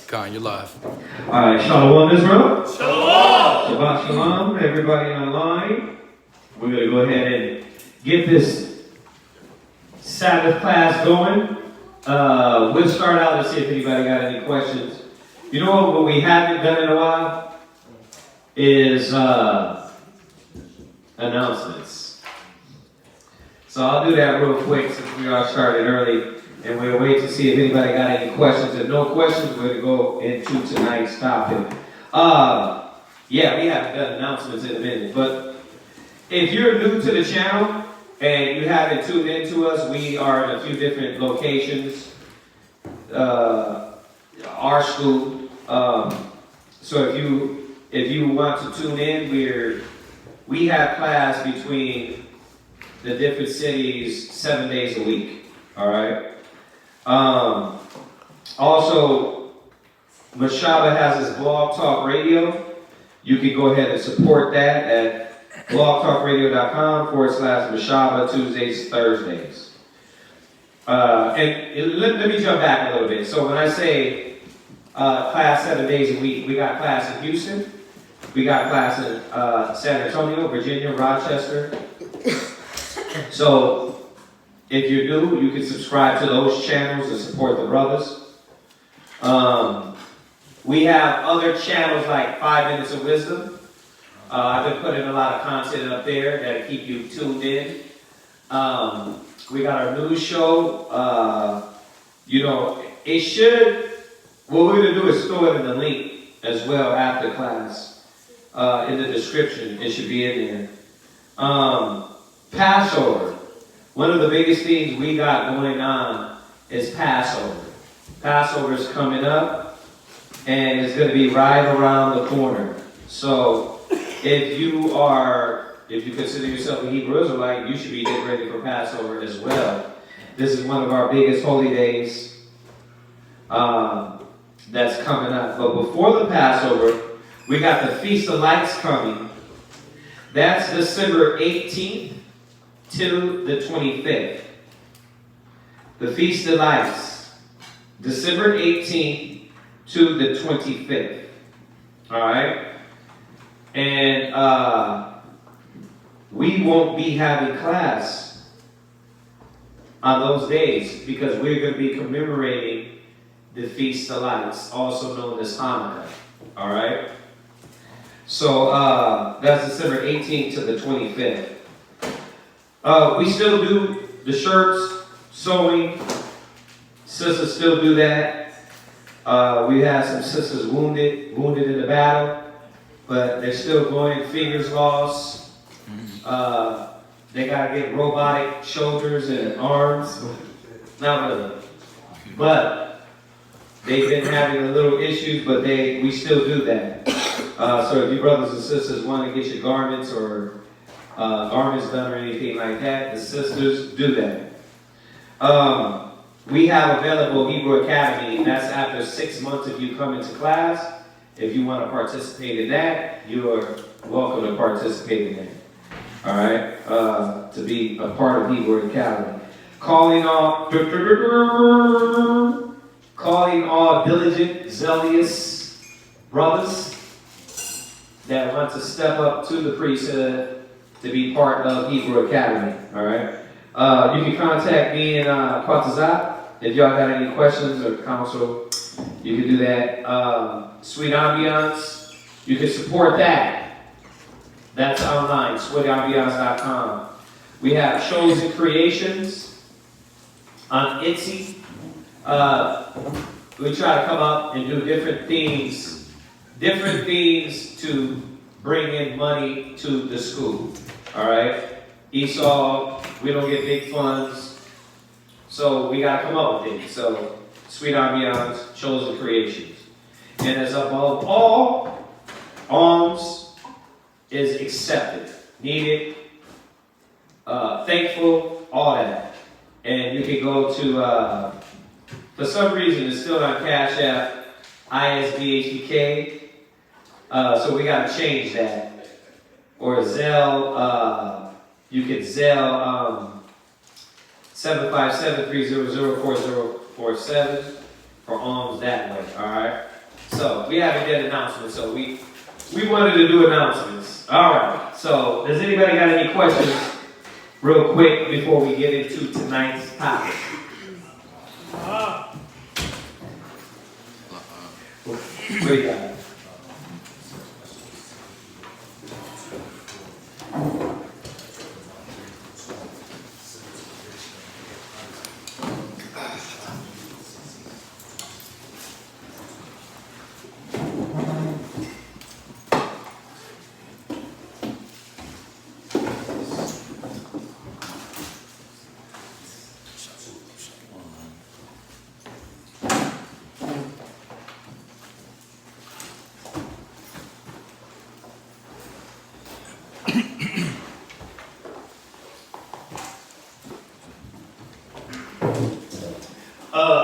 Con, you're live. All right, Shalom Israel. Shalom. Shabbat Shalom, everybody online. We're going to go ahead and get this Sabbath class going. We'll start out and see if anybody got any questions. You know what we haven't done in a while is announcements. So I'll do that real quick since we are starting early. And we'll wait to see if anybody got any questions. If no questions, we're going to go into tonight's topic. Yeah, we haven't done announcements in a minute. But if you're new to the channel and you haven't tuned into us, we are in a few different locations. Our school. So if you want to tune in, we have class between the different cities 7 days a week. All right. Also, Mashaba has his Blog Talk Radio. You can go ahead and support that at blogtalkradio.com/Mashaba Tuesdays, Thursdays. And let me jump back a little bit. So when I say class 7 days a week, we got class in Houston. We got class in San Antonio, Virginia, Rochester. So if you're new, you can subscribe to those channels and support the brothers. We have other channels like 5 Minutes of Wisdom. I've been putting a lot of content up there that'll keep you tuned in. We got our news show. What we're going to do is throw it in the link as well after class. In the description, it should be in there. Passover. One of the biggest things we got going on is Passover. Passover is coming up, and it's going to be right around the corner. So, if you consider yourself a Hebrew Israelite, you should be getting ready for Passover as well. This is one of our biggest holy days that's coming up. But before the Passover, we got the Feast of Lights coming. That's December 18th. To the 25th. The Feast of Lights, December 18th to the 25th. Alright? And we won't be having class on those days because we're going to be commemorating the Feast of Lights, also known as Hanukkah. Alright? So that's December 18th to the 25th. We still do the shirts, sewing. Sisters still do that. We have some sisters wounded in the battle, but they're still going, fingers lost. They got to get robotic shoulders and arms. Not really. But they've been having a little issues, but we still do that. So if you brothers and sisters want to get your garments or garments done or anything like that, the sisters do that. We have available Hebrew Academy. That's after 6 months if you come into class. If you want to participate in that, you are welcome to participate in that. All right? To be a part of Hebrew Academy. Calling all diligent, zealous brothers that want to step up to the priesthood to be part of Hebrew Academy, all right? You can contact me and Quatazat if y'all got any questions or counsel. You can do that. Sweet Ambiance, you can support that. That's online, sweetambiance.com. We have Chosen Creations on Etsy. We try to come up and do different things to bring in money to the school. All right? Esau, we don't get big funds, so we got to come up with it. So, Sweet Ambiance, Chosen Creations. And as above all, alms is accepted, needed, thankful, all that. And you can go to, for some reason, it's still on Cash App, ISBHDK. So we got to change that. Or Zelle, you can Zelle 757-300-4047 for alms that way, all right? So we haven't done announcements, so we wanted to do announcements. All right. So does anybody got any questions real quick before we get into tonight's topic? What do you got?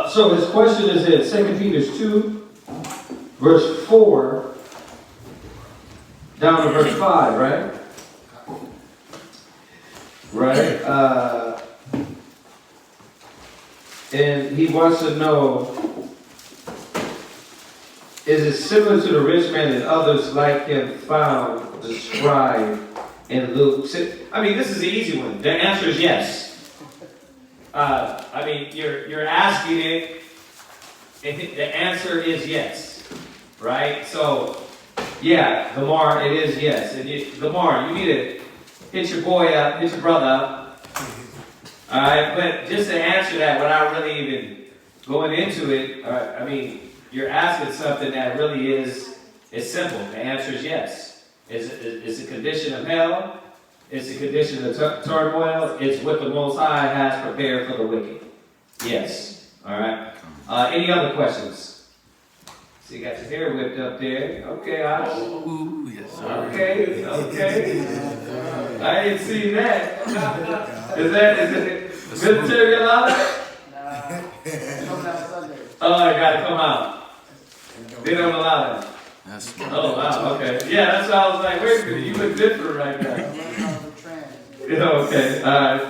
So his question is in 2 Peter 2, verse 4, down to verse 5, right? Right? And he wants to know, is it similar to the rich man and others like him found described in Luke 6? I mean, this is the easy one. The answer is yes. I mean, you're asking it, and the answer is yes, right? So, yeah, Lamar, it is yes. And Lamar, you need to hit your boy up, hit your brother up. All right, but just to answer that without really even going into it, I mean, you're asking something that really is simple. The answer is yes. It's a condition of hell. It's a condition of turmoil. It's what the Most High has prepared for the wicked. Yes. All right. Any other questions? So you got your hair whipped up there. Okay, Ash. Ooh, yes, sir. Okay. I didn't see that. Is it military allowed? Oh, I gotta come out. They don't allow that. That's Oh, wow, okay. Yeah, that's why I was like, wait a minute, you look different right now. Okay, all right.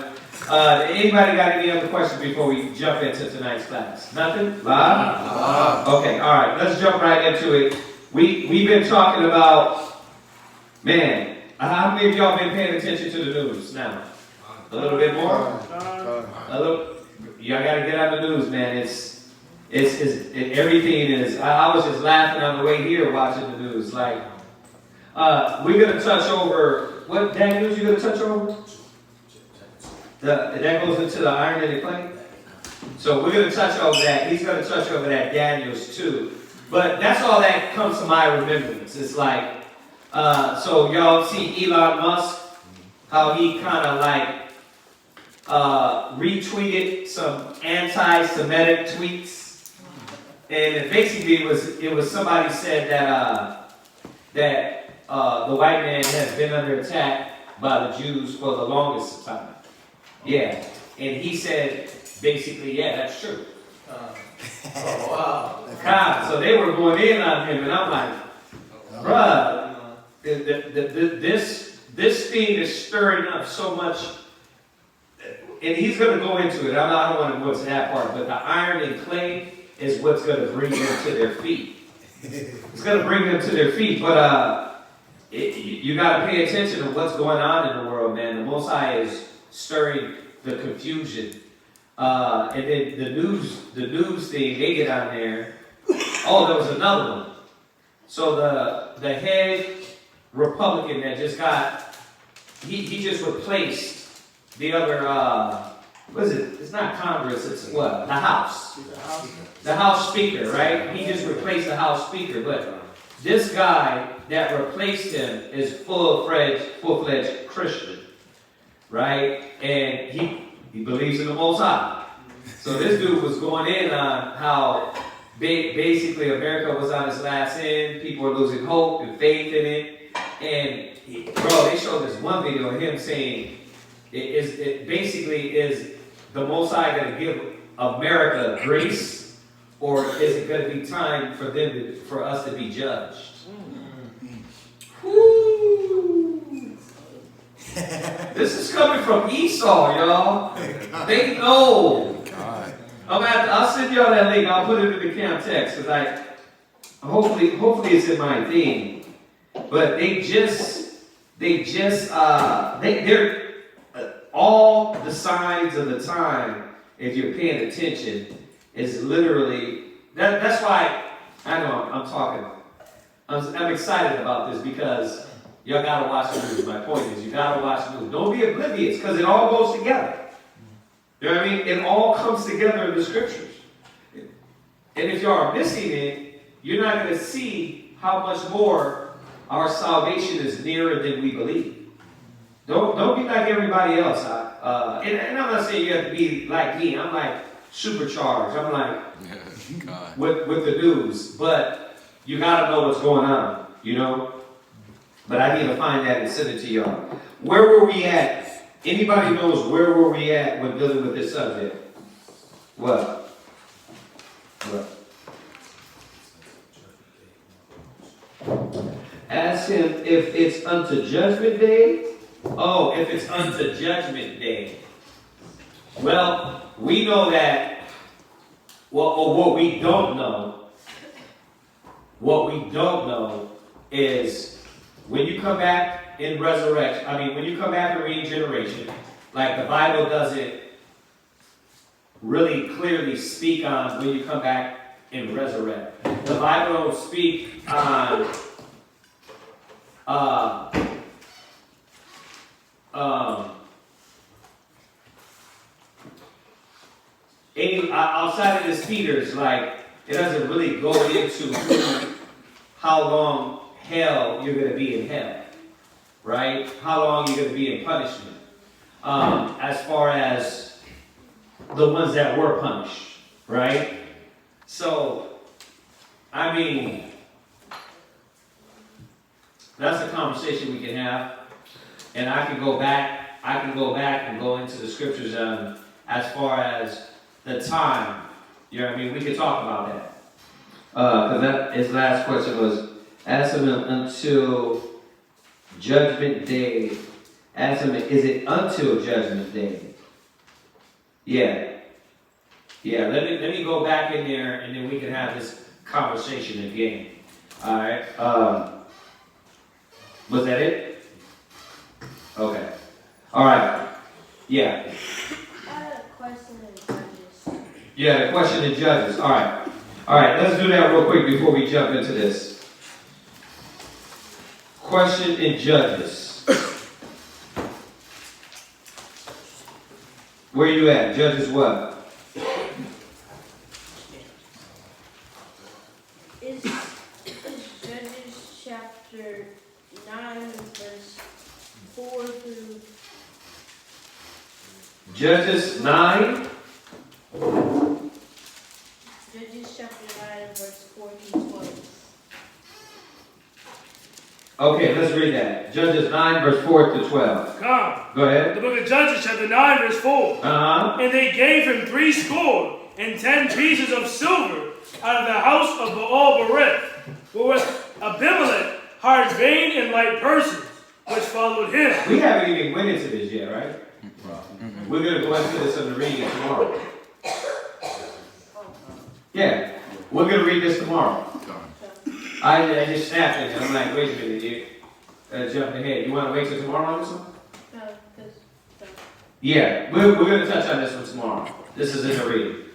Anybody got any other questions before we jump into tonight's class? Nothing? Live? Okay, all right, let's jump right into it. We've been talking about, man, how many of y'all been paying attention to the news now? A little bit more? A little. Y'all gotta get out the news, man. It's everything is. I was just laughing on the way here watching the news. Like, we're gonna touch over what Daniels you gonna touch over? That goes into the iron and the clay. So we're gonna touch over that. He's gonna touch over that Daniels too. But that's all that comes to my remembrance. It's like, so y'all see Elon Musk, how he kind of like retweeted some anti-Semitic tweets, and basically it was somebody said that the white man has been under attack by the Jews for the longest time. Yeah, and he said basically, yeah, that's true. Oh wow! God, so they were going in on him, and I'm like, bruh, this thing is stirring up so much. And he's going to go into it. I don't want to go into that part, but the iron and clay is what's going to bring them to their feet. It's going to bring them to their feet, but you got to pay attention to what's going on in the world, man. The Most High is stirring the confusion, and then the news thing they get on there. Oh, there was another one. So the head Republican that just got he just replaced the other, what is it? It's not Congress, it's what? The House. The House Speaker, right? He just replaced the House Speaker, but this guy that replaced him is full-fledged Christian, right? And he believes in the Most High. So this dude was going in on how basically America was on its last end, people were losing hope and faith in it, and bro, they showed this one video of him saying, it basically is the Most High going to give America grace, or is it going to be time for us to be judged? Woo. This is coming from Esau, y'all. They know. I'll send y'all that link. I'll put it in the camp text because hopefully it's in my theme, but they're all the signs of the time, if you're paying attention, is literally, that's why, I know I'm talking, I'm excited about this because y'all gotta watch the news. My point is, you gotta watch the news. Don't be oblivious, because it all goes together. You know what I mean? It all comes together in the scriptures. And if you are missing it, you're not going to see how much more our salvation is nearer than we believe. Don't be like everybody else. And I'm not saying you have to be like me. I'm like supercharged. I'm like with the news. But you got to know what's going on, you know. But I need to find that and send it to y'all. Where were we at? Anybody knows where were we at when dealing with this subject? What? Ask him if it's unto judgment day. Oh, if it's unto judgment day. Well, we know that, or what we don't know is when you come back in resurrection, when you come back in regeneration, like the Bible doesn't really clearly speak on when you come back and resurrect. The Bible don't speak on outside of this Peter's, like, it doesn't really go into how long hell you're going to be in hell, right? How long you're going to be in punishment. As far as the ones that were punished, right? So, that's a conversation we can have, and I can go back and go into the scriptures as far as the time. You know what I mean? We could talk about that. Because his last question was, ask him until judgment day. Ask him, is it until judgment day? Yeah. Yeah, let me go back in there, and then we can have this conversation again. All right. Was that it? Okay. All right. Yeah. I had a question in Judges. Yeah, the question in Judges. All right. All right, let's do that real quick before we jump into this. Question in Judges. Where you at? Judges what? Is Judges chapter 9, verse 4 through... Judges 9? Judges chapter 9, verse 4 through 12. Okay, let's read that. Judges 9, verse 4 to 12. Come. Go ahead. The book of Judges, chapter 9, verse 4. Uh-huh. And they gave him 70 pieces of silver out of the house of Baal-berith, wherewith Abimelech hired vain and light persons, which followed him. We haven't even went into this yet, right? We're going to go into this in the reading tomorrow. Yeah, we're going to read this tomorrow. I just snapped it, and I'm like, wait a minute, you jumped ahead. You want to wait till tomorrow on this one? No, because... Yeah, we're going to touch on this one tomorrow. This is in the reading.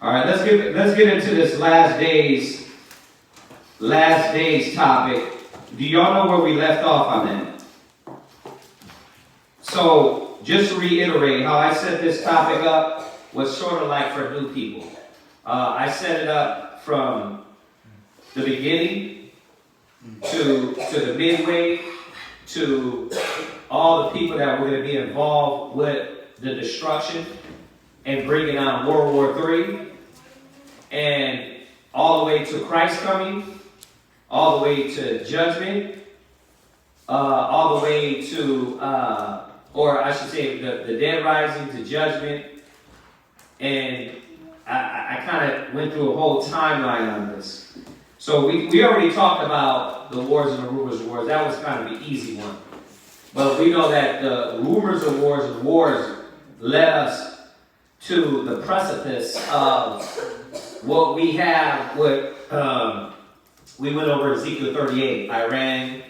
All right, let's get into this last days topic. Do y'all know where we left off on that? So, just to reiterate, how I set this topic up was sort of like for new people. I set it up from the beginning to the midway to all the people that were going to be involved with the destruction and bringing on World War III, and all the way to Christ coming, all the way to judgment, all the way to, or I should say, the dead rising to judgment. And I kind of went through a whole timeline on this. So we already talked about the wars and the rumors of wars. That was kind of the easy one. But we know that the rumors of wars and wars led us to the precipice of what we have with we went over Ezekiel 38, Iran,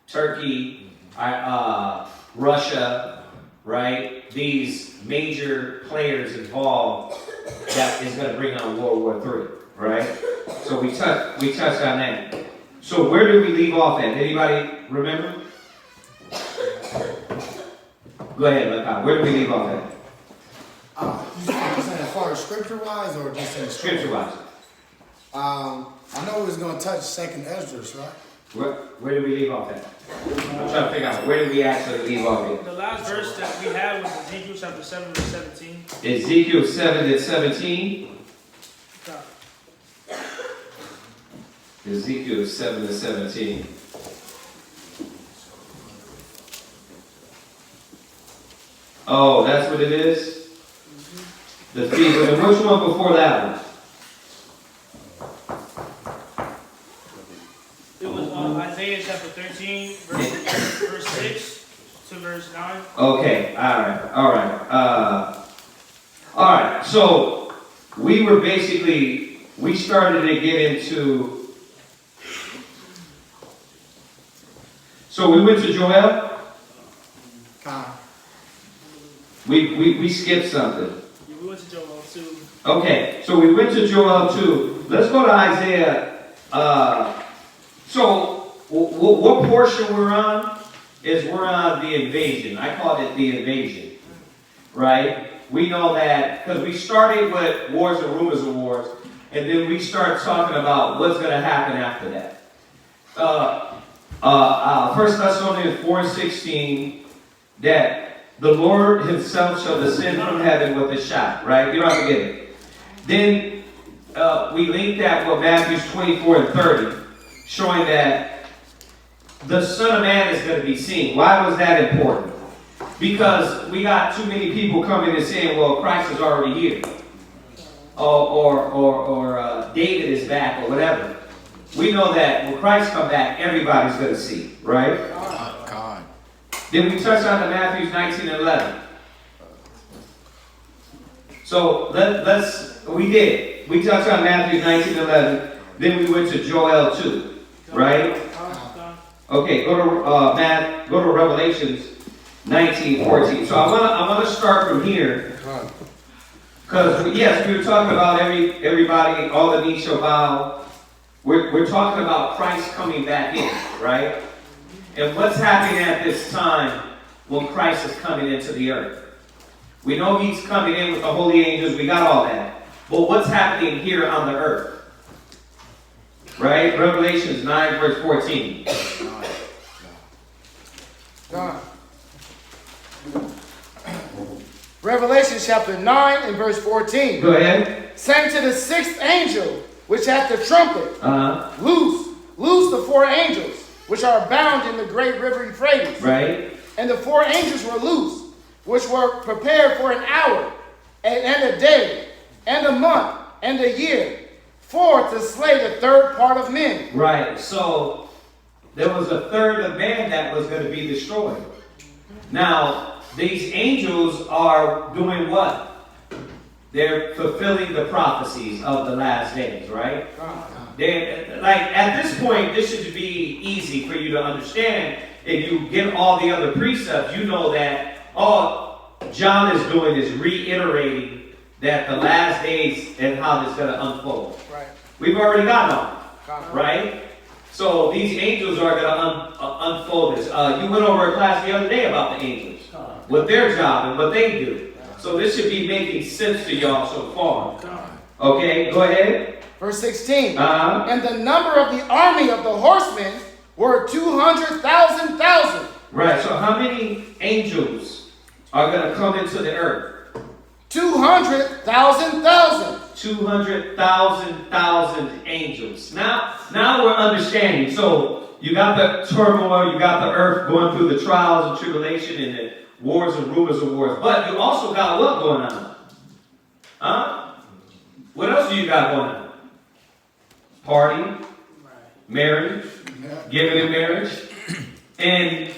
Turkey, Russia, right? These major players involved that is going to bring on World War III, right? So we touched on that. So where did we leave off at? Anybody remember? Go ahead, Lakai. Where did we leave off at? You saying as far as scripture-wise or just in Scripture-wise. I know we was going to touch 2nd Esdras, right? Where did we leave off at? I'm trying to figure out where did we actually leave off at? The last verse that we had was Ezekiel chapter 7 verse 17. Ezekiel 7 and 17. Ezekiel 7 and 17. Oh, that's what it is? The feast. And which one before that one? It was Isaiah chapter 13, verse 6 to verse 9. Okay, all right. So we were basically, we started to get into, so we went to Joel. We skipped something. Yeah, we went to Joel 2. Okay, so we went to Joel 2. Let's go to Isaiah. So what portion we're on is we're on the invasion. I called it the invasion, right? We know that because we started with wars and rumors of wars, and then we start talking about what's going to happen after that. 1 Thessalonians 4:16, that the Lord himself shall descend from heaven with a shout, right? You don't have to get it. Then we linked that with Matthew 24 and 30, showing that the Son of Man is going to be seen. Why was that important? Because we got too many people coming and saying, well, Christ is already here. Or David is back, or whatever. We know that when Christ comes back, everybody's going to see, right? God. Then we touched on the Matthew 19 and 11. So we touched on Matthew 19 and 11. Then we went to Joel 2, right? Okay, go to Revelations 19:14. So I want to start from here. Because yes, we were talking about everybody, all the knees shall bow. We're talking about Christ coming back in, right? And what's happening at this time when Christ is coming into the earth? We know he's coming in with the holy angels. We got all that. But what's happening here on the earth? Right? Revelations 9 verse 14. God. Revelation chapter 9 and verse 14. Go ahead. Saying to the 6th angel, which hath the trumpet, loose the 4 angels, which are bound in the great river Euphrates. Right. And the 4 angels were loose, which were prepared for an hour, and a day, and a month, and a year, for to slay the 3rd part of men. Right. So there was a third of man that was going to be destroyed. Now, these angels are doing what? They're fulfilling the prophecies of the last days, right? They're, like, at this point, this should be easy for you to understand. If you get all the other precepts, you know that all John is doing is reiterating that the last days and how it's going to unfold. Right. We've already got them, right? So these angels are going to unfold this. You went over a class the other day about the angels, what their job and what they do. So this should be making sense to y'all so far. Okay, go ahead. Verse 16. And the number of the army of the horsemen were 200,000. Right, so how many angels are going to come into the earth? 200,000. 200,000 angels. Now we're understanding. So you got the turmoil, you got the earth going through the trials and tribulation and the wars and rumors of wars. But you also got what going on? Huh? What else do you got going on? Party, marriage, giving in marriage. And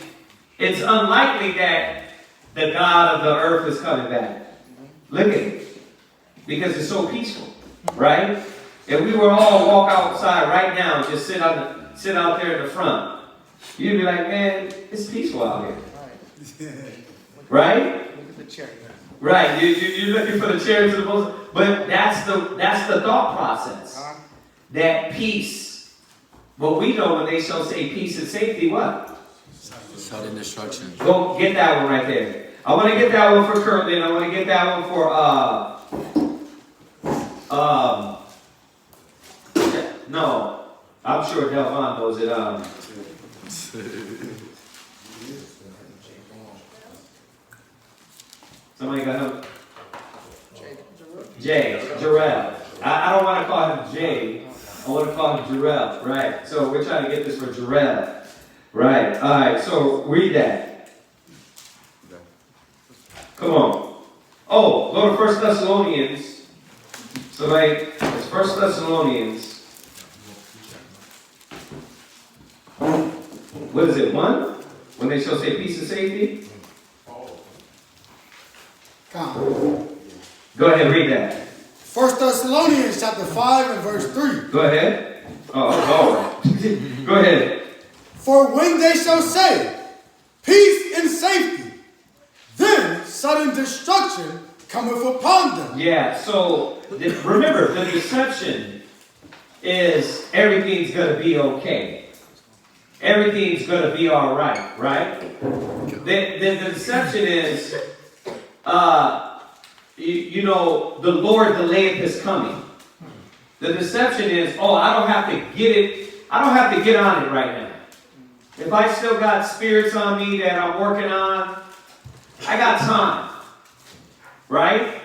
it's unlikely that the God of the earth is coming back. Look at it. Because it's so peaceful, right? If we were all walk outside right now and just sit out there in the front, you'd be like, man, it's peaceful out here. Right? Look at the cherry. Right. You're looking for the cherry to the most, but that's the thought process. That peace. But we know when they shall say peace and safety, what? Sudden destruction. Go get that one right there. I want to get that one for Kirtland. I want to get that one for no. I'm sure Delvon knows it. Somebody got him? Jay, Jarrell. I don't want to call him Jay. I want to call him Jarrell. Right. So we're trying to get this for Jarrell. Right. All right. So read that. Come on. Oh, go to 1 Thessalonians. So it's 1 Thessalonians. What is it? 1? When they shall say peace and safety? Come. Go ahead, read that. 1 Thessalonians chapter 5 and verse 3. Go ahead. Oh. Go ahead. For when they shall say, peace and safety, then sudden destruction cometh upon them. Yeah, so remember, the deception is everything's going to be okay. Everything's going to be all right, right? The deception is, the Lord delayeth his coming. The deception is, I don't have to get it. I don't have to get on it right now. If I still got spirits on me that I'm working on, I got time. Right?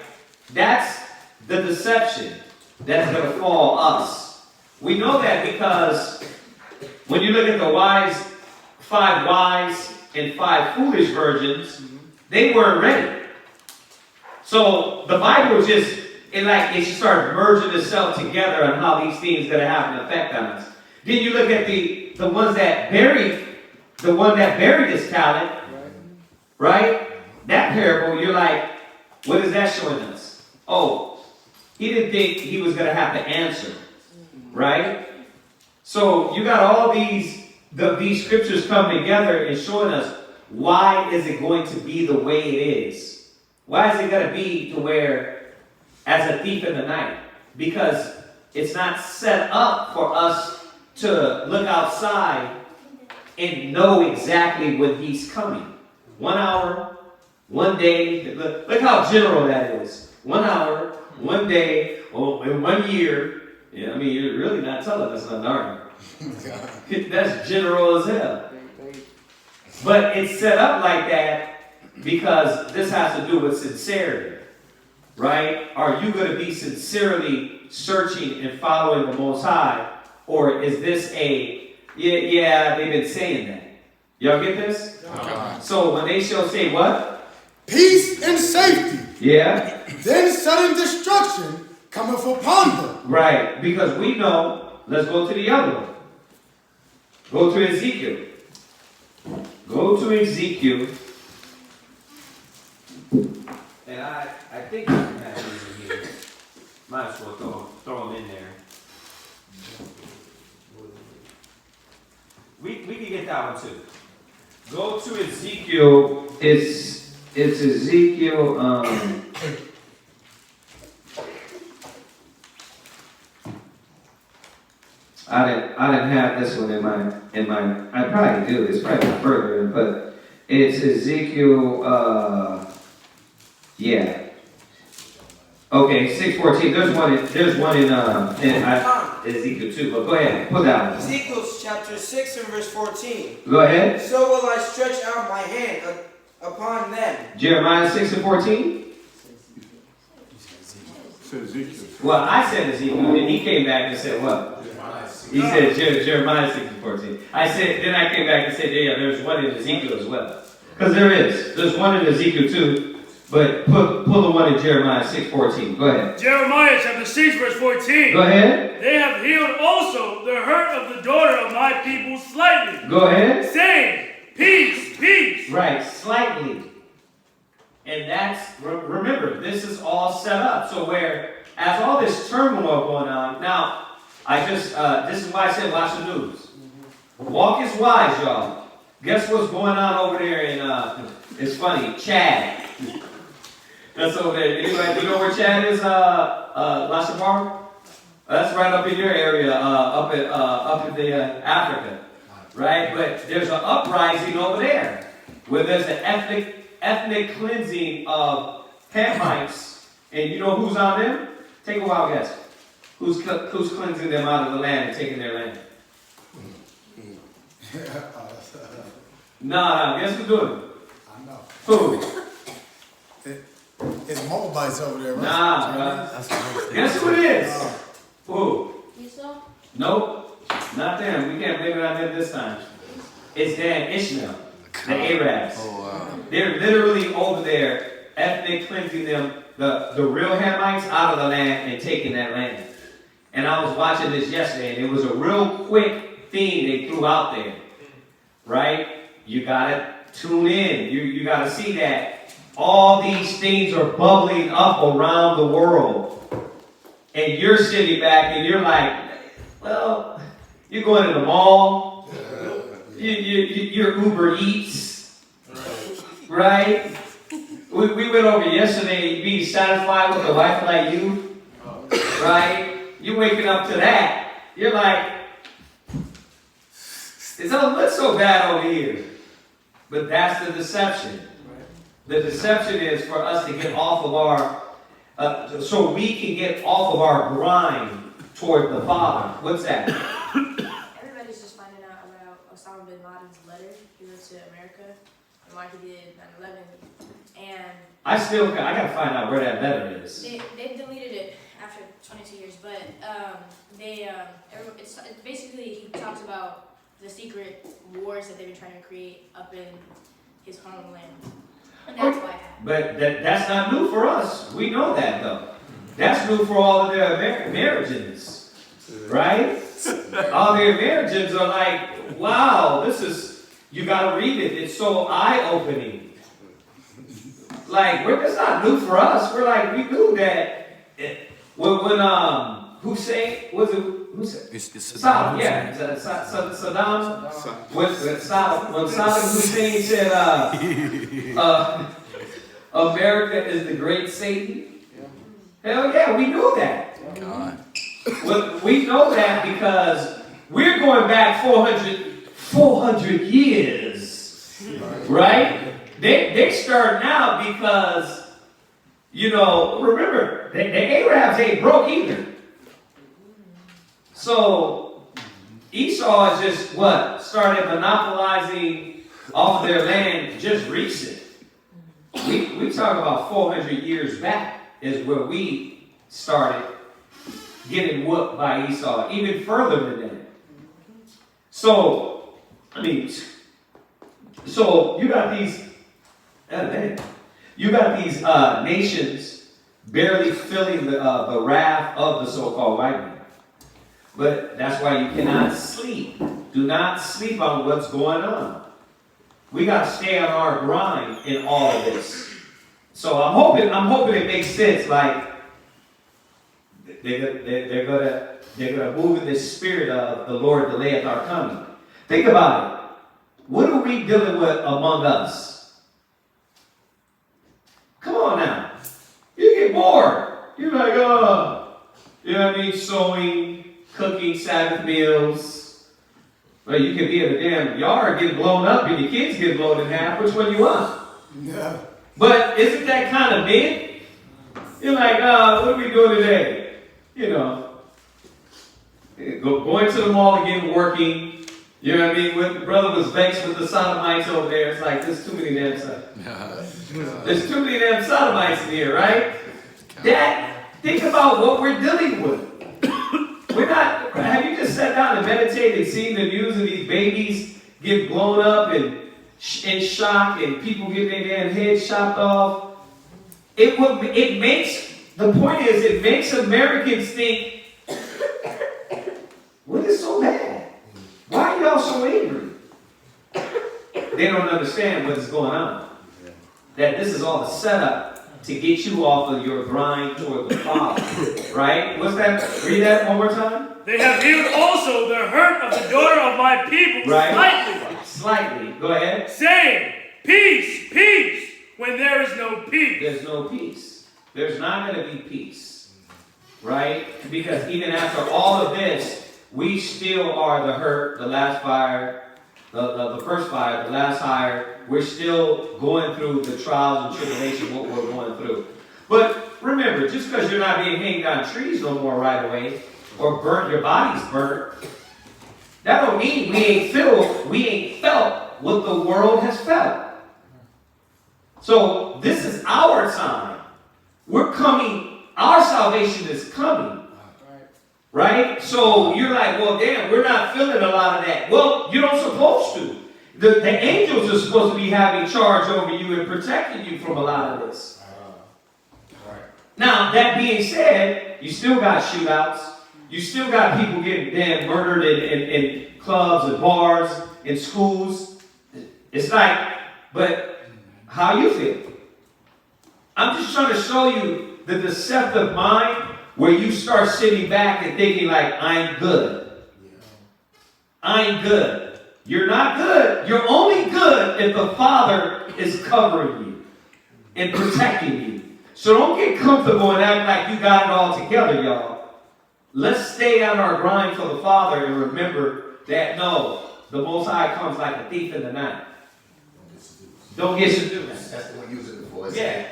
That's the deception that's going to fall us. We know that because when you look at the 5 wise and 5 foolish virgins, they weren't ready. So the Bible it started merging itself together on how these things going to have an effect on us. Then you look at the ones that buried, the one that buried his talent, right? That parable, you're like, what is that showing us? Oh, he didn't think he was going to have to answer, right? So you got all these scriptures coming together and showing us why is it going to be the way it is? Why is it going to be to where, as a thief in the night? Because it's not set up for us to look outside and know exactly when he's coming. 1 hour, 1 day. Look how general that is. 1 hour, 1 day, in 1 year. Yeah, I mean, you're really not telling us nothing, are you? That's general as hell. But it's set up like that because this has to do with sincerity, right? Are you going to be sincerely searching and following the Most High? Or is this yeah, they've been saying that. Y'all get this? God. So when they shall say what? Peace and safety. Yeah. Then sudden destruction cometh upon them. Right. Because we know, let's go to the other one. Go to Ezekiel. Go to Ezekiel. And I think you can have these in here. Might as well throw them in there. We can get that one too. Go to Ezekiel. It's Ezekiel. I didn't have this one in my. I probably do. It's probably further, but it's Ezekiel. Yeah. Okay, 6:14. There's one in Ezekiel 2. But go ahead, put that one. Ezekiel chapter 6 and verse 14. Go ahead. So will I stretch out my hand upon them. Jeremiah 6 and 14. Well, I said Ezekiel, and he came back and said what? He said Jeremiah 6 and 14. Then I came back and said, yeah, there's one in Ezekiel as well. Because there is. There's one in Ezekiel too. But pull the one in Jeremiah 6:14. Go ahead. Jeremiah chapter 6 verse 14. Go ahead. They have healed also the hurt of the daughter of my people slightly. Go ahead. Saying, peace, peace. Right, slightly. And that's, remember, this is all set up. So where as all this turmoil going on, now, this is why I said watch the news. Walk is wise, y'all. Guess what's going on over there in, it's funny, Chad. That's over there. Anybody, you know where Chad is, Lashabar? That's right up in your area, up in the Africa, right? But there's an uprising over there where there's an ethnic cleansing of Hamites, and you know who's on them? Take a wild guess. Who's cleansing them out of the land and taking their land? No, guess who's doing it? I know. Who? It's Moabites over there, right? Nah, bro. Guess who it is? Who? Esau? Nope, not them. We can't blame it on them this time. It's Dan Ishmael, the Arabs. Oh, wow. They're literally over there, ethnic cleansing them, the real Hamites out of the land and taking that land. And I was watching this yesterday, and it was a real quick thing they threw out there, right? You gotta tune in. You gotta see that all these things are bubbling up around the world. And you're sitting back and you're like, well, you're going to the mall, you're Uber Eats, right? We went over yesterday, being satisfied with a wife like you, right? You're waking up to that. You're like, it doesn't look so bad over here. But that's the deception. The deception is for us to get off of our, so we can get off of our grind toward the Father. What's that? Everybody's just finding out about Osama bin Laden's letter he wrote to America and why he did 9/11. And I gotta find out where that letter is. they deleted it after 22 years, but it's basically he talks about the secret wars that they've been trying to create up in his homeland. And that's why it happened. But that's not new for us. We know that, though. That's new for all of the Americans, right? All the Americans are like, wow, you got to read it. It's so eye-opening. Like, it's not new for us. We're like, we knew that. When Hussein, was it Hussein? It's Saddam, yeah. Saddam. When Saddam Hussein said, America is the great Satan. Hell yeah, we knew that. God. Well, we know that because we're going back 400 years, right? They start now because, remember, the Arabs ain't broke either. So Esau is just started monopolizing off of their land just recent. We talk about 400 years back is where we started getting whooped by Esau, even further than that. So you got these nations barely feeling the wrath of the so-called white man. But that's why you cannot sleep. Do not sleep on what's going on. We got to stay on our grind in all of this. So I'm hoping it makes sense. Like they're gonna move in this spirit of the Lord delayeth our coming. Think about it. What are we dealing with among us? Come on now. You get bored. You're like, sewing, cooking Sabbath meals. Well, you could be in a damn yard getting blown up and your kids get blown in half. Which one you want? Yeah. But isn't that kind of big? You're like, what are we doing today? Going to the mall again, working. You know what I mean? When the brother was vexed with the sodomites over there, it's like, there's too many damn There's too many damn sodomites in here, right? Think about what we're dealing with. Have you just sat down and meditated and seen the news of these babies get blown up and in shock and people get their damn heads chopped off? The point is, it makes Americans think, what is so bad? Why are y'all so angry? They don't understand what is going on. That this is all a setup to get you off of your grind toward the Father. Right? What's that? Read that one more time. They have healed also the hurt of the daughter of my people Right. Slightly. Go ahead. saying, peace, peace, when there is no peace. There's no peace. There's not going to be peace. Right? Because even after all of this, we still are the hurt, the last fire, the first fire, the last fire. We're still going through the trials and tribulation, what we're going through. But remember, just because you're not being hanged on trees no more right away, or burnt, your body's burnt, that don't mean we ain't felt what the world has felt. So this is our time. We're coming, our salvation is coming. Right? So you're like, well, damn, we're not feeling a lot of that. Well, you're not supposed to. The angels are supposed to be having charge over you and protecting you from a lot of this. Now, that being said, you still got shootouts. You still got people getting damn murdered in clubs and bars, in schools. It's like, but how you feel? I'm just trying to show you the deceptive mind where you start sitting back and thinking like, I'm good. I'm good. You're not good. You're only good if the Father is covering you and protecting you. So don't get comfortable and act like you got it all together, y'all. Let's stay on our grind for the Father and remember that, no, the Most High comes like a thief in the night. Don't get seduced. That's the one you was looking for. Yeah.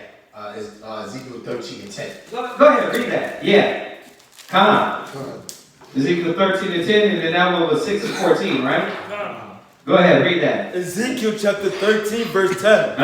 It's Ezekiel 13 and 10. Go ahead, read that. Yeah. Come on. Ezekiel 13 and 10, and then that one was 6 and 14, right? Go ahead, read that. Ezekiel chapter 13, verse 10.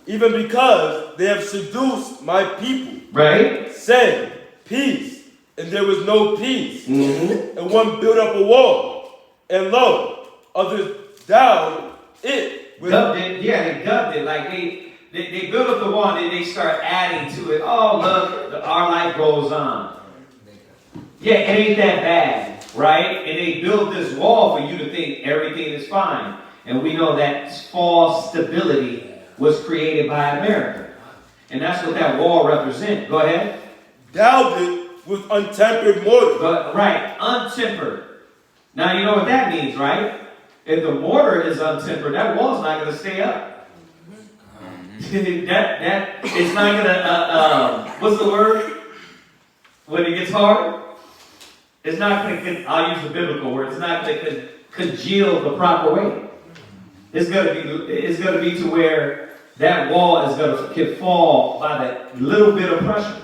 Even because they have seduced my people. Right. Saying, peace, and there was no peace. And one built up a wall, and lo, others down it. Dubbed it. Yeah, they dubbed it. Like they build up the wall and then they start adding to it. Oh, look, our life goes on. Yeah, it ain't that bad, right? And they build this wall for you to think everything is fine. And we know that false stability was created by America. And that's what that wall represents. Go ahead. Daubed it with untempered mortar. Right, untempered. Now you know what that means, right? If the mortar is untempered, that wall's not going to stay up. that it's not gonna what's the word when it gets hard? It's not gonna. I'll use the biblical word. It's not gonna congeal the proper way. It's gonna be to where that wall is can fall by that little bit of pressure.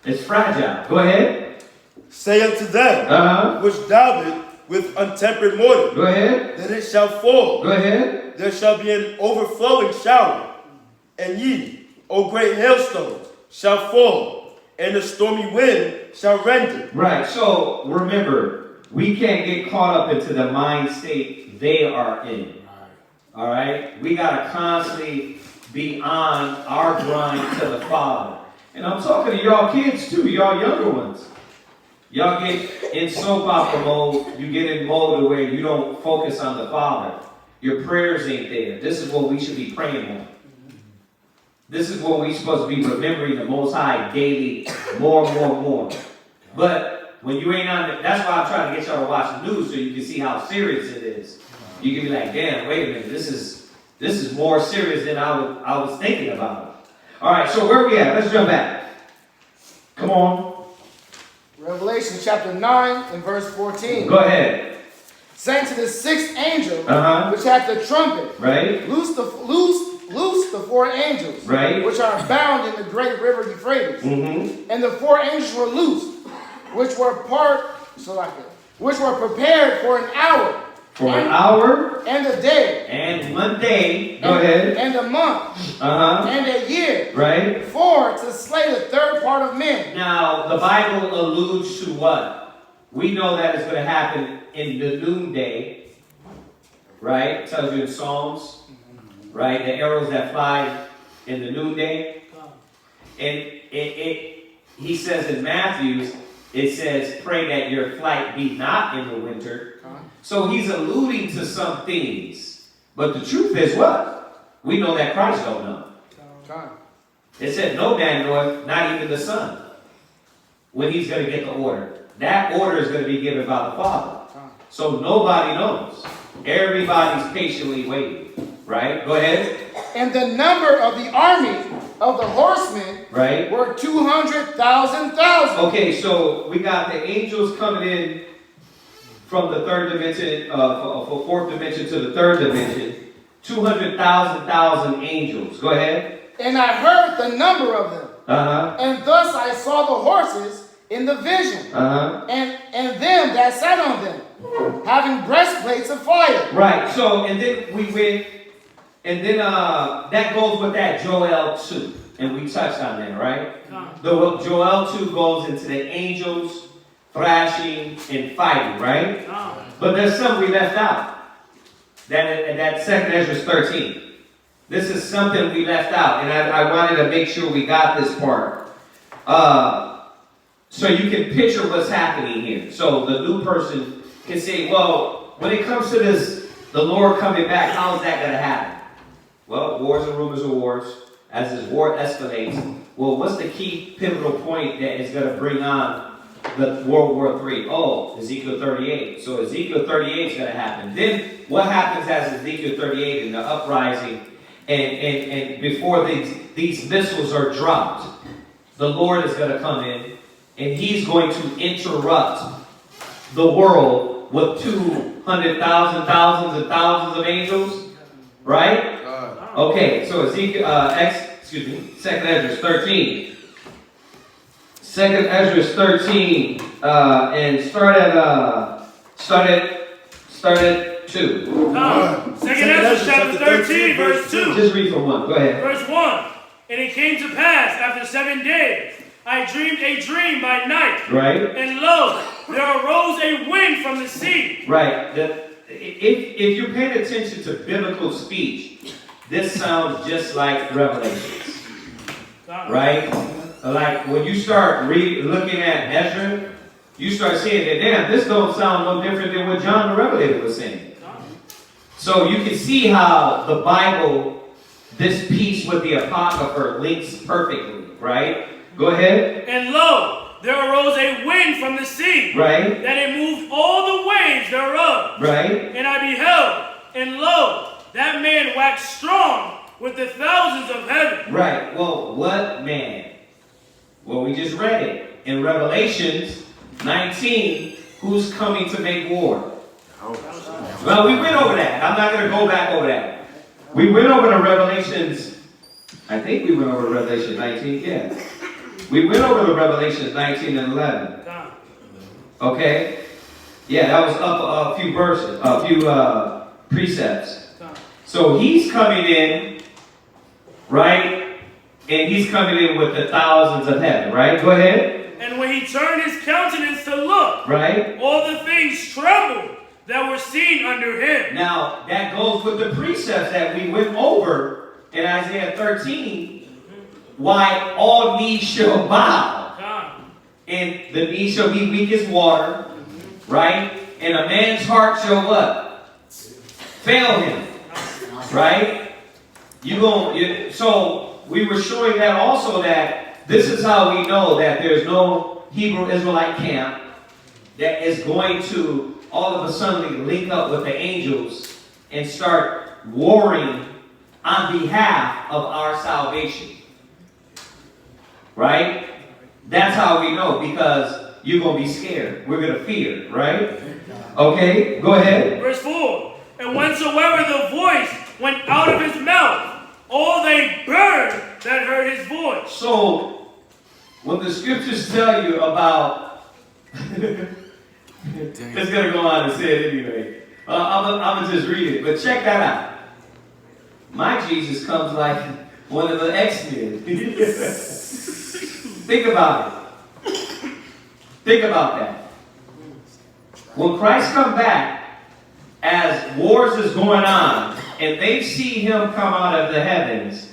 It's fragile. Go ahead. Say unto them, which daubed it with untempered mortar. Go ahead. That it shall fall. Go ahead. There shall be an overflowing shower. And ye, O great hailstones, shall fall, and the stormy wind shall rend it. Right, so remember, we can't get caught up into the mind state they are in. All right? We got to constantly be on our grind to the Father. And I'm talking to y'all kids too, y'all younger ones. Y'all get in soap opera mode, you get in mode where you don't focus on the Father. Your prayers ain't there. This is what we should be praying on. This is what we're supposed to be remembering the Most High daily, more and more and more. But when you ain't on it, that's why I'm trying to get y'all to watch the news so you can see how serious it is. You can be like, damn, wait a minute, this is more serious than I was thinking about it. All right, so where are we at? Let's jump back. Come on. Revelation chapter 9 and verse 14. Go ahead. Saying to the sixth angel, which hath the trumpet, right? Loose the four angels, right? Which are bound in the great river Euphrates. And the four angels were loosed, which were prepared for an hour. For an hour. And a day. And 1 day. Go ahead. And a month. And a year. Right. For to slay the third part of men. Now, the Bible alludes to what? We know that it's going to happen in the noonday. Right? It tells you in Psalms. Right? The arrows that fly in the noonday. And he says in Matthew, it says, pray that your flight be not in the winter. So he's alluding to some things. But the truth is what? We know that Christ don't know. It said no man knoweth, not even the Son, when he's going to get the order. That order is going to be given by the Father. So nobody knows. Everybody's patiently waiting. Right? Go ahead. And the number of the army of the horsemen Right. were 200,000. Okay, so we got the angels coming in from the third dimension, fourth dimension to the third dimension. 200,000 angels. Go ahead. And I heard the number of them. Uh-huh. And thus I saw the horses in the vision. Uh-huh. And them that sat on them, having breastplates of fire. Right. So, and then we went, and then that goes with that Joel 2. And we touched on that, right? The Joel 2 goes into the angels thrashing and fighting, right? But there's some we left out. That 2nd Ezra 13. This is something we left out, and I wanted to make sure we got this part. So you can picture what's happening here. So the new person can say, well, when it comes to this, the Lord coming back, how is that going to happen? Well, wars and rumors of wars. As this war escalates, well, what's the key pivotal point that is going to bring on the World War III? Oh, Ezekiel 38. So Ezekiel 38 is going to happen. Then what happens as Ezekiel 38 in the uprising and before these missiles are dropped, the Lord is going to come in and he's going to interrupt the world with 200,000, thousands and thousands of angels, right? Okay, so Ezekiel, 2nd Ezra 13. 2nd Ezra 13, and start at 2. 2nd Ezra chapter 13, verse 2. Just read from 1. Go ahead. Verse 1. And it came to pass after 7 days, I dreamed a dream by night. Right. And lo, there arose a wind from the sea. Right. If you're paying attention to biblical speech, this sounds just like Revelations. Right? Like when you start looking at Ezra, you start seeing that, damn, this don't sound no different than what John the Revelator was saying. So you can see how the Bible, this piece with the Apocrypha links perfectly, right? Go ahead. And lo, there arose a wind from the sea. Right. That it moved all the waves thereof. Right. And I beheld, and lo, that man waxed strong with the thousands of heaven. Right. Well, what man? Well, we just read it. In Revelations 19, who's coming to make war? Well, we went over that. I'm not going to go back over that. We went over to Revelations. I think we went over to Revelation 19. Yeah. We went over to Revelations 19 and 11. Okay? Yeah, that was up a few verses, a few precepts. So he's coming in, right? And he's coming in with the thousands of heaven, right? Go ahead. And when he turned his countenance to look, right, all the things trembled that were seen under him. Now, that goes with the precepts that we went over in Isaiah 13. Why all knees shall bow, and the knee shall be weak as water, right? And a man's heart shall what? Fail him, right? So we were showing that also that this is how we know that there's no Hebrew Israelite camp that is going to all of a sudden link up with the angels and start warring on behalf of our salvation. Right? That's how we know, because you're going to be scared. We're going to fear, right? Okay, go ahead. Verse 4. And whensoever the voice went out of his mouth, all they burned that heard his voice. So, when the scriptures tell you about... it's going to go on and say it anyway. I'm going to just read it. But check that out. My Jesus comes like one of the X-Men. Think about it. Think about that. When Christ comes back, as wars is going on, and they see him come out of the heavens,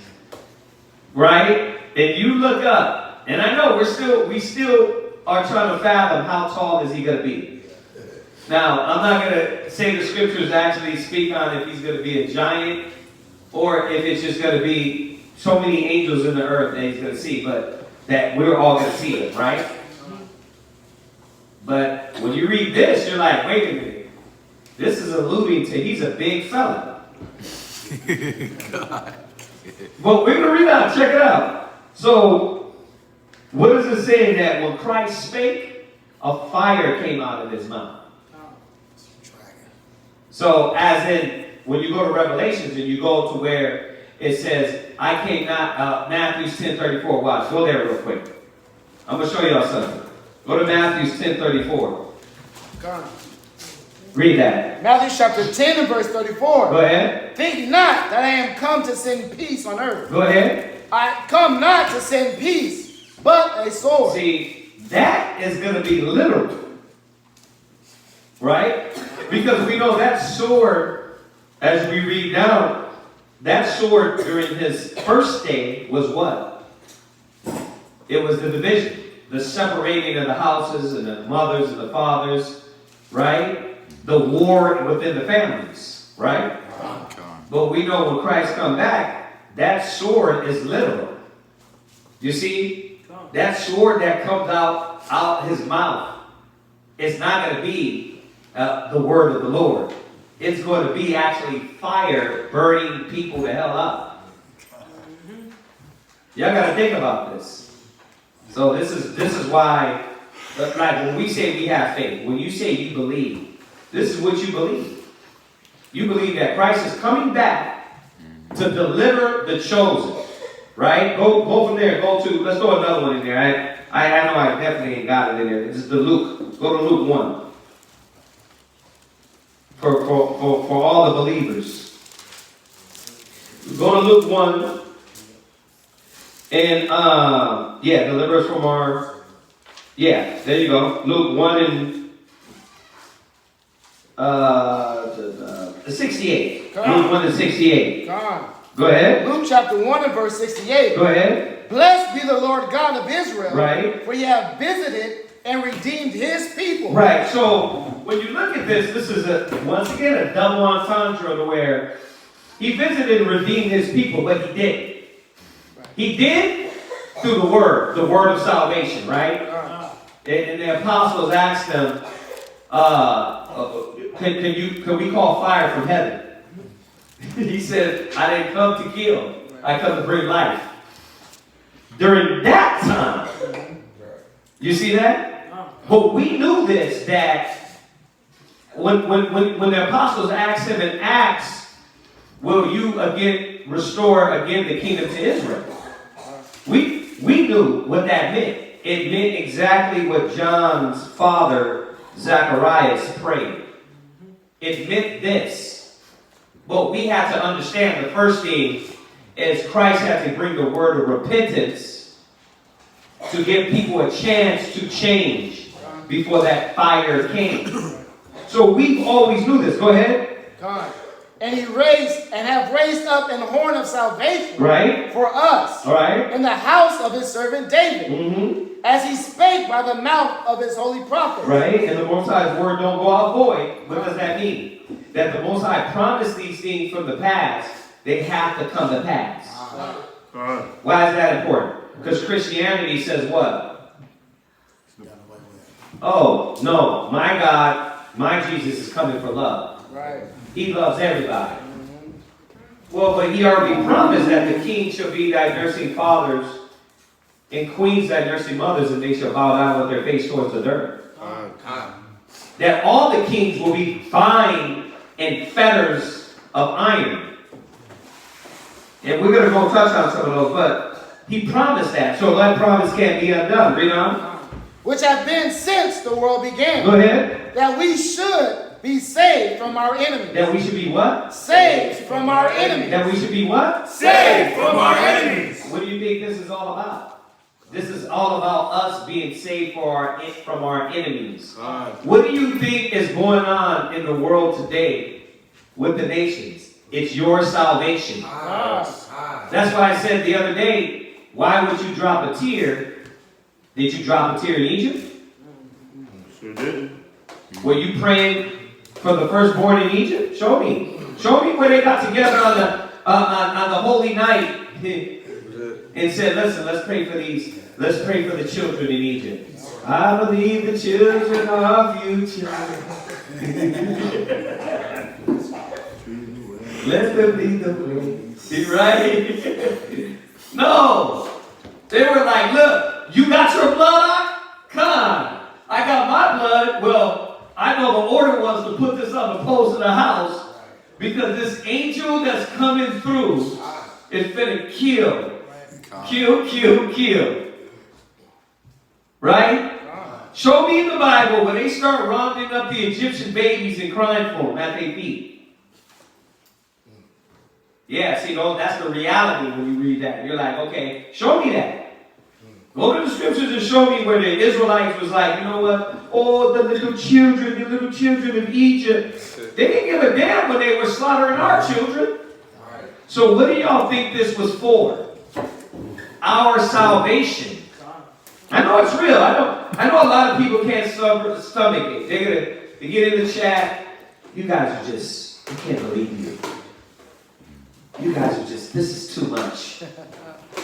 right? And you look up, and I know we still are trying to fathom how tall is he going to be. Now, I'm not going to say the scriptures actually speak on if he's going to be a giant, or if it's just going to be so many angels in the earth that he's going to see, but that we're all going to see it, right? But when you read this, you're like, wait a minute. This is alluding to he's a big fella. God. Well, we're going to read out. Check it out. So, what does it say that when Christ spake, a fire came out of his mouth? So, as in, when you go to Revelations and you go to where it says, I came not, Matthew 10:34. Watch, go there real quick. I'm going to show y'all something. Go to Matthew 10:34. Read that. Matthew chapter 10 and verse 34. Go ahead. Think not that I am come to send peace on earth. Go ahead. I come not to send peace, but a sword. See, that is going to be literal. Right? Because we know that sword, as we read down, that sword during his first day was what? It was the division. The separating of the houses and the mothers and the fathers. Right? The war within the families. Right? But we know when Christ comes back, that sword is literal. You see? That sword that comes out his mouth, it's not going to be the word of the Lord. It's going to be actually fire burning people the hell up. Y'all got to think about this. So this is why, like when we say we have faith, when you say you believe, this is what you believe. You believe that Christ is coming back to deliver the chosen. Right? Go from there. Let's go another one in there. I know I definitely ain't got it in there. This is the Luke. Go to Luke 1. For all the believers. Go to Luke 1. And, deliver us from our, there you go. Luke 1 and 68. Luke 1 and 68. Go ahead. Luke chapter 1 and verse 68. Go ahead. Blessed be the Lord God of Israel. Right. For ye have visited and redeemed his people. Right. So when you look at this is once again a double entendre to where he visited and redeemed his people, but he didn't. He did through the word of salvation, right? And the apostles asked him, can we call fire from heaven? He said, I didn't come to kill. I come to bring life. During that time, you see that? But we knew this, that when the apostles asked him in Acts, will you again restore again the kingdom to Israel? We knew what that meant. It meant exactly what John's father, Zacharias, prayed. It meant this. But we have to understand the first thing is Christ had to bring the word of repentance to give people a chance to change before that fire came. So we always knew this. Go ahead. God. And he have raised up an horn of salvation for us in the house of his servant David, as he spake by the mouth of his holy prophet. Right, and the Most High's word don't go out void. What does that mean? That the Most High promised these things from the past, they have to come to pass. Why is that important? Because Christianity says what? Oh, no, my God, my Jesus is coming for love. Right. He loves everybody. Well, but he already promised that the king shall be thy nursing fathers and queens thy nursing mothers, and they shall bow down with their face towards the dirt. That all the kings will be bound in fetters of iron. And we're going to go touch on some of those, but he promised that. So that promise can't be undone. Read on. Which have been since the world began. Go ahead. That we should be saved from our enemies. That we should be what? Saved from our enemies. That we should be what? Saved from our enemies. What do you think this is all about? This is all about us being saved from our enemies. What do you think is going on in the world today with the nations? It's your salvation. That's why I said the other day, why would you drop a tear? Did you drop a tear in Egypt? Sure did. Were you praying for the firstborn in Egypt? Show me. Show me where they got together on the holy night and said, listen, let's pray for the children in Egypt. I believe the children are our future. Let them lead the way. Right? No. They were like, look, you got your blood? Come on. I got my blood. Well, I know the order was to put this on the post of the house because this angel that's coming through is finna kill. Kill. Right? Show me in the Bible where they start rounding up the Egyptian babies and crying for them at their feet. Yeah, see, that's the reality when you read that. You're like, okay, show me that. Go to the scriptures and show me where the Israelites was like, you know what? Oh, the little children of Egypt. They didn't give a damn when they were slaughtering our children. So what do y'all think this was for? Our salvation. I know it's real. I know a lot of people can't stomach it. They get in the chat. You guys are just, I can't believe you. You guys are just, this is too much.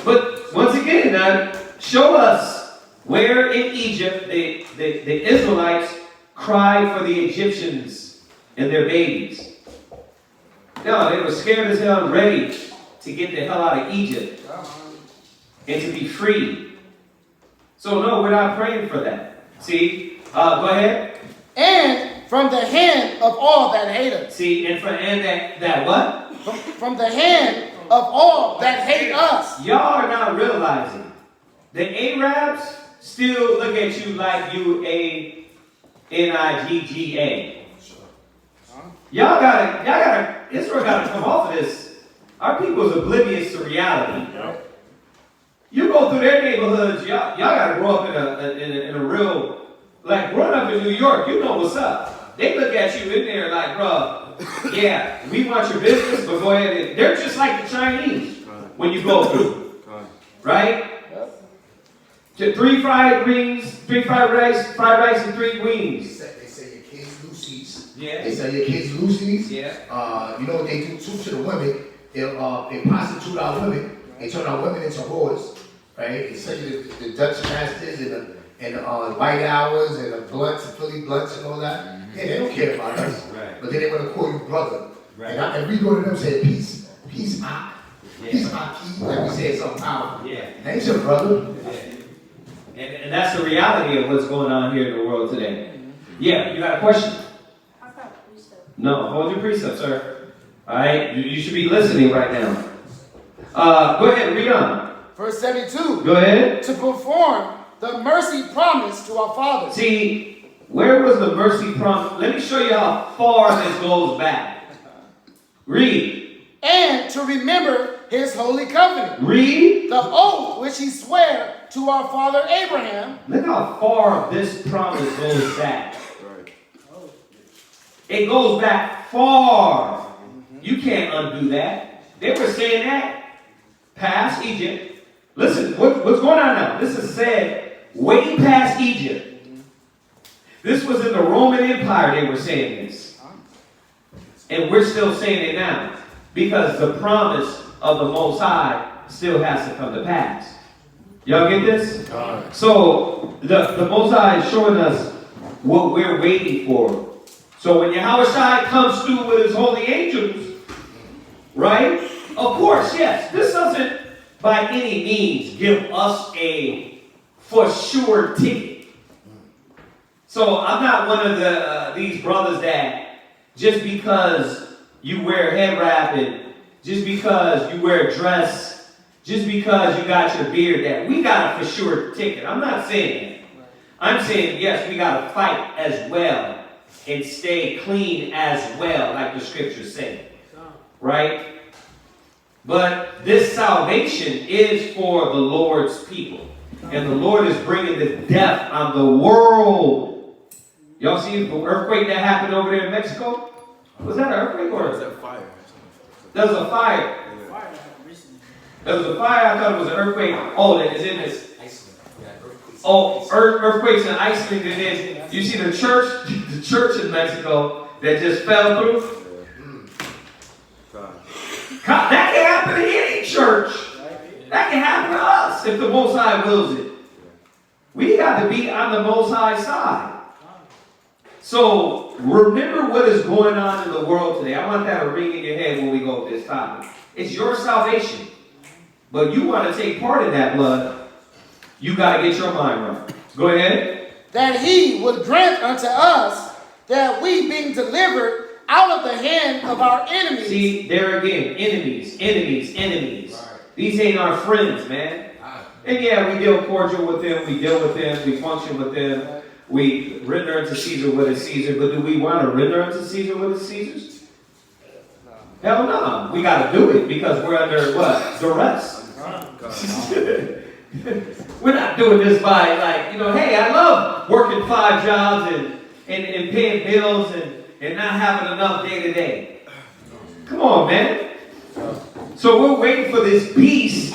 But once again, show us where in Egypt the Israelites cried for the Egyptians and their babies. No, they were scared as hell and ready to get the hell out of Egypt and to be free. So no, we're not praying for that. See, go ahead. And from the hand of all that hate us. See, and that what? From the hand of all that hate us. Y'all are not realizing the Arabs still look at you like you a Nigga. Israel gotta come off of this. Our people's oblivious to reality. You go through their neighborhoods, y'all gotta grow up in a real, like growing up in New York, you know what's up. They look at you in there like, bro, yeah, we want your business, but go ahead. They're just like the Chinese when you go through, right? 3 fried greens, 3 fried rice, and 3 wings. They say your kids Lucy's. Yeah. They sell your kids Lucy's. Yeah. You know what they do too to the women? They prostitute our women. They turn our women into whores, right? They sell you the Dutch masters and the white hours and the blunts, the Philly blunts and all that. Mm-hmm. Yeah, they don't care about us. Right. But then they want to call you brother. Right. And we go to them and say, peace, peace, my key. Like we say something powerful. Yeah. That ain't your brother. Yeah. And that's the reality of what's going on here in the world today. Yeah, you got a question? How about precept? No, hold your precept, sir. All right, you should be listening right now. Go ahead, read on. Verse 72. Go ahead. To perform the mercy promised to our fathers. See, where was the mercy promise? Let me show you how far this goes back. Read. And to remember his holy covenant. Read. The oath which he swore to our father Abraham. Look how far this promise goes back. It goes back far. You can't undo that. They were saying that past Egypt. Listen, what's going on now? This is said way past Egypt. This was in the Roman Empire they were saying this. And we're still saying it now. Because the promise of the Most High still has to come to pass. Y'all get this? So the Most High is showing us what we're waiting for. So when Yahushua comes through with his holy angels, right? Of course, yes. This doesn't by any means give us a for sure ticket. So I'm not one of these brothers that just because you wear head wrap and just because you wear a dress, just because you got your beard, that we got a for sure ticket. I'm not saying that. I'm saying, yes, we got to fight as well and stay clean as well, like the scriptures say. Right? But this salvation is for the Lord's people. And the Lord is bringing the death on the world. Y'all see the earthquake that happened over there in Mexico? Was that an earthquake or was that fire? That was a fire. There was a fire. I thought it was an earthquake. Oh, that is in this. Oh, earthquakes in Iceland. It is. You see the church in Mexico that just fell through. That can happen in any church. That can happen to us if the Most High wills it. We got to be on the Most High side. So remember what is going on in the world today. I want that to ring in your head when we go with this topic. It's your salvation. But you want to take part in that, blood. You got to get your mind right. Go ahead. That he would grant unto us that we being delivered out of the hand of our enemies. See, there again, enemies. Right. These ain't our friends, man. And yeah, we deal cordial with them, we deal with them, we function with them, we render unto Caesar what is Caesar, but do we want to render unto Caesar what is Caesar's? Hell no. We got to do it because we're under what? Duress. We're not doing this by like, hey, I love working 5 jobs and paying bills and not having enough day to day. Come on, man. So we're waiting for this beast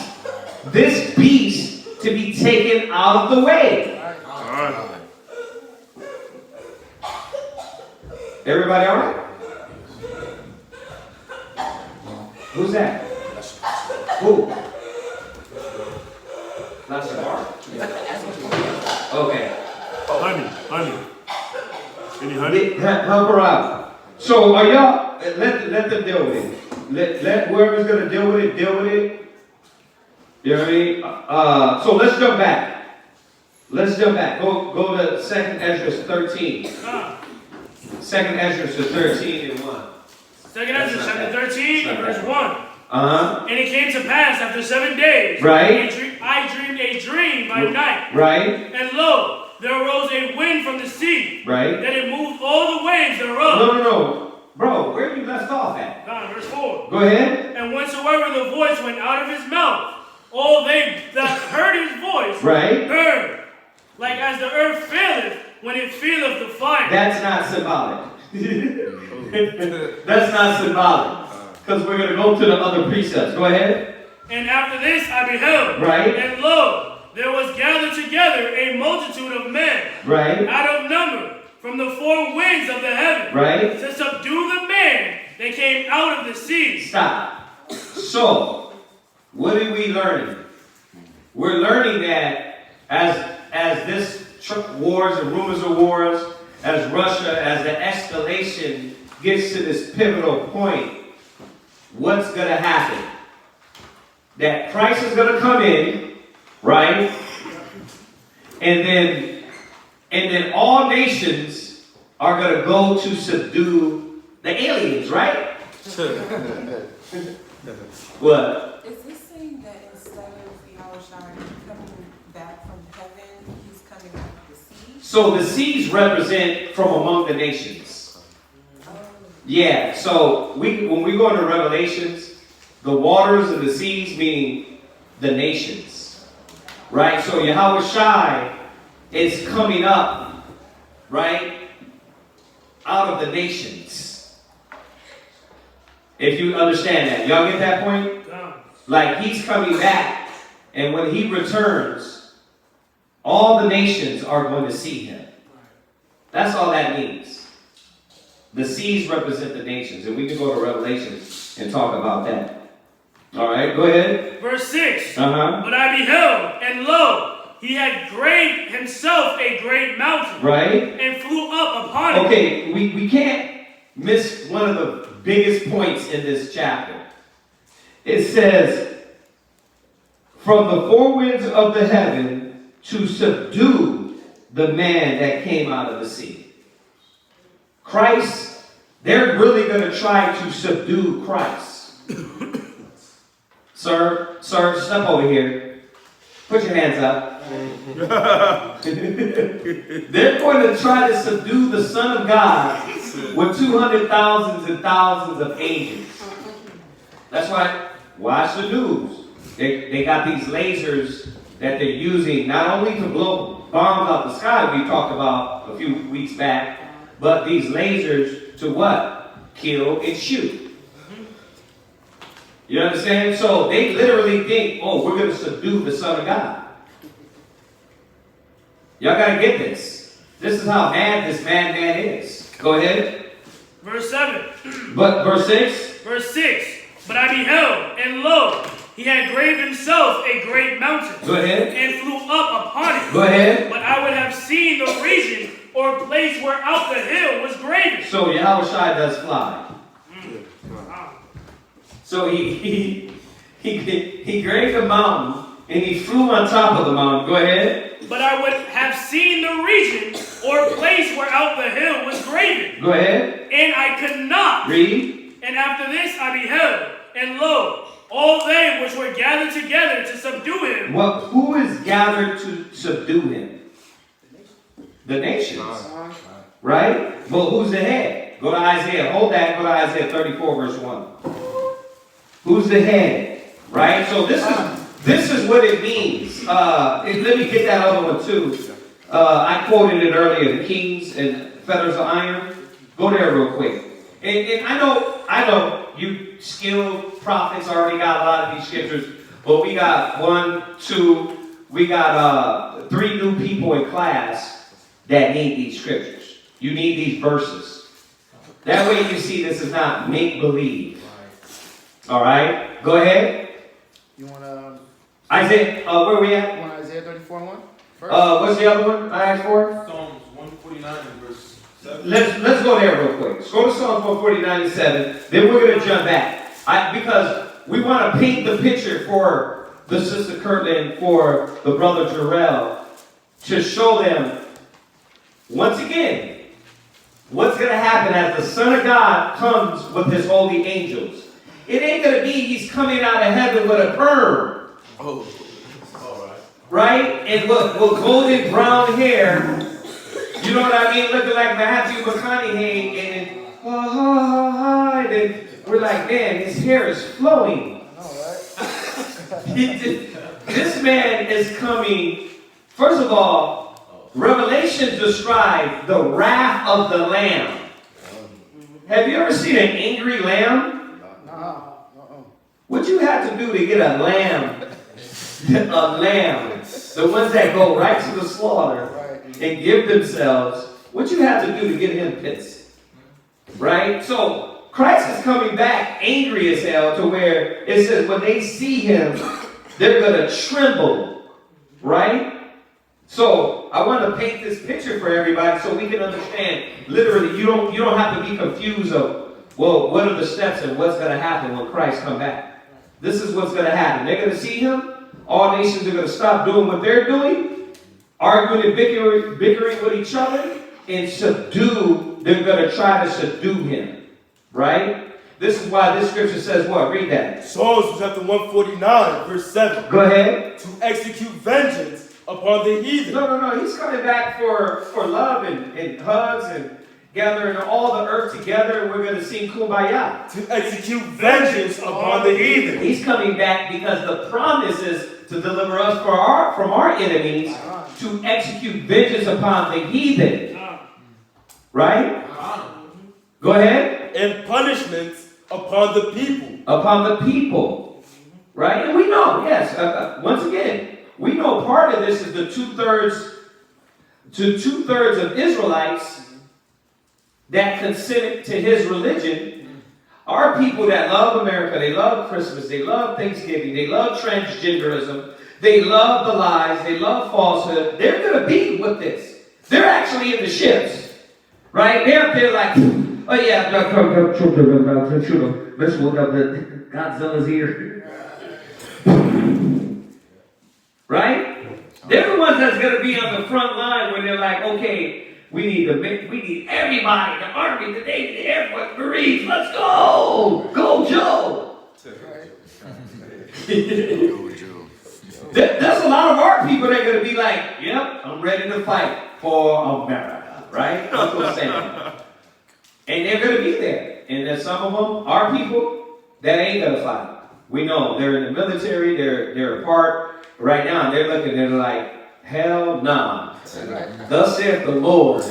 to be taken out of the way. Everybody all right? Who's that? Who? That's the bar? Okay. Honey. Any honey? Help her out. So are y'all, let them deal with it. Let whoever's going to deal with it, deal with it. You know what I mean? So let's jump back. Go to 2nd Ezra 13. 2nd Ezra 13 and 1. 2nd Ezra chapter 13 and verse 1. And it came to pass after 7 days, right? I dreamed a dream by night. Right. And lo, there arose a wind from the sea. Right. That it moved all the waves thereof. No. Bro, where you left off at? Verse 4. Go ahead. And whensoever the voice went out of his mouth, all they that heard his voice burned, like as the earth faileth when it feeleth the fire. That's not symbolic. That's not symbolic. Because we're going to go to the other precepts. Go ahead. And after this I beheld. Right. And lo, there was gathered together a multitude of men. Right. Out of number from the 4 winds of the heaven. Right. To subdue the man that came out of the sea. Stop. So, what are we learning? We're learning that as this wars and rumors of wars, as Russia, as the escalation gets to this pivotal point, what's going to happen? That Christ is going to come in, right? And then all nations are going to go to subdue the aliens, right? What? Is this saying that instead of Yahweh coming back from heaven, he's coming out of the sea? So the seas represent from among the nations. Yeah, so when we go into Revelations, the waters and the seas meaning the nations. Right? So Yahweh Shai is coming up, right, out of the nations. If you understand that. Y'all get that point? Like he's coming back, and when he returns, all the nations are going to see him. That's all that means. The seas represent the nations, and we can go to Revelations and talk about that. All right, go ahead. Verse 6. But I beheld, and lo, he had graved himself a great mountain. Right. And flew up upon it. Okay, we can't miss one of the biggest points in this chapter. It says, from the 4 winds of the heaven to subdue the man that came out of the sea. Christ, they're really going to try to subdue Christ. Sir, step over here. Put your hands up. They're going to try to subdue the Son of God with 200,000s and thousands of angels. That's why, watch the news. They got these lasers that they're using not only to blow bombs out the sky, we talked about a few weeks back, but these lasers to what? Kill and shoot. You understand? So they literally think, oh, we're going to subdue the Son of God. Y'all got to get this. This is how mad this madman is. Go ahead. Verse 7. But verse 6. Verse 6. But I beheld, and lo, He had graved himself a great mountain. Go ahead. And flew up upon it. Go ahead. But I would have seen the region or place where out the hill was graven. So Yahushua does fly. So he graved a mountain and he flew on top of the mountain. Go ahead. But I would have seen the region or place where out the hill was graven. Go ahead. And I could not. Read. And after this I beheld, and lo, all they which were gathered together to subdue him. Well, who is gathered to subdue him? The nations. Right? Well, who's the head? Go to Isaiah. Hold that. Go to Isaiah 34, verse 1. Who's the head? Right? So this is what it means. And let me get that other one too. I quoted it earlier, the kings and fetters of iron. Go there real quick. And I know you skilled prophets already got a lot of these scriptures, but we got 3 new people in class that need these scriptures. You need these verses. That way you see this is not make-believe. All right? Go ahead. You want to... Isaiah, where are we at? You want Isaiah 34:1? What's the other one I asked for? Psalms 149 and verse 7. Let's go there real quick. Let's go to Psalms 149 and 7. Then we're going to jump back. Because we want to paint the picture for the sister Kirtland, for the brother Jarrell, to show them, once again, what's going to happen as the Son of God comes with his holy angels. It ain't going to be he's coming out of heaven with a perm. Oh, all right. Right? And with golden brown hair. You know what I mean? Looking like Matthew McConaughey. And then we're like, man, his hair is flowing. This man is coming. First of all, Revelation describes the wrath of the Lamb. Have you ever seen an angry lamb? What you have to do to get a lamb, the ones that go right to the slaughter and give themselves, what you have to do to get him pissed, right? So Christ is coming back angry as hell to where it says when they see him, they're going to tremble, right? So I want to paint this picture for everybody so we can understand. Literally, you don't have to be confused of, well, what are the steps and what's going to happen when Christ comes back. This is what's going to happen. They're going to see him. All nations are going to stop doing what they're doing, arguing and bickering with each other, and they're going to try to subdue him. Right? This is why this scripture says what? Read that. Psalms chapter 149, verse 7. Go ahead. To execute vengeance upon the heathen. No. He's coming back for love and hugs and gathering all the earth together, and we're going to sing Kumbaya. To execute vengeance upon the heathen. He's coming back because the promise is to deliver us from our enemies, to execute vengeance upon the heathen. Right? Go ahead. And punishments upon the people. Upon the people. Right? And we know, yes, once again, we know part of this is the two-thirds of Israelites that consented to his religion are people that love America, they love Christmas, they love Thanksgiving, they love transgenderism, they love the lies, they love falsehood. They're going to be with this. They're actually in the ships, right? They're up there like, oh yeah, let's look up the Godzilla's here. Right? They're the ones that's going to be on the front line when they're like, okay, we need everybody, the Army, the Navy, the Air Force, Marines, let's go! Go, Joe! There's a lot of our people that are going to be like, yep, I'm ready to fight for America, right? That's what I'm saying. And they're going to be there. And there's some of them, our people, that ain't going to fight. We know they're in the military, they're a part right now, and they're looking, they're like, hell nah. Thus saith the Lord.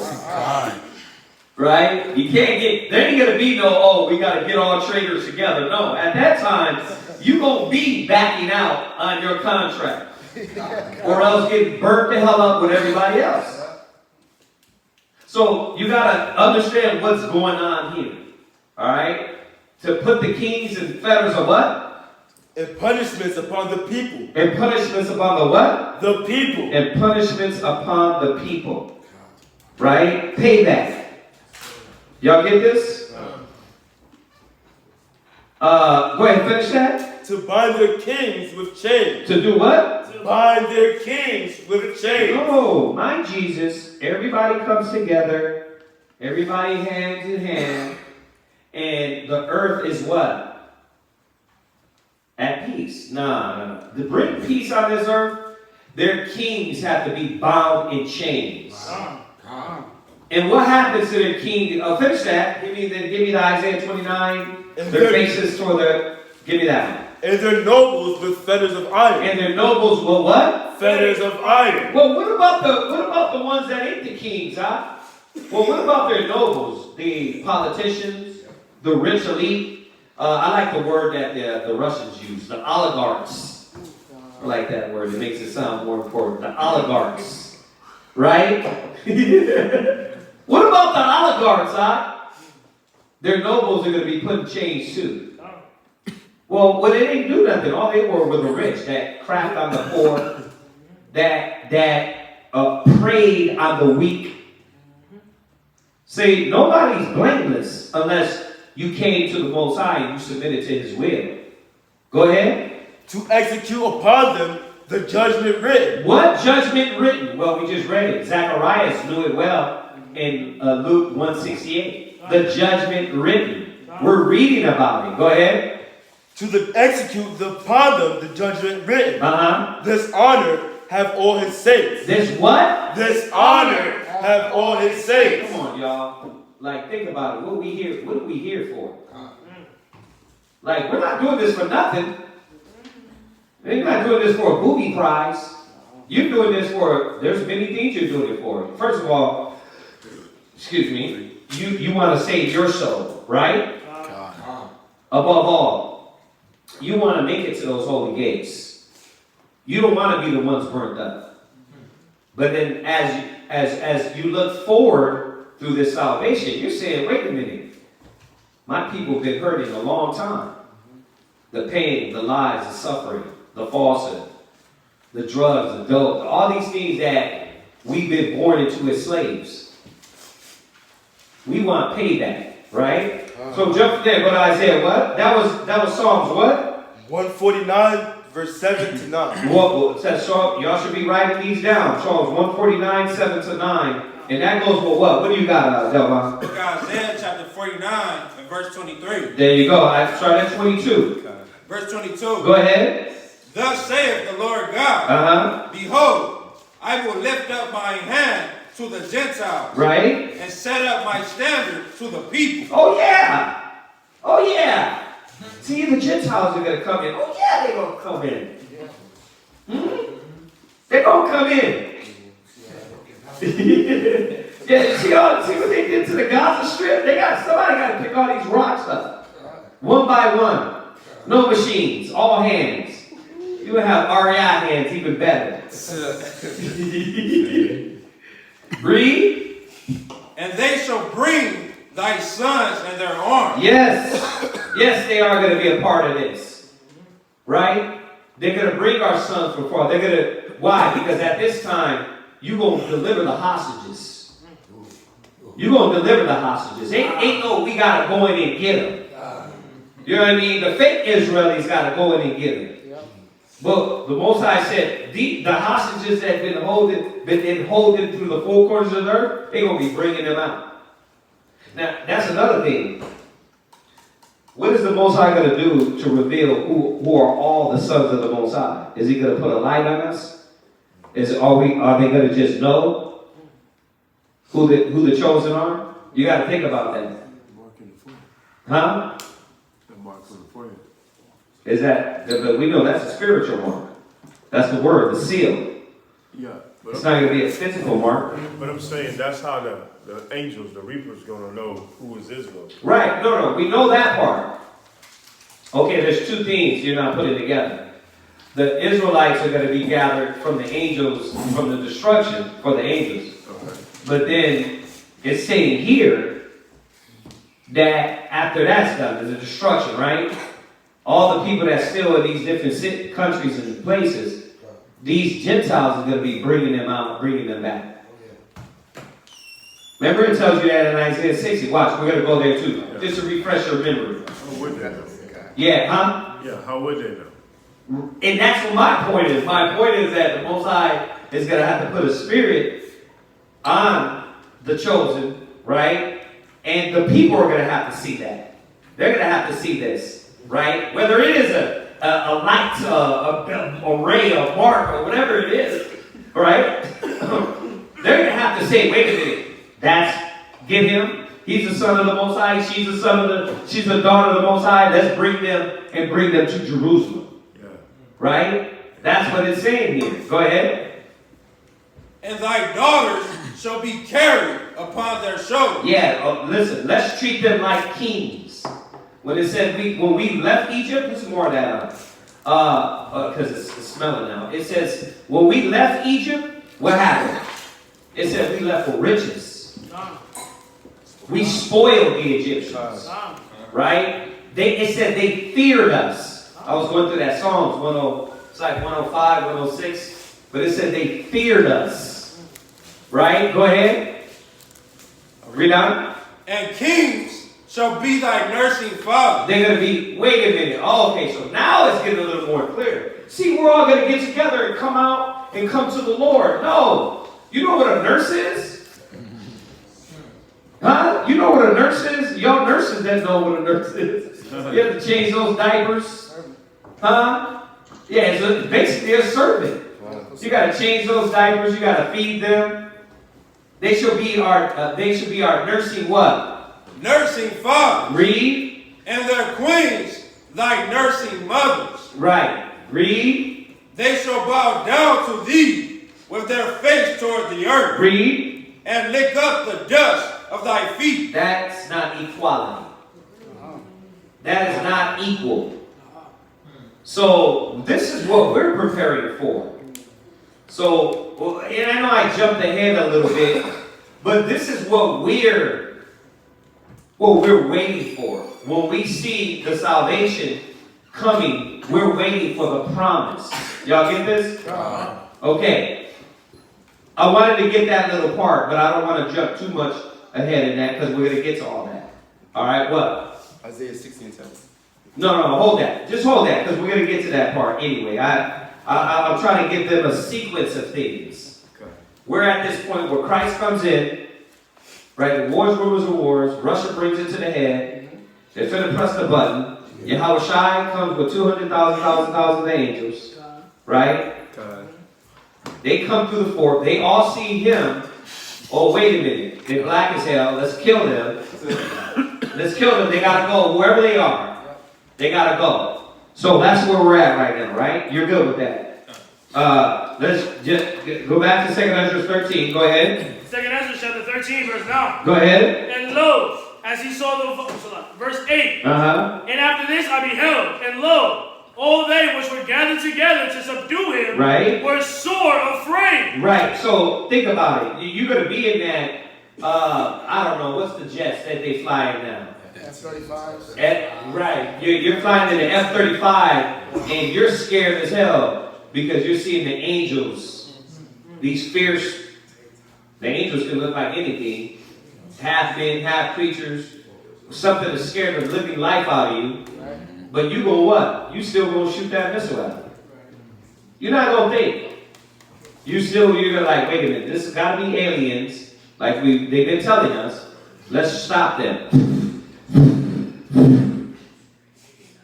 Right? You can't there ain't going to be no, we got to get all traitors together. No, at that time, you're going to be backing out on your contract. Or else getting burnt the hell up with everybody else. So you got to understand what's going on here. All right? To put the kings and fetters of what? And punishments upon the people. And punishments upon the what? The people. And punishments upon the people. Right? Payback. Y'all get this? Go ahead, finish that. To bind their kings with chains. To do what? To bind their kings with chains. No, mind Jesus. Everybody comes together. Everybody hand in hand. And the earth is what? At peace. No. To bring peace on this earth, their kings have to be bound in chains. And what happens to their king? Finish that. Give me the Isaiah 29. Their faces toward the. Give me that one. And their nobles with fetters of iron. And their nobles with what? Fetters of iron. Well, what about the ones that ain't the kings, huh? Well, what about their nobles? The politicians, the rich elite. I like the word that the Russians use, the oligarchs. I like that word. It makes it sound more important. The oligarchs. Right? What about the oligarchs, huh? Their nobles are going to be put in chains too. Well, they didn't do nothing. All they were the rich that crapped on the poor, that preyed on the weak. See, nobody's blameless unless you came to the Most High and you submitted to His will. Go ahead. To execute upon them the judgment written. What judgment written? Well, we just read it. Zacharias knew it well in Luke 1:68. The judgment written. We're reading about it. Go ahead. To execute upon them the judgment written. This honor have all His saints. This what? This honor have all His saints. Come on, y'all. Like, think about it. What are we here for? Like, we're not doing this for nothing. You're not doing this for a booby prize. You're doing this for, there's many things you're doing it for. First of all, excuse me, you want to save your soul, right? Above all, you want to make it to those holy gates. You don't want to be the ones burnt up. But then as you look forward through this salvation, you're saying, wait a minute. My people have been hurting a long time. The pain, the lies, the suffering, the falsehood, the drugs, the dope, all these things that we've been born into as slaves. We want payback, right? So jump there, go to Isaiah, what? That was Psalms what? 149, verse 7 to 9. Well, it says, y'all should be writing these down. Psalms 149, 7 to 9. And that goes for what? What do you got, Delvon? Book of Isaiah chapter 49 and verse 23. There you go. I start at 22. Verse 22. Go ahead. Thus saith the Lord God, Behold, I will lift up my hand to the Gentiles, right? And set up my standard to the people. Oh yeah. Oh yeah. See, the Gentiles are going to come in. Oh yeah, they're going to come in. They're going to come in. Yeah, see what they did to the Gaza Strip? Somebody got to pick all these rocks up. One by one. No machines, all hands. You would have REI hands, even better. Read. And they shall bring thy sons in their arms. Yes. Yes, they are going to be a part of this. Right? They're going to bring our sons before. They're going to. Why? Because at this time, you're going to deliver the hostages. You're going to deliver the hostages. Ain't no, we got to go in and get them. You know what I mean? The fake Israelis got to go in and get them. But the Most High said, the hostages that have been holding through the four corners of the earth, they're going to be bringing them out. Now, that's another thing. What is the Most High going to do to reveal who are all the sons of the Most High? Is He going to put a light on us? Are they going to just know who the chosen are? You got to think about that. Huh? Is that, but we know that's a spiritual mark. That's the word, the seal. Yeah. It's not going to be a physical mark. But I'm saying that's how the angels, the reapers, going to know who is Israel. Right. No. We know that part. Okay, there's two things you're not putting together. The Israelites are going to be gathered from the angels, from the destruction for the angels. Okay. But then it's saying here that after that's done, there's a destruction, right? all the people that still in these different countries and places, these Gentiles are going to be bringing them out, bringing them back. Remember, it tells you that in Isaiah 60. Watch, we're going to go there too. Just to refresh your memory. How would they know? Yeah, huh? Yeah, how would they know? And that's what my point is. My point is that the Most High is going to have to put a spirit on the chosen, right? And the people are going to have to see that. They're going to have to see this, right? Whether it is a light, a ray, a mark, or whatever it is, right? They're going to have to say, wait a minute. Get him. He's the son of the Most High. She's the daughter of the Most High. Let's bring them and bring them to Jerusalem. Yeah. Right? That's what it's saying here. Go ahead. And thy daughters shall be carried upon their shoulders. Yeah, listen, let's treat them like kings. When it said when we left Egypt, let's more of that up. Because it's smelling now. It says, when we left Egypt, what happened? It said we left for riches. We spoiled the Egyptians, right? It said they feared us. I was going through that Psalms 105, 106, but it said they feared us, right? Go ahead. Read on. And kings shall be thy nursing father. They're going to be, wait a minute. Oh, okay, so now it's getting a little more clear. See, we're all going to get together and come out and come to the Lord. No. You know what a nurse is? Huh? You know what a nurse is? Y'all nurses that know what a nurse is. You have to change those diapers. Huh? Yeah, so basically a servant. You got to change those diapers. You got to feed them. They should be our nursing what? Nursing fathers. Read. And their queens, thy nursing mothers. Right. Read. They shall bow down to thee with their face toward the earth. Read. And lick up the dust of thy feet. That's not equality. That is not equal. So this is what we're preparing for. So, and I know I jumped ahead a little bit, but this is what we're waiting for. When we see the salvation coming, we're waiting for the promise. Y'all get this? Okay. I wanted to get that little part, but I don't want to jump too much ahead in that because we're going to get to all that. All right, what? Isaiah 16:7. No, hold that. Just hold that because we're going to get to that part anyway. I'm trying to give them a sequence of things. Okay. We're at this point where Christ comes in, right? The wars, rumors of wars. Russia brings it to the head. They're going to press the button. Yahweh Shai comes with 200,000 angels, right? God. They come through the fort. They all see him. Oh, wait a minute. They're black as hell. Let's kill them. Let's kill them. They got to go wherever they are. They got to go. So that's where we're at right now, right? You're good with that. Let's just go back to 2 Ezra 13. Go ahead. 2 Ezra chapter 13, verse 9. Go ahead. And lo, as he saw verse 8. And after this I beheld, and lo, all they which were gathered together to subdue him were sore afraid. Right. So think about it. You're going to be in that, I don't know, what's the jets that they fly in now? F-35. Right. You're flying in the F-35 and you're scared as hell because you're seeing the angels. These fierce, the angels can look like anything. Half men, half creatures. Something to scare the living life out of you. But you go what? You still gonna shoot that missile at them. You're not gonna think. You're like, wait a minute, this has gotta be aliens, like they've been telling us. Let's stop them.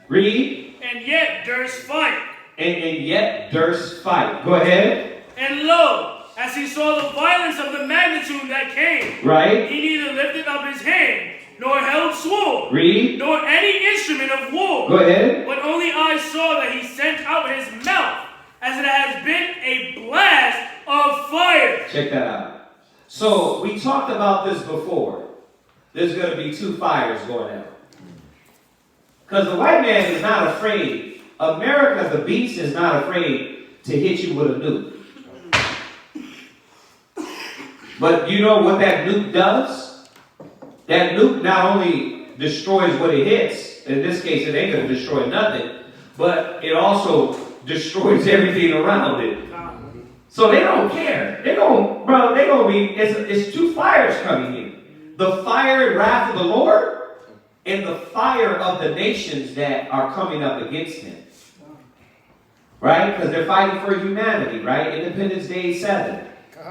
Read. And yet durst fight. And yet durst fight. Go ahead. And lo, as he saw the violence of the magnitude that came, he neither lifted up his hand, nor held sword, nor any instrument of war. Go ahead. But only I saw that he sent out his mouth, as it has been a blast of fire. Check that out. So, we talked about this before. There's going to be two fires going out. Because the white man is not afraid. America, the beast, is not afraid to hit you with a nuke. But you know what that nuke does? That nuke not only destroys what it hits, In this case, it ain't going to destroy nothing, but it also destroys everything around it. So they don't care. They going to be, it's two fires coming here. The fire and wrath of the Lord and the fire of the nations that are coming up against him. Right? Because they're fighting for humanity, right? Independence Day 7.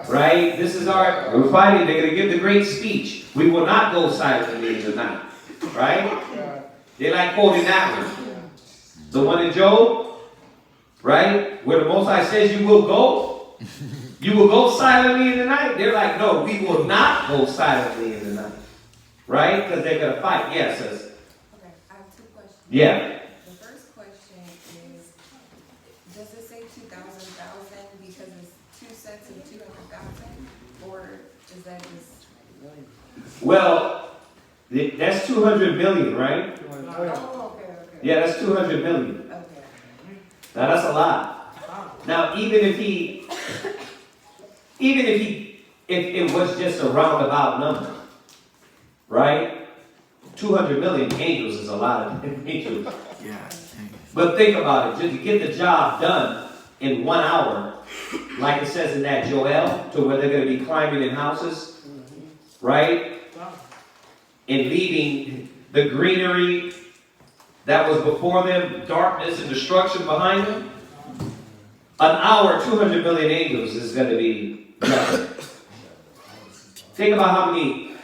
Right? We're fighting. They're going to give the great speech. We will not go silently in the night. Right? They like quoting that one. The one in Job, right? Where the Most High says you will go. You will go silently in the night. They're like, no, we will not go silently in the night. Right? Because they're going to fight. Yes, sis. Okay, I have two questions. Yeah. The first question is, does it say 2,000 because it's two sets of 200,000? Or is that just... Well, that's 200 million, right? Oh, okay. Yeah, that's 200 million. Okay. Now that's a lot. Now even if it was just a roundabout number, right? 200 million angels is a lot of angels. Yeah. But think about it, just to get the job done in 1 hour, like it says in that Joel, to where they're going to be climbing in houses, right? And leaving the greenery that was before them, darkness and destruction behind them. An hour, 200 million angels is going to be done. Think about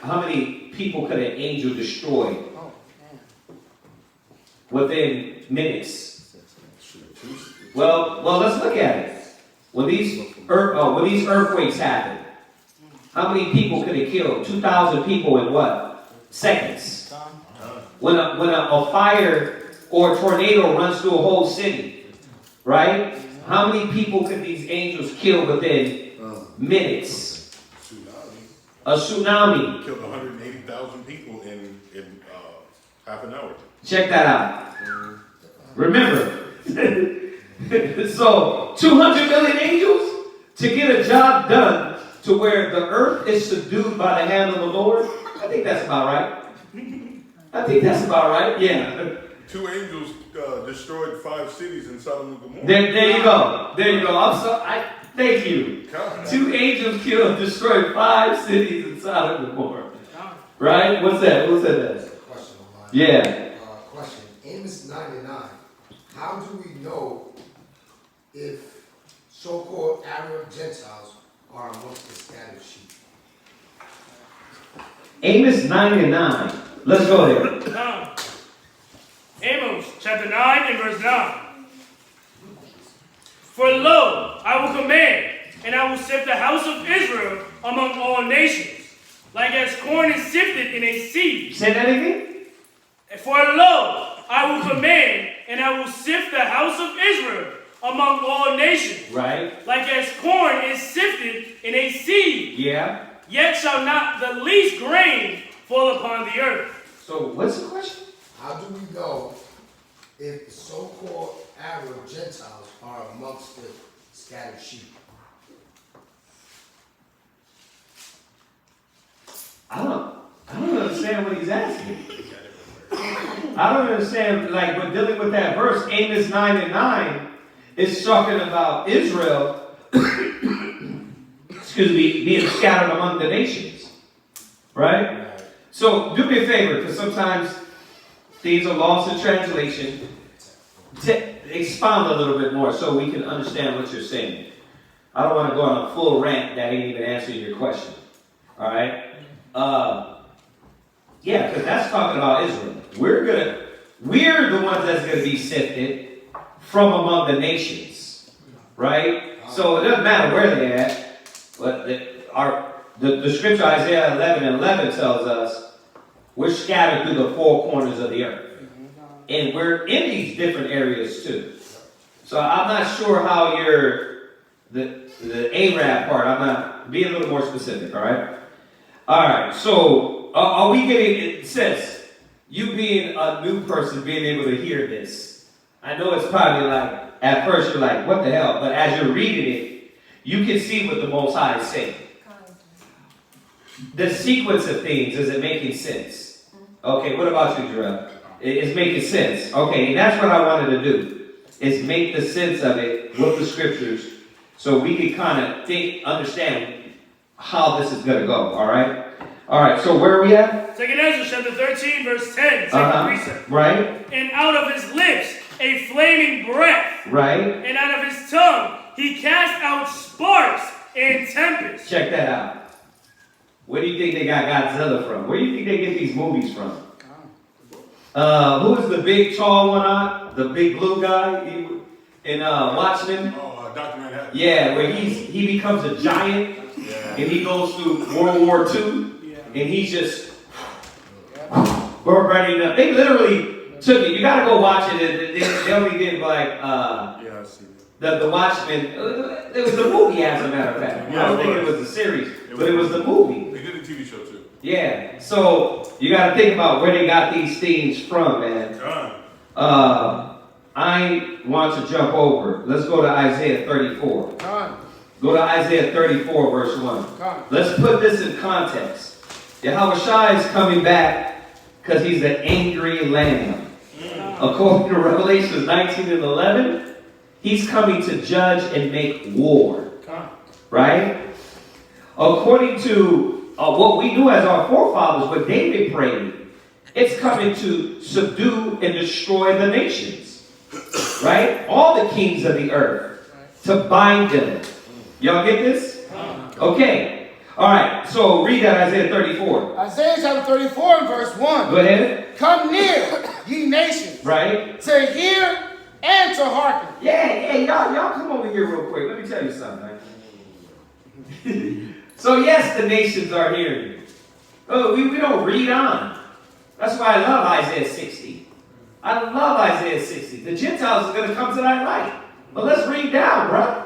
how many people could an angel destroy within minutes. Well, let's look at it. When these earthquakes happen, how many people could it kill? 2,000 people in what? Seconds. When a fire or a tornado runs through a whole city, right? How many people could these angels kill within minutes? A tsunami. Killed 180,000 people in half an hour. Check that out. Remember, so 200 million angels to get a job done to where the earth is subdued by the hand of the Lord. I think that's about right. Yeah. 2 angels destroyed 5 cities in Sodom and Gomorrah. There you go. Thank you. 2 angels destroyed 5 cities in Sodom and Gomorrah. Right? What's that? Question online. Yeah. Question. Amos 99. How do we know if so-called Arab Gentiles are amongst the scattered sheep? Amos 99. Let's go there. Amos chapter 9 and verse 9. For lo, I will command, and I will sift the house of Israel among all nations, like as corn is sifted in a sieve. Say that again. For lo, I will command, and I will sift the house of Israel among all nations. Right. Like as corn is sifted in a sieve. Yeah. Yet shall not the least grain fall upon the earth. So what's the question? How do we know if the so-called Arab Gentiles are amongst the scattered sheep? I don't understand what he's asking. I don't understand, like, when dealing with that verse, Amos 9 and 9 is talking about Israel, being scattered among the nations. Right? So, do me a favor, because sometimes things are lost in translation. Expound a little bit more so we can understand what you're saying. I don't want to go on a full rant that ain't even answering your question. All right? Yeah, because that's talking about Israel. We're the ones that's going to be sifted from among the nations, right? So it doesn't matter where they're at, but the scripture Isaiah 11 and 11 tells us we're scattered through the 4 corners of the earth, and we're in these different areas too. So I'm not sure how the Arab part. I'm not be a little more specific. All right. So are we getting it? Sis, you being a new person, being able to hear this, I know it's probably like at first you're like, what the hell? But as you're reading it, you can see what the Most High is saying. The sequence of things, is it making sense? Okay, what about you, Jarrell? It's making sense. Okay, that's what I wanted to do, is make the sense of it with the scriptures so we can kind of understand how this is going to go, all right? All right, so where are we at? 2 Ezra chapter 13, verse 10, second precept. Right. And out of his lips a flaming breath. Right. And out of his tongue he cast out sparks and tempests. Check that out. Where do you think they got Godzilla from? Where do you think they get these movies from? Who is the big tall one on? The big blue guy in Watchmen? Oh, Dr. Manhattan. Yeah, where he becomes a giant and he goes through World War II and he's just burning up. They literally took it. You gotta go watch it. They only did like I see it. the Watchmen. It was the movie, as a matter of fact. I don't think it was the series, but it was the movie. They did a TV show too. Yeah, so you got to think about where they got these things from, man. I want to jump over. Let's go to Isaiah 34. Go to Isaiah 34, verse 1. Let's put this in context. Yahushua is coming back because he's an angry lamb. According to Revelation 19 and 11, he's coming to judge and make war. Right? According to what we do as our forefathers, what David prayed, it's coming to subdue and destroy the nations. Right? All the kings of the earth. To bind them. Y'all get this? Okay. All right. So read that Isaiah 34. Isaiah chapter 34 and verse 1. Go ahead. Come near, ye nations. Right? To hear and to hearken. Yeah, y'all come over here real quick. Let me tell you something. So yes, the nations are hearing you. Oh, we don't read on. That's why I love Isaiah 60. I love Isaiah 60. The Gentiles are going to come to thy light. But let's read down, bro.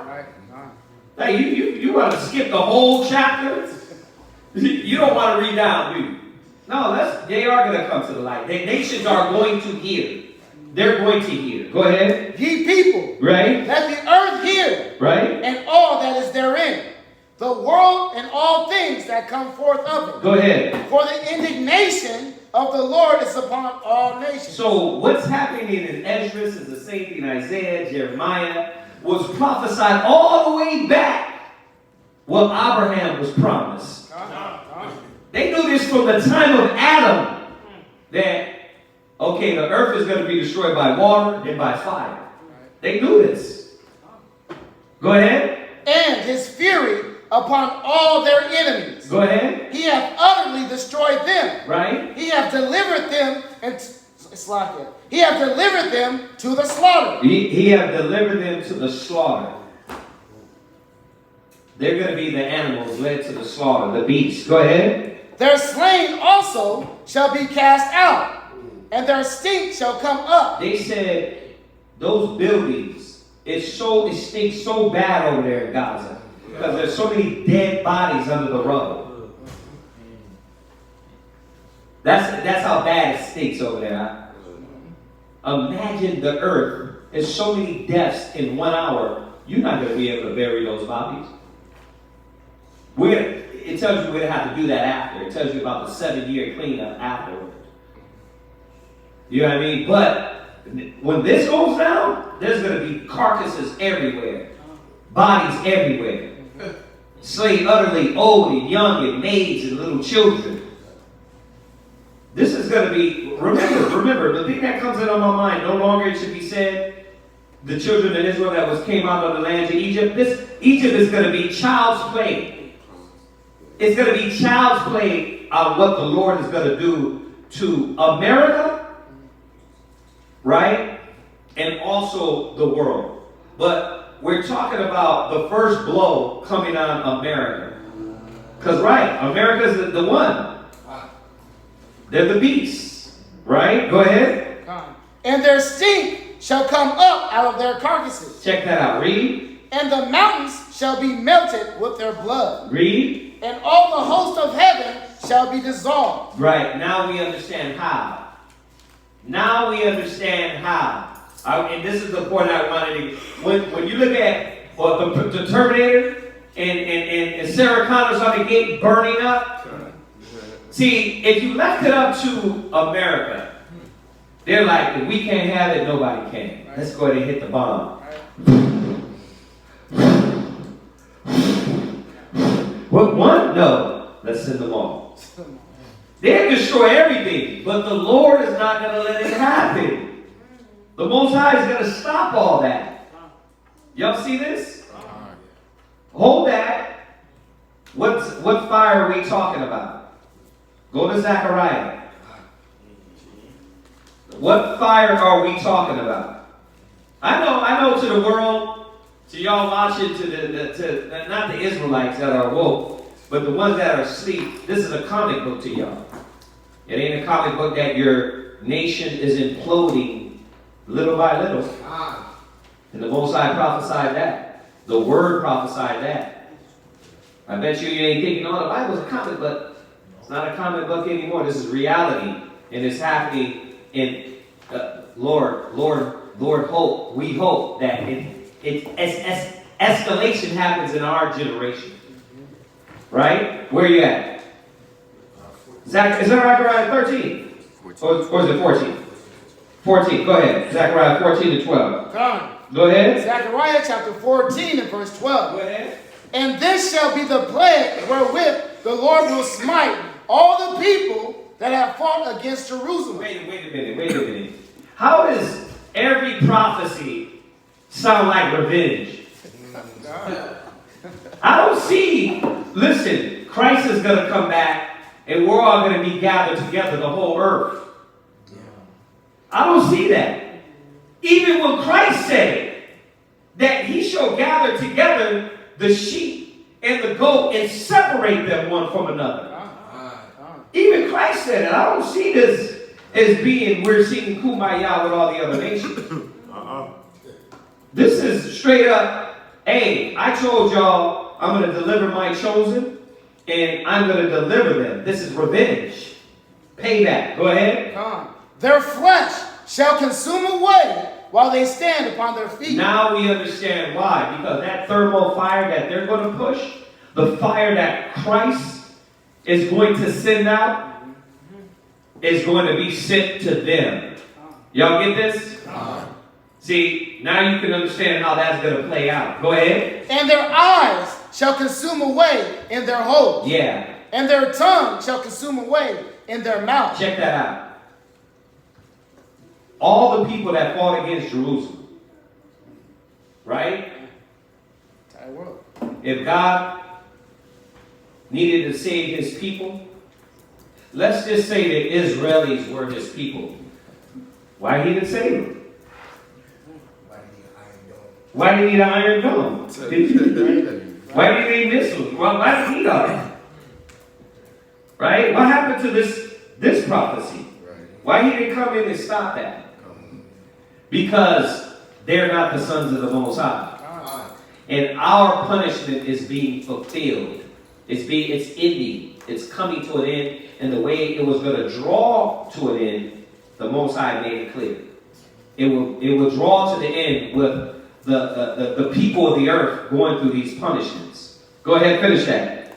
Like you want to skip the whole chapter? You don't want to read down, do you? No, they are going to come to the light. The nations are going to hear. They're going to hear. Go ahead. Ye people. Right. Let the earth hear. Right. And all that is therein. The world and all things that come forth of it. Go ahead. For the indignation of the Lord is upon all nations. So what's happening in Ezra is the same thing in Isaiah, Jeremiah, was prophesied all the way back what Abraham was promised. They knew this from the time of Adam, that, okay, the earth is going to be destroyed by water and by fire. They knew this. Go ahead. And his fury upon all their enemies. Go ahead. He hath utterly destroyed them. Right. He hath delivered them and he hath delivered them to the slaughter. He hath delivered them to the slaughter. They're going to be the animals led to the slaughter, the beasts. Go ahead. Their slain also shall be cast out, and their stink shall come up. They said those buildings, it stinks so bad over there in Gaza because there's so many dead bodies under the rubble. That's how bad it stinks over there. Imagine the earth. There's so many deaths in 1 hour. You're not going to be able to bury those bodies. It tells you we're going to have to do that after. It tells you about the 7-year cleanup afterwards. You know what I mean? But when this goes down, there's going to be carcasses everywhere. Bodies everywhere. Slain utterly old and young and maids and little children. This is going to be, remember, the thing that comes in on my mind, no longer it should be said, the children of Israel that came out of the land of Egypt. Egypt is going to be child's play. It's going to be child's play on what the Lord is going to do to America, right? And also the world. But we're talking about the first blow coming on America. Because, right, America's the one. They're the beasts, right? Go ahead. And their stink shall come up out of their carcasses. Check that out. Read. And the mountains shall be melted with their blood. Read. And all the host of heaven shall be dissolved. Right. Now we understand how. Now we understand how. And this is the point I wanted to. When you look at the Terminator and Sarah Connor's on the gate burning up. See, if you left it up to America, They're like, if we can't have it, nobody can. Right. Let's go ahead and hit the bomb. What one? No. Let's send them all. They'll destroy everything, but the Lord is not going to let it happen. The Most High is going to stop all that. Y'all see this? Hold that. What fire are we talking about? Go to Zechariah. What fire are we talking about? I know to the world, to y'all watching, to not the Israelites that are woke, but the ones that are asleep, this is a comic book to y'all. It ain't a comic book that your nation is imploding little by little. And the Most High prophesied that. The Word prophesied that. I bet you ain't thinking, oh, the Bible's a comic book. It's not a comic book anymore. This is reality. And it's happening in Lord, hope. We hope that escalation happens in our generation. Right? Where are you at? Is that Zechariah 13? Or is it 14? 14. Go ahead. Zechariah 14 to 12. Go ahead. Zechariah chapter 14 and verse 12. Go ahead. And this shall be the plague wherewith the Lord will smite all the people that have fought against Jerusalem. Wait a minute. How does every prophecy sound like revenge? I don't see, listen, Christ is going to come back and we're all going to be gathered together, the whole earth. I don't see that. Even when Christ said that he shall gather together the sheep and the goat and separate them one from another. Even Christ said it. I don't see this as being we're singing Kumbaya with all the other nations. This is straight up, hey, I told y'all I'm going to deliver my chosen and I'm going to deliver them. This is revenge. Payback. Go ahead. Their flesh shall consume away while they stand upon their feet. Now we understand why. Because that thermal fire that they're going to push, the fire that Christ is going to send out, is going to be sent to them. Y'all get this? See, now you can understand how that's going to play out. Go ahead. And their eyes shall consume away in their holes. Yeah. And their tongue shall consume away in their mouth. Check that out. All the people that fought against Jerusalem. Right? If God needed to save his people, let's just say the Israelis were his people. Why he didn't save them? Why did he need an iron dome? Why did he need missiles? Why did he need all that? Right? What happened to this prophecy? Why he didn't come in and stop that? Because they're not the sons of the Most High. And our punishment is being fulfilled. It's ending. It's coming to an end. And the way it was going to draw to an end, the Most High made it clear. It will draw to the end with the people of the earth going through these punishments. Go ahead, finish that.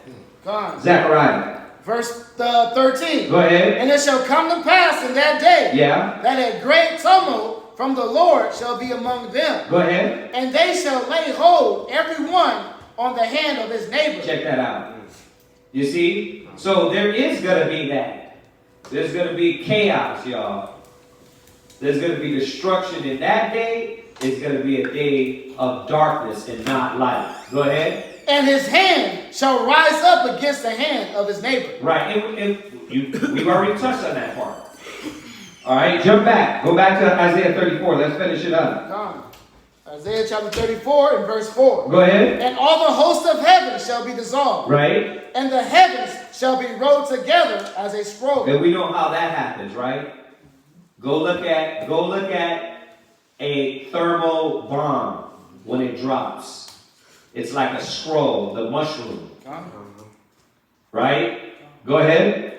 Zechariah. Verse 13. Go ahead. And it shall come to pass in that day that a great tumult from the Lord shall be among them. Go ahead. And they shall lay hold every one on the hand of his neighbor. Check that out. You see? So there is going to be that. There's going to be chaos, y'all. There's going to be destruction in that day. It's going to be a day of darkness and not light. Go ahead. And his hand shall rise up against the hand of his neighbor. Right. We've already touched on that part. All right. Jump back. Go back to Isaiah 34. Let's finish it up. Isaiah chapter 34 and verse 4. Go ahead. And all the host of heaven shall be dissolved. Right. And the heavens shall be rolled together as a scroll. And we know how that happens, right? Go look at a thermal bomb when it drops. It's like a scroll, the mushroom. Right? Go ahead.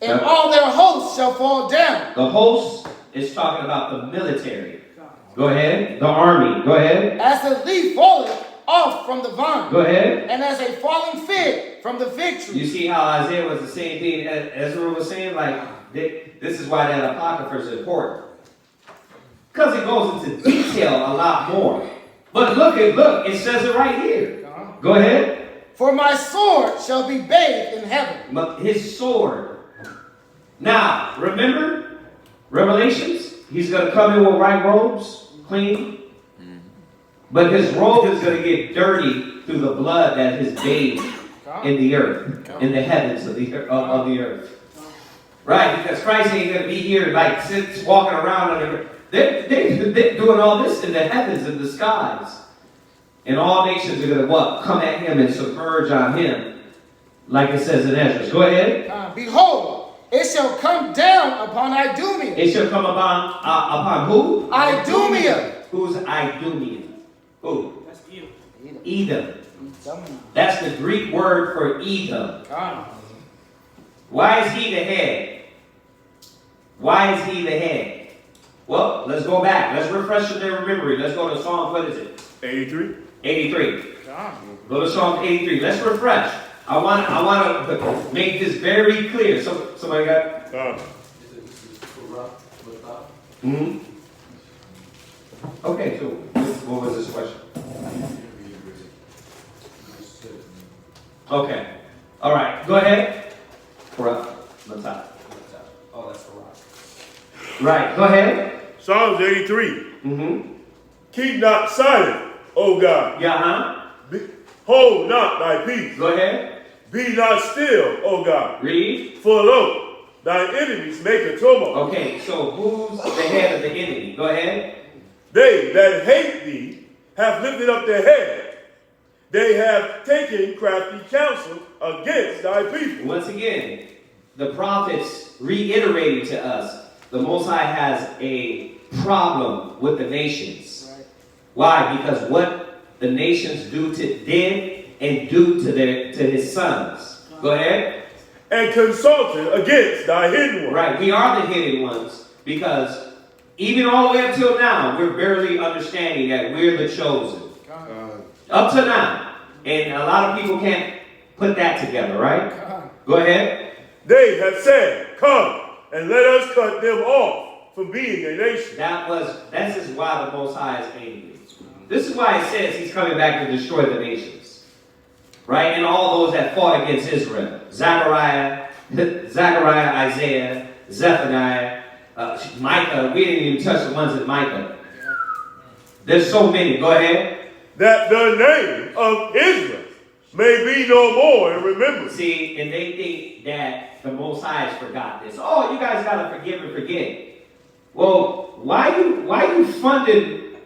And all their hosts shall fall down. The host is talking about the military. Go ahead. The army. Go ahead. As the leaf falleth off from the vine. Go ahead. And as a falling fig from the fig tree. You see how Isaiah was the same thing as Ezra was saying? Like, This is why that Apocrypha is important. Because it goes into detail a lot more. But look, it says it right here. Go ahead. For my sword shall be bathed in heaven. His sword. Now, remember, Revelations, he's going to come in with white robes, clean. But his robe is going to get dirty through the blood that is bathed in the earth, in the heavens of the earth. Right, because Christ ain't going to be here like walking around on the earth. They're doing all this in the heavens and the skies. And all nations are going to what? Come at him and submerge on him. Like it says in Ezra. Go ahead. Behold, it shall come down upon Idumea. It shall come upon who? Idumea. Who's Idumea? Who? That's Edom. Edom. That's the Greek word for Edom. Why is he the head? Why is he the head? Well, let's go back. Let's refresh their memory. Let's go to Psalm, what is it? 83. 83. Go to Psalm 83. Let's refresh. I want to make this very clear. Somebody got? Mm-hmm. Okay, so what was this question? Okay. All right. Go ahead. Corrupt. On top. Oh, that's the rock. Right. Go ahead. Psalms 83. Mm-hmm. Keep not silent, O God. Yeah, Hold not thy peace. Go ahead. Be not still, O God. Read. For lo, thine enemies make a tumult. Okay, so who's the head of the enemy? Go ahead. They that hate thee have lifted up their head. They have taken crafty counsel against thy people. Once again, the prophets reiterated to us, the Most High has a problem with the nations. Right. Why? Because what the nations did and do to his sons. Go ahead. And consulted against thy hidden ones. Right, we are the hidden ones because even all the way up till now, we're barely understanding that we're the chosen. Up to now. And a lot of people can't put that together, right? Go ahead. They have said, come and let us cut them off from being a nation. This is why the Most High is angry. This is why it says he's coming back to destroy the nations. Right? And all those that fought against Israel. Zechariah, Isaiah, Zephaniah, Micah. We didn't even touch the ones in Micah. There's so many. Go ahead. That the name of Israel may be no more in remembrance. See, and they think that the Most High has forgot this. Oh, you guys gotta forgive and forget. Well, why you funded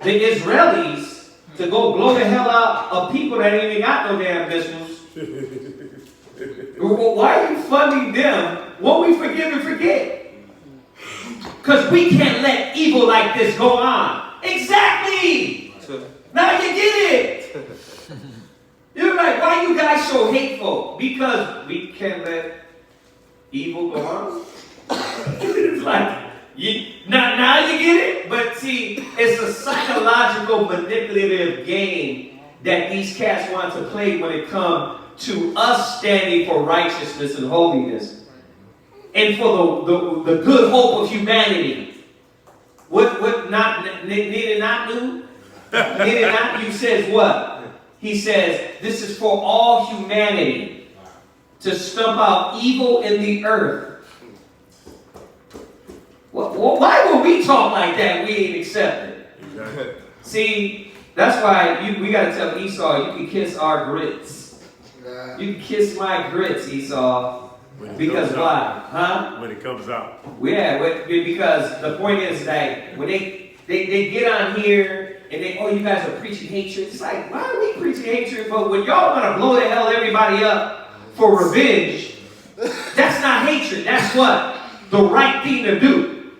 the Israelis to go blow the hell out of people that ain't even got no damn missiles? Why are you funding them? Won't we forgive and forget? Because we can't let evil like this go on. Exactly! Now you get it! You're like, why you guys so hateful? Because we can't let evil go on. It's like, now you get it? But see, it's a psychological, manipulative game that these cats want to play when it comes to us standing for righteousness and holiness. And for the good hope of humanity. What Nita not knew? Nita not you says what? He says, this is for all humanity to stump out evil in the earth. Well, why would we talk like that? We ain't accepted. See, that's why we got to tell Esau, you can kiss our grits. You can kiss my grits, Esau. Because why? Huh? When it comes out. Yeah, because the point is that when they get on here and you guys are preaching hatred. It's like, why are we preaching hatred? But when y'all want to blow the hell everybody up for revenge, that's not hatred. That's what? The right thing to do.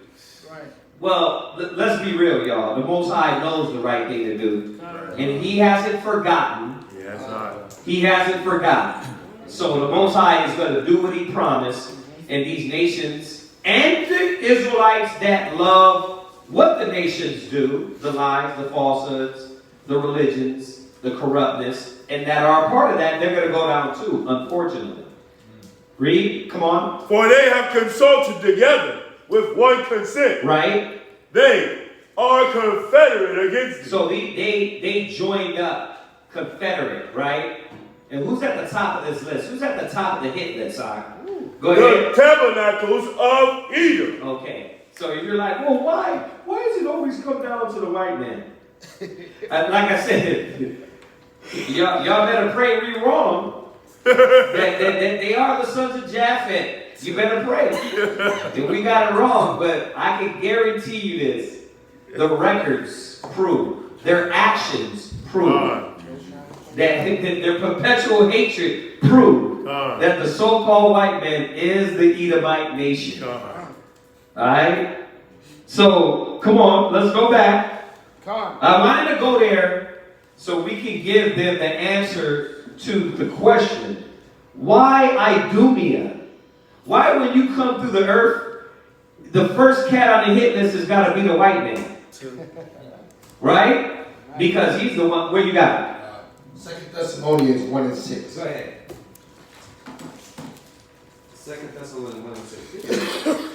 Right. Well, let's be real, y'all. The Most High knows the right thing to do. And he hasn't forgotten. He hasn't forgotten. So the Most High is going to do what he promised. And these nations and the Israelites that love what the nations do, the lies, the falsehoods, the religions, the corruptness, and that are a part of that, they're going to go down too, unfortunately. Read, come on. For they have consulted together with one consent. Right. They are confederate against thee. So they joined up, confederate, right? And who's at the top of this list? Who's at the top of the hit list, sorry? Go ahead. The tabernacles of Edom. Okay. So if you're like, well, why does it always come down to the white man? Like I said, y'all better pray we wrong. They are the sons of Japhet. You better pray. If we got it wrong, but I can guarantee you this. The records prove, their actions prove, that their perpetual hatred prove that the so-called white man is the Edomite nation. Alright? So, come on, let's go back. I wanted to go there so we can give them the answer to the question, why Idumea? Why when you come through the earth, the first cat on the hit list has got to be the white man? Right? Because he's the one, where you got it? 2 Thessalonians 1:6. Go ahead. 2 Thessalonians 1:6.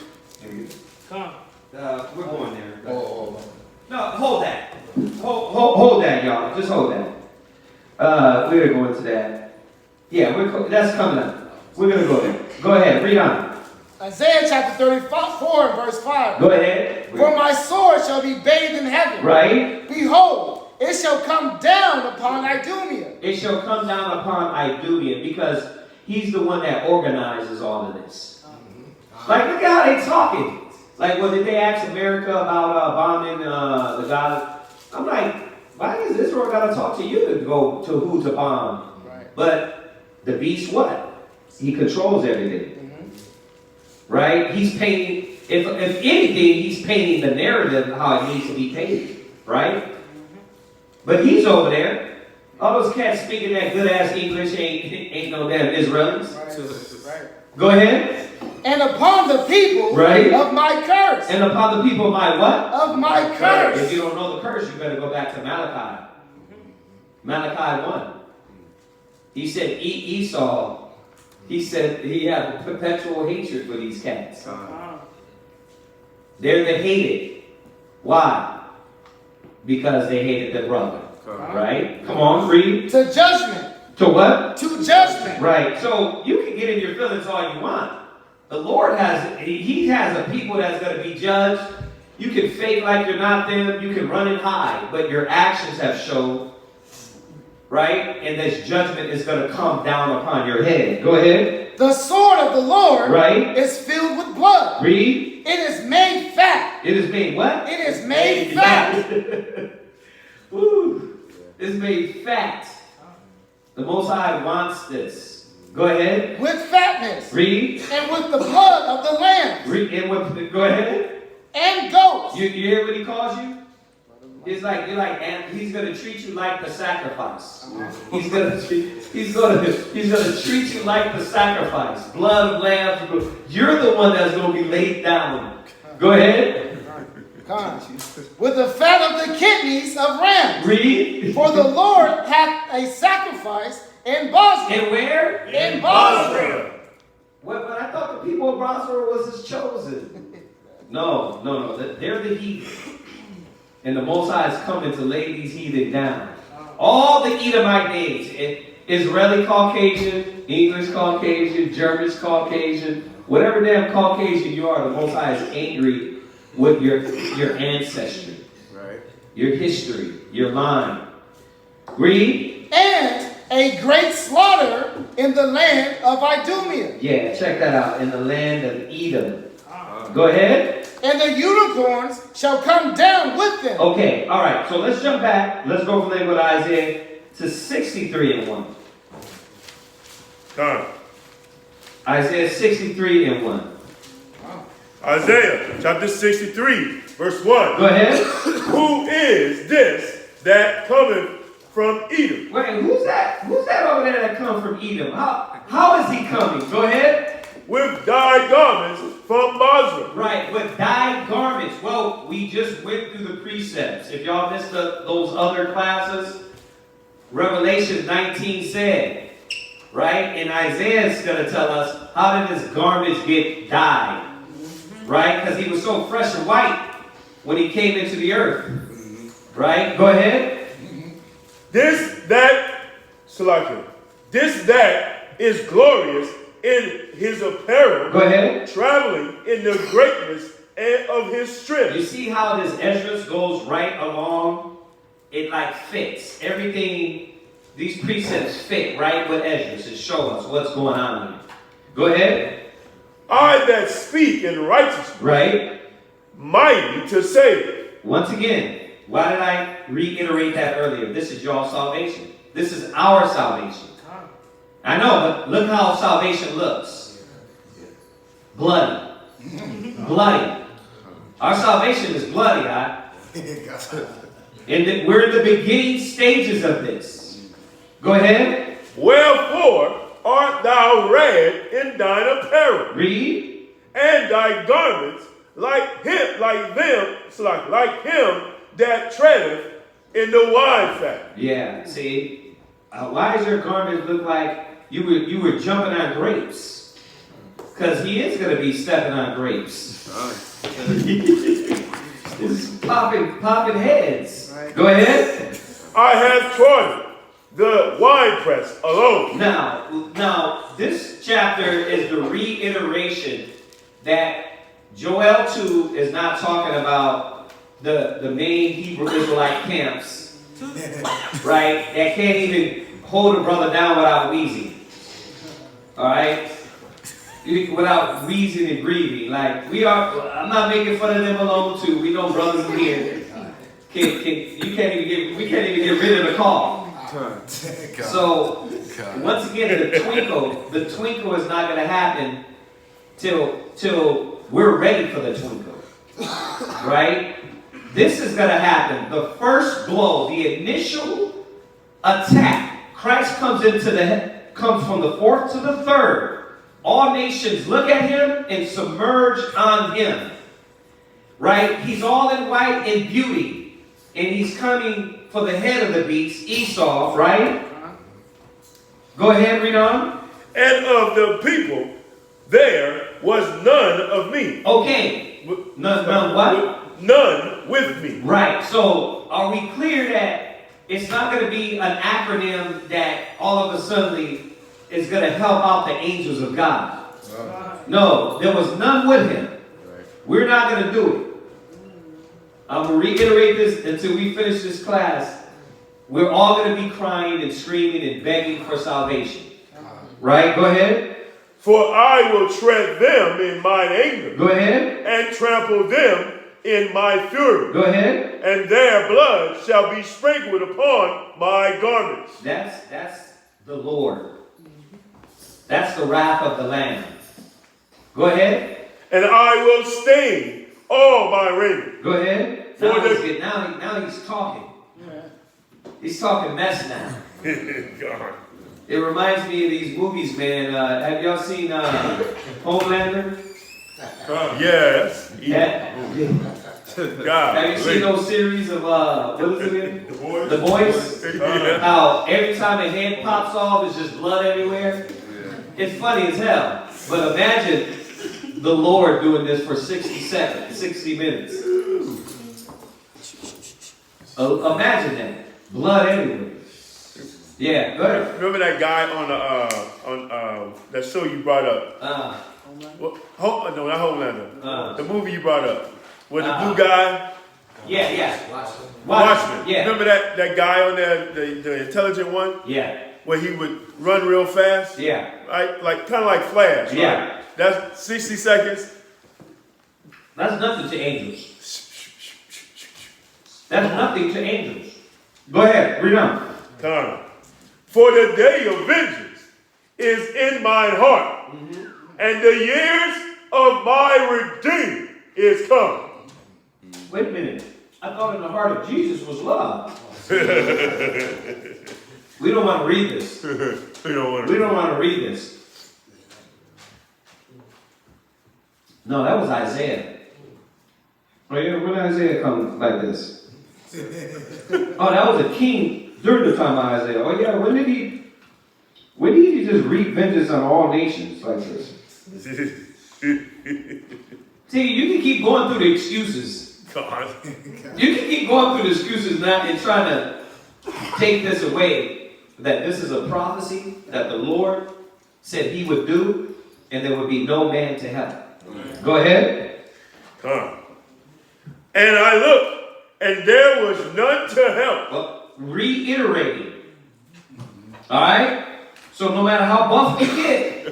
Come. We're going there. Oh. No, hold that. Hold that, y'all. Just hold that. We're going to go into that. Yeah, that's coming up. We're going to go there. Go ahead, read on. Isaiah chapter 34 and verse 5. Go ahead. For my sword shall be bathed in heaven. Right. Behold, it shall come down upon Idumea. It shall come down upon Idumea, because he's the one that organizes all of this. Like, look at how they talking. Like, well, did they ask America about bombing the Gaza? I'm like, why does Israel got to talk to you to go to who to bomb? Right. But the beast, what? He controls everything. Right? He's painting, if anything, he's painting the narrative of how it needs to be painted. Right? But he's over there. All those cats speaking that good-ass English ain't no damn Israelis. Right. Go ahead. And upon the people of my curse. And upon the people of my what? Of my curse. If you don't know the curse, you better go back to Malachi. Malachi 1. He said, Esau, he said he had a perpetual hatred for these cats. They're the hated. Why? Because they hated their brother. Right? Come on, read. To judgment. To what? To judgment. Right. So you can get in your feelings all you want. The Lord He has a people that's going to be judged. You can fake like you're not them. You can run and hide. But your actions have shown. Right? And this judgment is going to come down upon your head. Go ahead. The sword of the Lord is filled with blood. Read. It is made fat. It is made what? It is made fat. Woo. It's made fat. The Most High wants this. Go ahead. With fatness. Read. And with the blood of the lamb. Read. And with, go ahead. And goats. You hear what he calls you? It's like and he's gonna treat you like the sacrifice. He's gonna treat you like the sacrifice. Blood of lambs. You're the one that's gonna be laid down. Go ahead. With the fat of the kidneys of rams. Read. For the Lord hath a sacrifice in Bosra. And where? In Bosra. Well, but I thought the people of Bosra was his chosen. No. They're the heathen. And the Most High is coming to lay these heathen down. All the Edomite names. Israeli Caucasian, English Caucasian, German Caucasian, whatever damn Caucasian you are, the Most High is angry with your ancestry. Right. Your history, your line. Read. And a great slaughter in the land of Idumea. Yeah, check that out. In the land of Edom. Go ahead. And the unicorns shall come down with them. Okay, all right. So let's jump back. Let's go from there with Isaiah to 63 and 1. Done. Isaiah 63 and 1. Isaiah chapter 63, verse 1. Go ahead. Who is this that cometh from Edom? Wait, who's that? Who's that over there that come from Edom? How is he coming? Go ahead. With dyed garments from Bosra. Right, with dyed garments. Well, we just went through the precepts. If y'all missed those other classes, Revelation 19 said, right? And Isaiah is going to tell us, how did his garments get dyed? Right? Because he was so fresh and white when he came into the earth. Right? Go ahead. This that is glorious in his apparel. Go ahead. Traveling in the greatness of his strength. You see how this Esdras goes right along? It like fits. Everything, these precepts fit right with Esdras to show us what's going on here. Go ahead. I that speak in righteousness. Right. Mighty to save. Once again, why did I reiterate that earlier? This is your salvation. This is our salvation. I know, but look how salvation looks. Bloody. Bloody. Our salvation is bloody, and we're in the beginning stages of this. Go ahead. Wherefore art thou red in thine apparel? Read. And thy garments like him that treadeth in the wine fat. Yeah, see, why does your garment look like you were jumping on grapes? Because he is going to be stepping on grapes. It's popping heads. Right. Go ahead. I have trodden the winepress alone. Now, this chapter is the reiteration that Joel 2 is not talking about the main Hebrew Israelite camps, right? That can't even hold a brother down without wheezing. All right? Without wheezing and breathing. Like, I'm not making fun of them alone too. We know brothers in here. We can't even get rid of the cough. So, once again, the twinkle is not going to happen till we're ready for the twinkle. Right? This is going to happen. The first blow, the initial attack. Christ comes from the fourth to the third. All nations look at him and submerge on him. Right? He's all in white and beauty. And he's coming for the head of the beast, Esau, right? Go ahead, read on. And of the people, there was none of me. Okay. None what? None with me. Right. So, are we clear that it's not going to be an acronym that all of a sudden is going to help out the angels of God? No, there was none with him. We're not going to do it. I'm going to reiterate this until we finish this class. We're all going to be crying and screaming and begging for salvation. Right? Go ahead. For I will tread them in mine anger. Go ahead. And trample them in my fury. Go ahead. And their blood shall be sprinkled upon my garments. That's the Lord. That's the wrath of the Lamb. Go ahead. And I will stain all my raiment. Go ahead. Now he's talking. He's talking mess now. God. It reminds me of these movies, man. Have y'all seen Homelander? Yes. God. Have you seen those series of, what is it again? The Boys? The Boys? How every time a head pops off, there's just blood everywhere? It's funny as hell. But imagine the Lord doing this for 60 minutes. Imagine that. Blood everywhere. Yeah, go ahead. Remember that guy on that show you brought up? No, not Homelander. The movie you brought up. With the blue guy? Yeah. Watchmen. Yeah. Remember that guy on there, the intelligent one? Yeah. Where he would run real fast? Yeah. Right? Kind of like Flash, right? Yeah. That's 60 seconds. That's nothing to angels. That's nothing to angels. Go ahead, read on. For the day of vengeance is in mine heart, and the years of my redeemed is come. Wait a minute. I thought in the heart of Jesus was love. We don't want to read this. We don't want to read this. No, that was Isaiah. Oh yeah, when did Isaiah come like this? Oh, that was a king during the time of Isaiah. Oh yeah, when We need to just reap vengeance on all nations like this. See, you can keep going through the excuses. God. You can keep going through the excuses now and trying to take this away, that this is a prophecy that the Lord said he would do, and there would be no man to help. Go ahead. And I looked, and there was none to help. Well, reiterating. All right? So no matter how buff we get,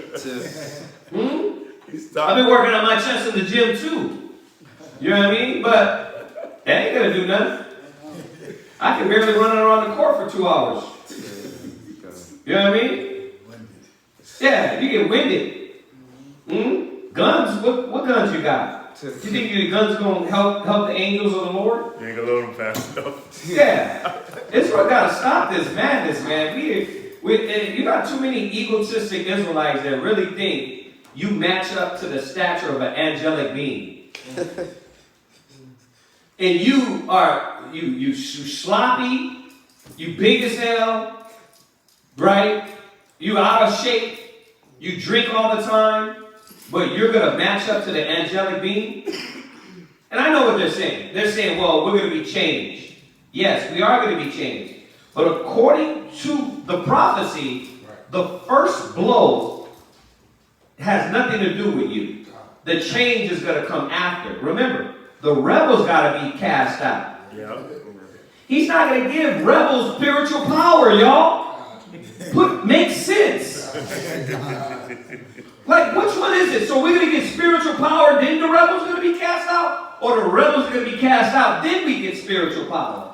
I've been working on my chest in the gym too. You know what I mean? But that ain't gonna do nothing. I can barely run around the court for 2 hours. You know what I mean? Yeah, you get winded. Guns? What guns you got? You think your guns gonna help the angels of the Lord? You ain't gonna load them fast enough. Yeah. Israel gotta stop this madness, man. You got too many egotistic Israelites that really think you match up to the stature of an angelic being. And you are you sloppy, you big as hell, right? You out of shape, you drink all the time, but you're gonna match up to the angelic being? And I know what they're saying. They're saying, well, we're gonna be changed. Yes, we are gonna be changed. But according to the prophecy, the first blow has nothing to do with you. The change is going to come after. Remember, the rebels got to be cast out. Yeah. He's not going to give rebels spiritual power, y'all. Make sense. Like, which one is it? So we're going to get spiritual power, then the rebels are going to be cast out? Or the rebels are going to be cast out, then we get spiritual power?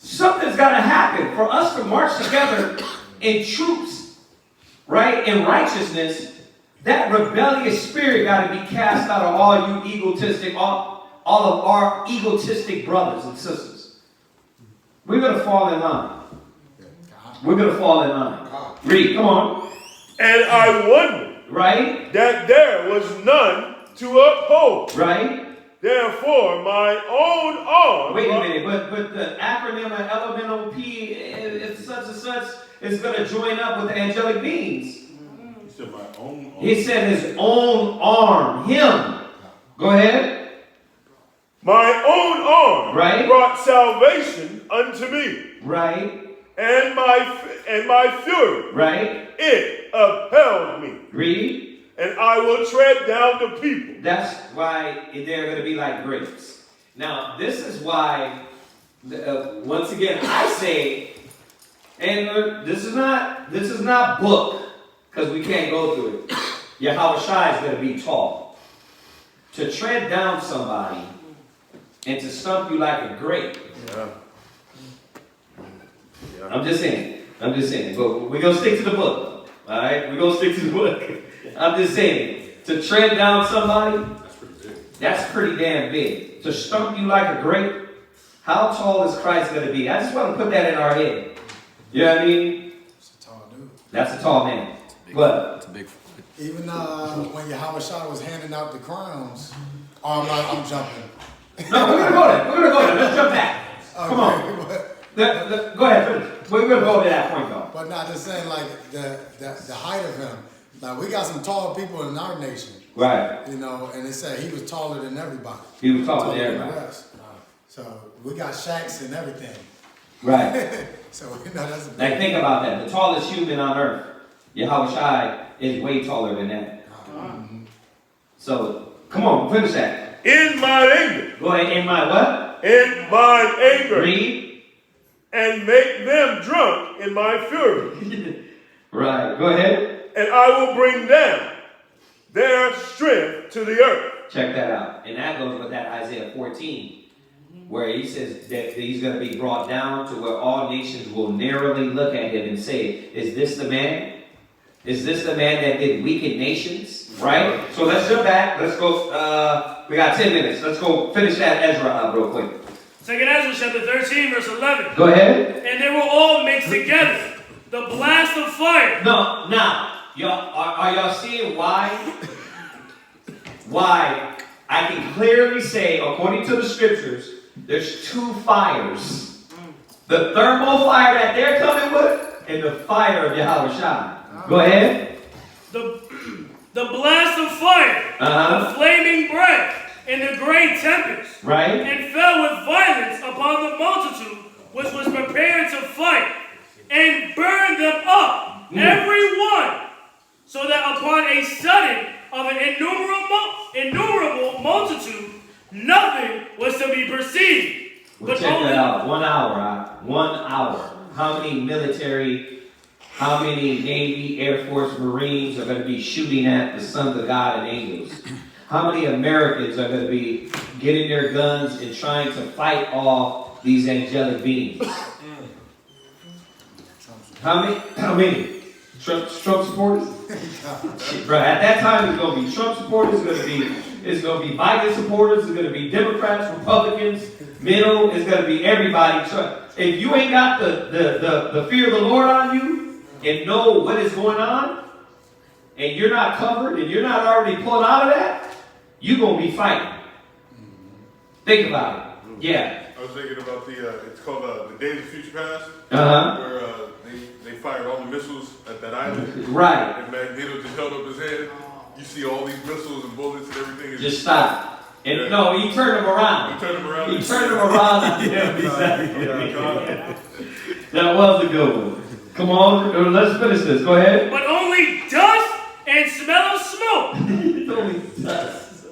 Something's got to happen for us to march together in troops, right? In righteousness. That rebellious spirit got to be cast out of all you egotistic, all of our egotistic brothers and sisters. We're going to fall in line. We're going to fall in line. Read, come on. And I wondered, right, that there was none to uphold. Right. Therefore, my own arm. Wait a minute, but the acronym of elemental P, if such and such, is going to join up with the angelic beings. He said my own arm. He said his own arm, him. Go ahead. My own arm, right, brought salvation unto me. Right. And my fury, right, it upheld me. Read. And I will tread down the people. That's why they're going to be like grapes. Now, this is why, once again, I say, and this is not book, because we can't go through it. Yahweh Shai is going to be tall. To tread down somebody and to stump you like a grape. Yeah. I'm just saying. But we're going to stick to the book. All right? We're going to stick to the book. I'm just saying. To tread down somebody, that's pretty damn big. To stump you like a grape, how tall is Christ going to be? I just want to put that in our head. You know what I mean? That's a tall dude. That's a tall man. But even when Yahweh Shai was handing out the crowns, I'm jumping. No, we're gonna go there. We're gonna go there. Let's jump back. Okay, come on. Go ahead, finish. We're gonna go to that point though. But not just saying like the height of him. Like we got some tall people in our nation. Right. You know, and it said he was taller than everybody. He was taller than everybody. So we got Shaqs and everything. Right. So you know that's a big like think about that. The tallest human on earth, Yahweh Shai, is way taller than that. So come on, finish that. In my anger. Go ahead. In my what? In my anger. Read. And make them drunk in my fury. Right. Go ahead. And I will bring down their strength to the earth. Check that out. And that goes with that Isaiah 14, where he says that he's going to be brought down to where all nations will narrowly look at him and say, is this the man? Is this the man that did weaken nations? Right? So let's jump back. Let's go. We got 10 minutes. Let's go finish that Ezra up real quick. 2nd Ezra chapter 13, verse 11. Go ahead. And they will all mix together. The blast of fire. No, now, y'all, are y'all seeing why? Why I can clearly say, according to the scriptures, there's two fires. The thermal fire that they're coming with, and the fire of Yahweh Shai. Go ahead. The blast of fire, the flaming bread, and the great tempest, right, and fell with violence upon the multitude which was prepared to fight, and burned them up, every one, so that upon a sudden of an innumerable multitude, nothing was to be perceived. Well, check that out. 1 hour, 1 hour. How many military, how many Navy, Air Force, Marines are going to be shooting at the sons of God and angels? How many Americans are going to be getting their guns and trying to fight off these angelic beings? How many? Trump supporters? Bro, at that time, it's going to be Trump supporters, it's going to be Biden supporters, it's going to be Democrats, Republicans, middle, it's going to be everybody. If you ain't got the fear of the Lord on you and know what is going on, and you're not covered and you're not already pulled out of that, you're going to be fighting. Think about it. Yeah. I was thinking about it's called the Days of Future Past, where they fired all the missiles at that island. Right. And Magneto just held up his hand. You see all these missiles and bullets and everything. Just stop. And no, he turned them around. He turned them around. He turned them around. Yeah, exactly. That was a good one. Come on, let's finish this. Go ahead. But only dust and smell of smoke. It's only dust.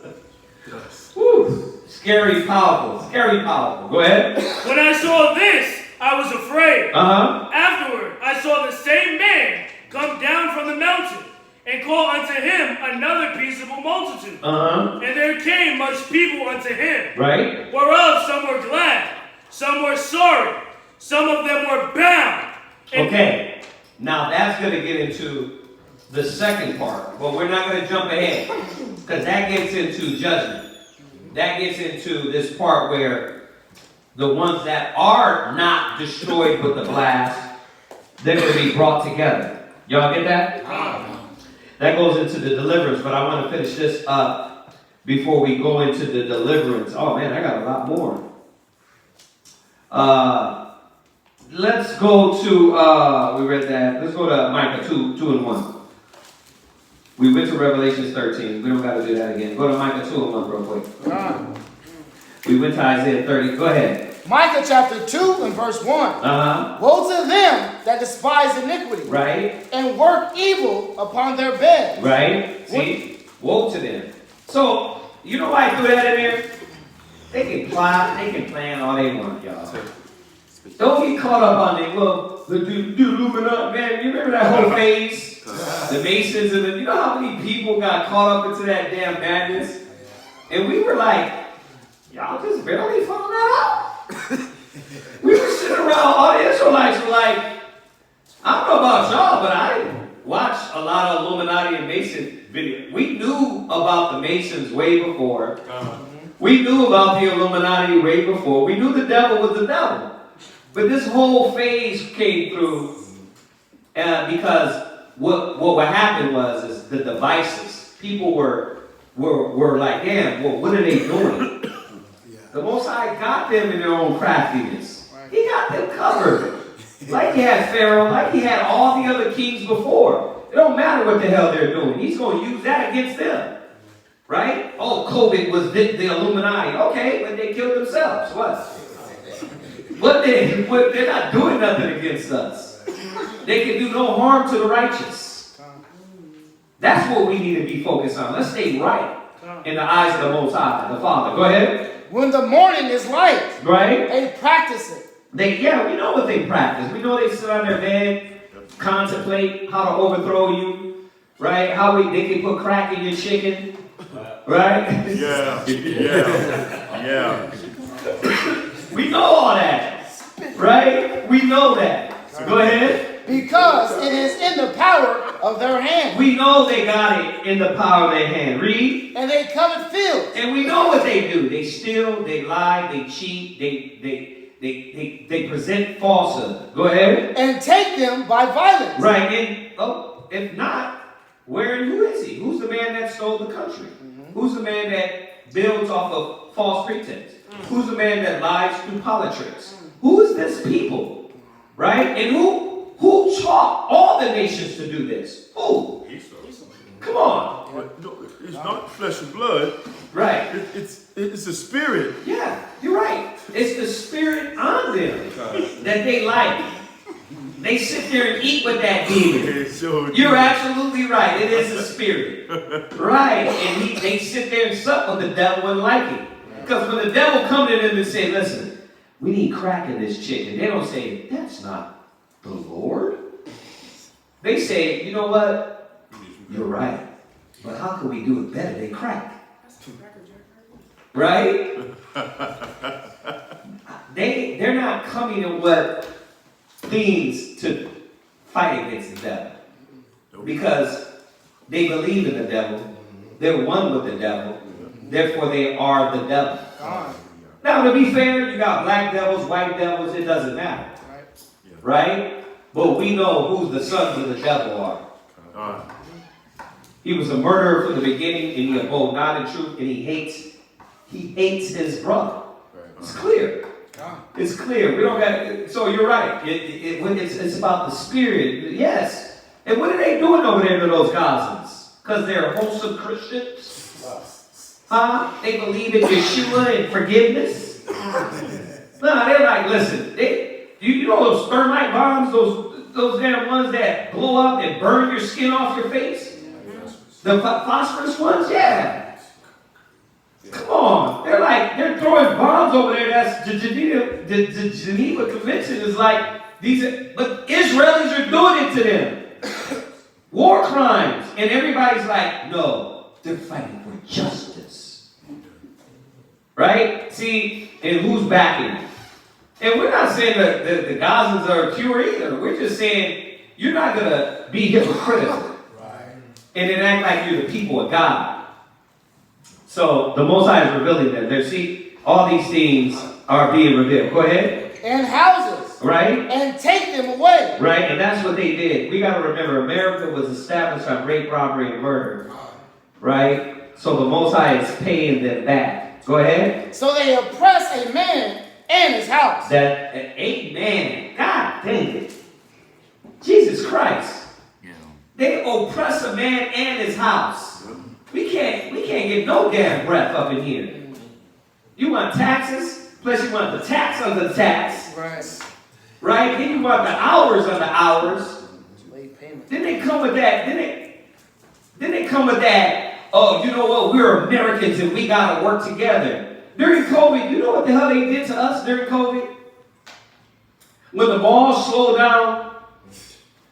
Woo. Scary, powerful. Scary, powerful. Go ahead. When I saw this, I was afraid. Afterward, I saw the same man come down from the mountain and call unto him another peaceable multitude. And there came much people unto him. Right. Whereof some were glad, some were sorry, some of them were bound. Okay. Now that's going to get into the second part, but we're not going to jump ahead because that gets into judgment. That gets into this part where the ones that are not destroyed with the blast, they're going to be brought together. Y'all get that? That goes into the deliverance, but I want to finish this up before we go into the deliverance. Oh man, I got a lot more. Let's go to, we read that. Let's go to Micah 2:1. We went to Revelation 13. We don't got to do that again. Go to Micah 2:1 real quick. We went to Isaiah 30. Go ahead. Micah chapter 2 and verse 1. Woe to them that despise iniquity. Right. And work evil upon their beds. Right. See? Woe to them. So, you know why I threw that in there? They can plot, they can plan all they want, y'all. Don't get caught up on it. Well, the Illuminati, man, you remember that whole phase? The Masons and you know how many people got caught up into that damn madness? And we were like, y'all just barely found that out. We were sitting around, all the Israelites were like, I don't know about y'all, but I watched a lot of Illuminati and Mason videos. We knew about the Masons way before. We knew about the Illuminati way before. We knew the devil was the devil. But this whole phase came through because what happened was the devices. People were like, damn, well, what are they doing? The Most High got them in their own craftiness. He got them covered. Like he had Pharaoh, like he had all the other kings before. It don't matter what the hell they're doing. He's going to use that against them. Right? Oh, COVID was the Illuminati. Okay, but they killed themselves. What? They're not doing nothing against us. They can do no harm to the righteous. That's what we need to be focused on. Let's stay right in the eyes of the Most High, the Father. Go ahead. When the morning is light, right? They practice it. We know what they practice. We know they sit on their bed, contemplate how to overthrow you, right? How they can put crack in your chicken, right? Yeah. We know all that, right? We know that. Go ahead. Because it is in the power of their hand. We know they got it in the power of their hand. Read. And they covet fields. And we know what they do. They steal, they lie, they cheat, they present falsehood. Go ahead. And take them by violence. Right. And if not, where and who is he? Who's the man that stole the country? Who's the man that builds off of false pretense? Who's the man that lies through politics? Who is this people? Right? And who Who taught all the nations to do this? Who? Come on. But no, it's not flesh and blood. Right. It's a spirit. Yeah, you're right. It's the spirit on them that they like. They sit there and eat with that demon. You're absolutely right. It is a spirit. Right. And they sit there and sup with the devil and like it. Because when the devil comes to them and say, listen, we need crack in this chicken, they don't say, that's not the Lord. They say, you know what? You're right. But how can we do it better than crack? Right? They're not coming to what things to fight against the devil. Because they believe in the devil. They're one with the devil. Therefore, they are the devil. Now, to be fair, you got black devils, white devils, it doesn't matter. Right? But we know who the sons of the devil are. He was a murderer from the beginning, and he abode not in truth, and he hates his brother. It's clear. It's clear. We don't got. So you're right. It's about the spirit. Yes. And what are they doing over there to those Gazans? Because they're wholesome Christians. Huh? They believe in Yeshua and forgiveness. No, they're like, listen. You know those thermite bombs, those damn ones that blow up and burn your skin off your face. The phosphorus ones, yeah. Come on. They're throwing bombs over there. That's the Geneva Convention is like, but Israelis are doing it to them. War crimes. And everybody's like, no, they're fighting for justice. Right? See, and who's backing it? And we're not saying that the Gazans are pure either. We're just saying you're not going to be hypocritical. And then act like you're the people of God. So the Most High is revealing that. All these things are being revealed. Go ahead. And houses. Right. And take them away. Right. And that's what they did. We got to remember, America was established on rape, robbery, and murder. Right. So the Most High is paying them back. Go ahead. So they oppress a man and his house. A man. God dang it. Jesus Christ. They oppress a man and his house. We can't get no damn breath up in here. You want taxes, plus you want the tax on the tax. Right? Then you want the hours on the hours. Then they come with that. Then they come with that. Oh, you know what? We're Americans and we gotta work together. During COVID, you know what the hell they did to us during COVID? When the malls slowed down,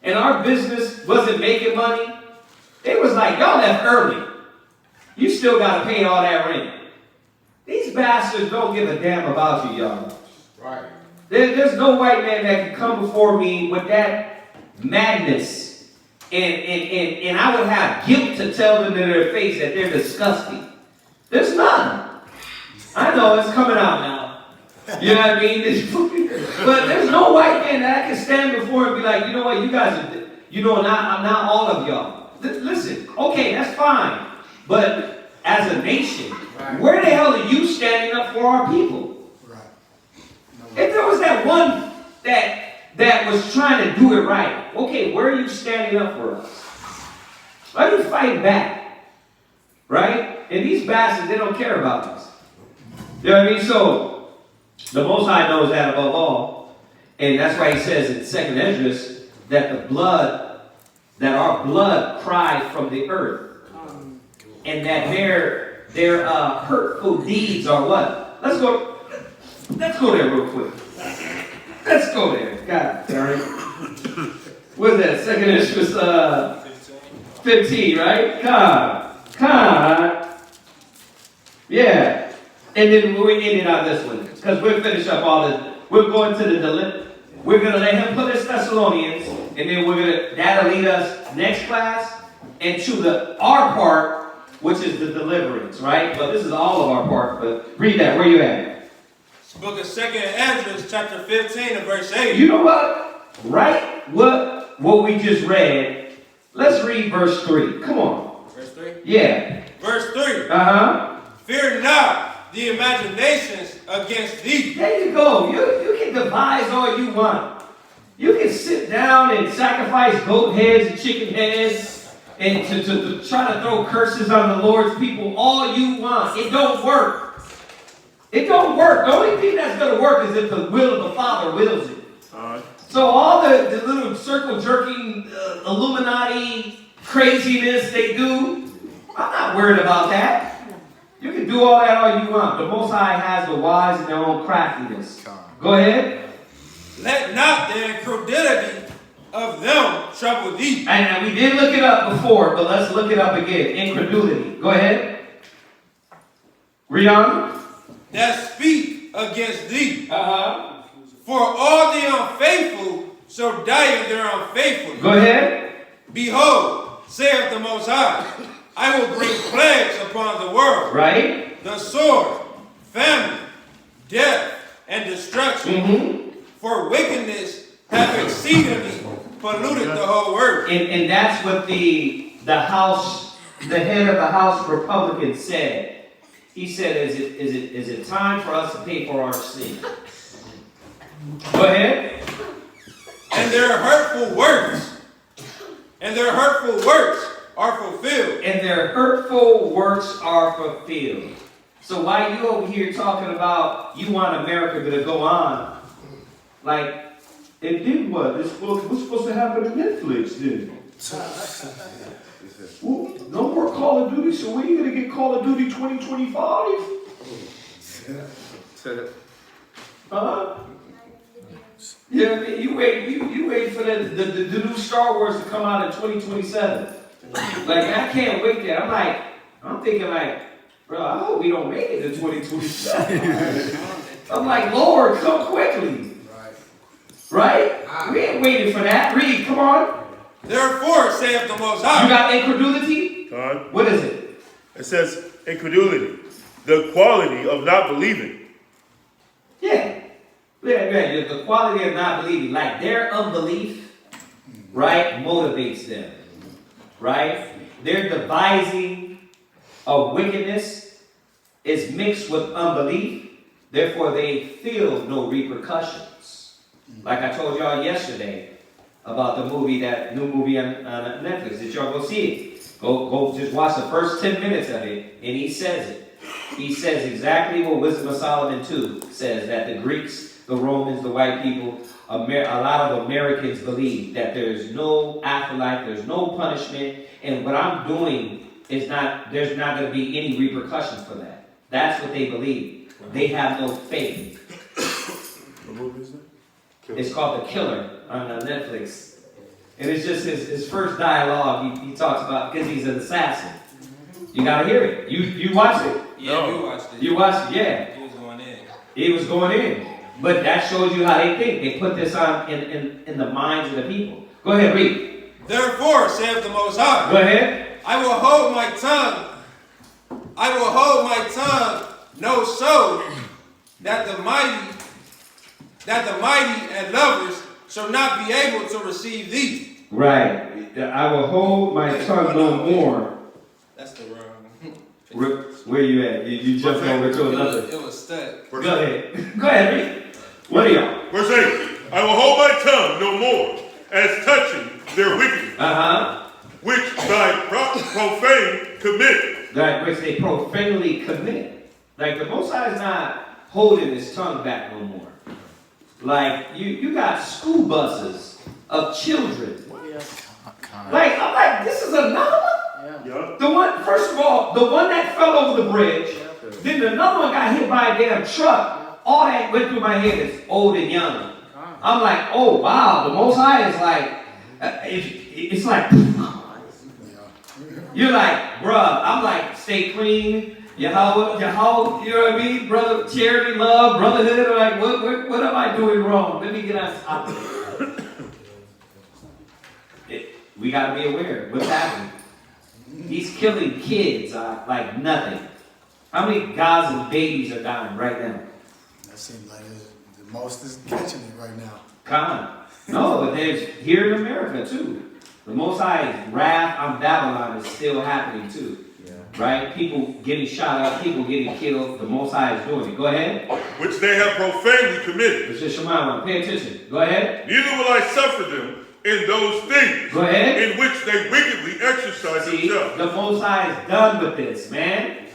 and our business wasn't making money, it was like, y'all left early. You still got to pay all that rent. These bastards don't give a damn about you, y'all. Right. There's no white man that can come before me with that madness. And I would have guilt to tell them in their face that they're disgusting. There's none. I know it's coming out now. You know what I mean? But there's no white man that I can stand before and be like, you know what, you guys are, not all of y'all. Listen, okay, that's fine. But as a nation, where the hell are you standing up for our people? If there was that one that was trying to do it right, okay, where are you standing up for us? Why are you fighting back? Right? And these bastards, they don't care about us. You know what I mean? So, the Most High knows that above all. And that's why he says in 2nd Esdras that our blood cried from the earth. And that their hurtful deeds are what? Let's go there real quick. Let's go there. God darn it. What is that? 2nd Esdras 15, right? God. Yeah. And then we ended on this one. Because we'll finish up all this. We're going to we're going to let him put his Thessalonians. And then that'll lead us next class into our part, which is the deliverance, right? But this is all of our part. But read that. Where you at? Book of 2nd Esdras, chapter 15 and verse 8. You know what? Right? What we just read. Let's read verse 3. Come on. Verse 3? Yeah. Verse 3. Fear not the imaginations against thee. There you go. You can devise all you want. You can sit down and sacrifice goat heads and chicken heads and to try to throw curses on the Lord's people all you want. It don't work. It don't work. The only thing that's going to work is if the will of the Father wills it. So all the little circle jerking Illuminati craziness they do, I'm not worried about that. You can do all that all you want. The Most High has the wise in their own craftiness. Go ahead. Let not the incredulity of them trouble thee. And we did look it up before, but let's look it up again. Incredulity. Go ahead. Read on. That speak against thee. For all the unfaithful shall die in their unfaithfulness. Go ahead. Behold, saith the Most High, I will bring plagues upon the world. Right. The sword, famine, death, and destruction. For wickedness hath exceedingly polluted the whole earth. And that's what the head of the House Republican said. He said, is it time for us to pay for our sin? Go ahead. And their hurtful works are fulfilled. And their hurtful works are fulfilled. So why you over here talking about you want America to go on? Like, it did what? What's supposed to happen to Netflix then? Well, no more Call of Duty, so when are you going to get Call of Duty 2025? Yeah, you wait for the new Star Wars to come out in 2027. Like, I can't wait there. I'm thinking like, bro, I hope we don't make it to 2027. I'm like, Lord, come quickly. Right? We ain't waiting for that. Read, come on. Therefore, saith the Most High. You got incredulity? God. What is it? It says incredulity, the quality of not believing. Yeah. The quality of not believing. Like their unbelief, right, motivates them. Right? Their devising of wickedness is mixed with unbelief. Therefore, they feel no repercussions. Like I told y'all yesterday about the movie, that new movie on Netflix. Did y'all go see it? Go just watch the first 10 minutes of it, and he says it. He says exactly what Wisdom of Solomon 2 says, that the Greeks, the Romans, the white people, a lot of Americans believe that there's no afterlife, there's no punishment, and what I'm doing is there's not going to be any repercussions for that. That's what they believe. They have no faith. What movie is that? It's called The Killer on Netflix. And it's just his first dialogue he talks about, because he's an assassin. You gotta hear it. You watch it? Yeah, we watched it. You watched it, yeah. He was going in. He was going in. But that shows you how they think. They put this on in the minds of the people. Go ahead, read. Therefore, saith the Most High. Go ahead. I will hold my tongue. No, so that the mighty and lovers shall not be able to receive thee. Right. I will hold my tongue no more. That's the wrong. Where you at? You jumped over to another. It was stuck. Go ahead. Go ahead, read. What are y'all? Verse 8. I will hold my tongue no more as touching their wickedness. Which thy profane commit. Right, which they profanely commit. Like the Most High is not holding his tongue back no more. Like you got school buses of children. Like I'm like, this is another one. Yeah. The one, first of all, the one that fell over the bridge. Then another one got hit by a damn truck. All that went through my head is old and young. I'm like, oh wow, the Most High is like, it's like, you're like, bruh. I'm like, stay clean. Yahweh, you know what I mean? Brother, charity, love, brotherhood. Like, what am I doing wrong? Let me get on top of it. We got to be aware of what's happening. He's killing kids like nothing. How many Gaza babies are dying right now? That seems like the most is catching it right now. Come on. No, but there's here in America too. The Most High's wrath on Babylon is still happening too. Yeah. right? People getting shot up, people getting killed. The Most High is doing it. Go ahead. Which they have profanely committed. Mr. Shemaiah, pay attention. Go ahead. Neither will I suffer them in those things. Go ahead. In which they wickedly exercise themselves. The Most High is done with this, man.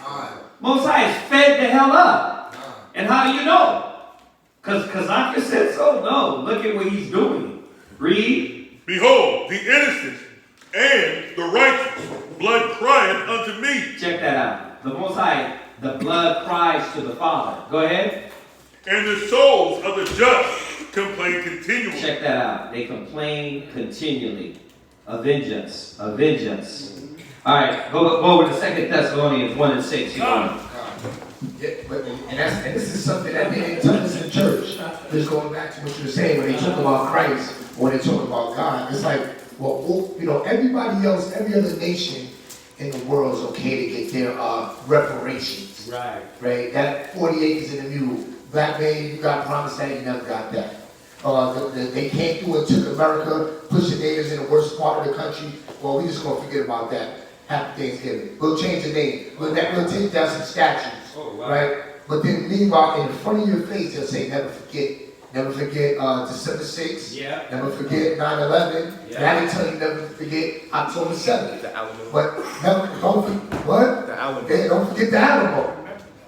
Most High is fed the hell up. And how do you know? Because Anka said so? No. Look at what he's doing. Read. Behold, the innocent and the righteous blood crieth unto me. Check that out. The Most High, the blood cries to the Father. Go ahead. And the souls of the just complain continually. Check that out. They complain continually. A vengeance. A vengeance. All right. Go over to 2 Thessalonians 1 and 6. Yeah, and this is something that they didn't tell us in church. Just going back to what you were saying, when they talk about Christ, or when they talk about God, it's like, well, you know, everybody else, every other nation in the world is okay to get their reparations. Right. Right? That 40 acres in the mule. Black man, you got promised that, you never got that. They came through and took America, pushed the natives in the worst part of the country. Well, we just gonna forget about that. Happy Thanksgiving. We'll change the name. We'll take down some statues. Oh, wow. Right? But then meanwhile, in front of your face, they'll say, never forget. Never forget December 6th. Yeah. Never forget 9/11. Yeah. Now they tell you never forget October 7th. The animal. But never, don't forget, what? The animal. Yeah, don't forget the animal.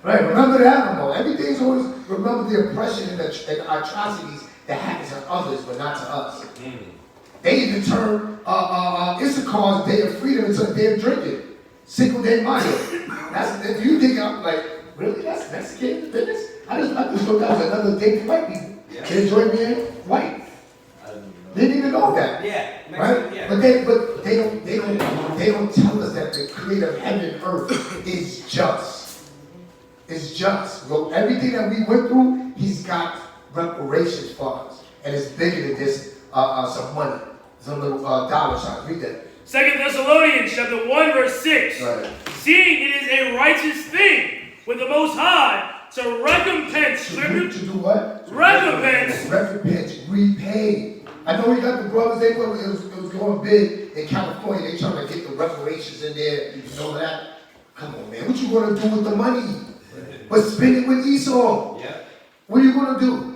Right, remember the animal. Everything's always, remember the oppression and the atrocities that happens to others, but not to us. They even turn Issachar's Day of Freedom into a day of drinking. Cinco de Mayo. That's, you think I'm like, really? That's Mexican business? I just thought that was another day for white people. Yeah. They enjoy being white. They didn't even know that. Yeah. Right? Yeah. But they don't tell us that the creator of heaven and earth is just. It's just. Well, everything that we went through, he's got reparations for us. And it's bigger than just some money. Some little dollar signs. Read that. 2 Thessalonians chapter 1 verse 6. Right. Seeing it is a righteous thing with the Most High to recompense tribute. To do what? Recompense. Recompense. Repay. I know we got the brothers, it was going big in California. They trying to get the reparations in there and all that. Come on, man. What you going to do with the money? But spend it with Esau. Yeah. What are you going to do?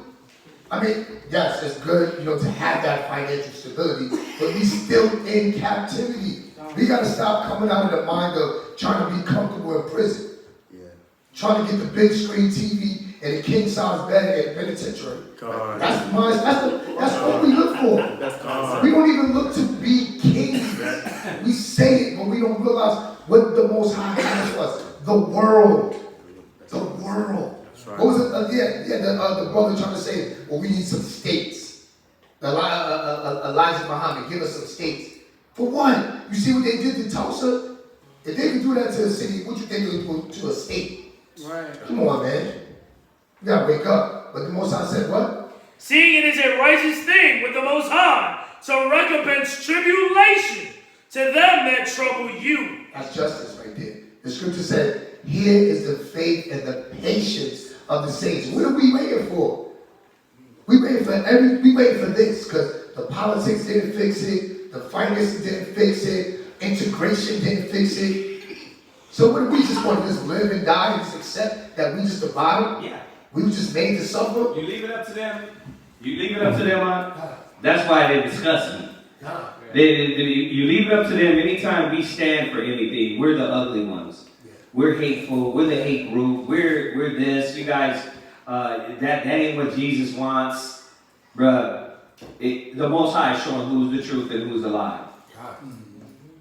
I mean, yes, it's good, to have that financial stability, but we still in captivity. We got to stop coming out of the mind of trying to be comfortable in prison. Yeah. Trying to get the big screen TV and the king size bed at penitentiary. God. That's what we look for. We don't even look to be kings. We say it, but we don't realize what the Most High has for us. The world. The world. Right. What was it? The brother trying to say, well, we need some states. Elijah Muhammad, give us some states. For one, you see what they did to Tulsa? If they could do that to a city, what you think they would do to a state? Right. Come on, man. You gotta wake up. But the Most High said what? Seeing it is a righteous thing with the Most High to recompense tribulation to them that trouble you. That's justice right there. The scripture said, here is the faith and the patience of the saints. What are we waiting for? We waiting for this because the politics didn't fix it, the finances didn't fix it, integration didn't fix it. So what do we just want to just live and die and just accept that we just the bottom? Yeah. We were just made to suffer? You leave it up to them. You leave it up to them. That's why they disgust me. You leave it up to them. Anytime we stand for anything, we're the ugly ones. We're hateful. We're the hate group. We're this. You guys, that ain't what Jesus wants, bruh. The Most High is showing who's the truth and who's the lie.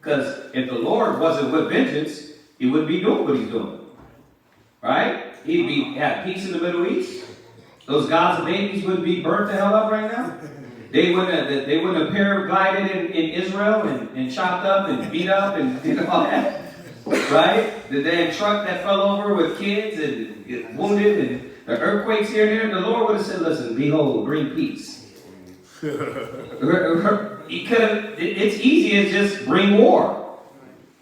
Because if the Lord wasn't with vengeance, he wouldn't be doing what he's doing, right? He'd have peace in the Middle East. Those Gaza babies wouldn't be burnt the hell up right now. They wouldn't have paraglided in Israel and chopped up and beat up and did all that. Right? The damn truck that fell over with kids and get wounded and the earthquakes here and there, the Lord would have said, listen, behold, bring peace. He could have, it's easy as just bring war.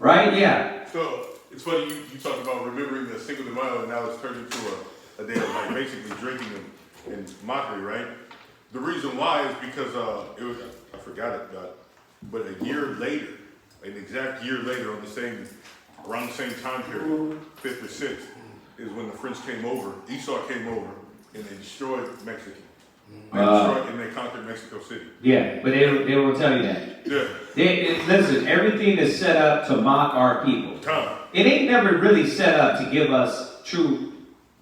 Right? Yeah. So, it's funny, you talked about remembering the Cinco de Mayo and now it's turned into a day of like basically drinking and mockery, right? The reason why is because it was, I forgot it, but a year later, an exact year later on the same around the same time period, 5th or 6th, is when the French came over. Esau came over and they destroyed Mexico. And they conquered Mexico City. Yeah, but they don't tell you that. Yeah. Listen, everything is set up to mock our people. It ain't never really set up to give us true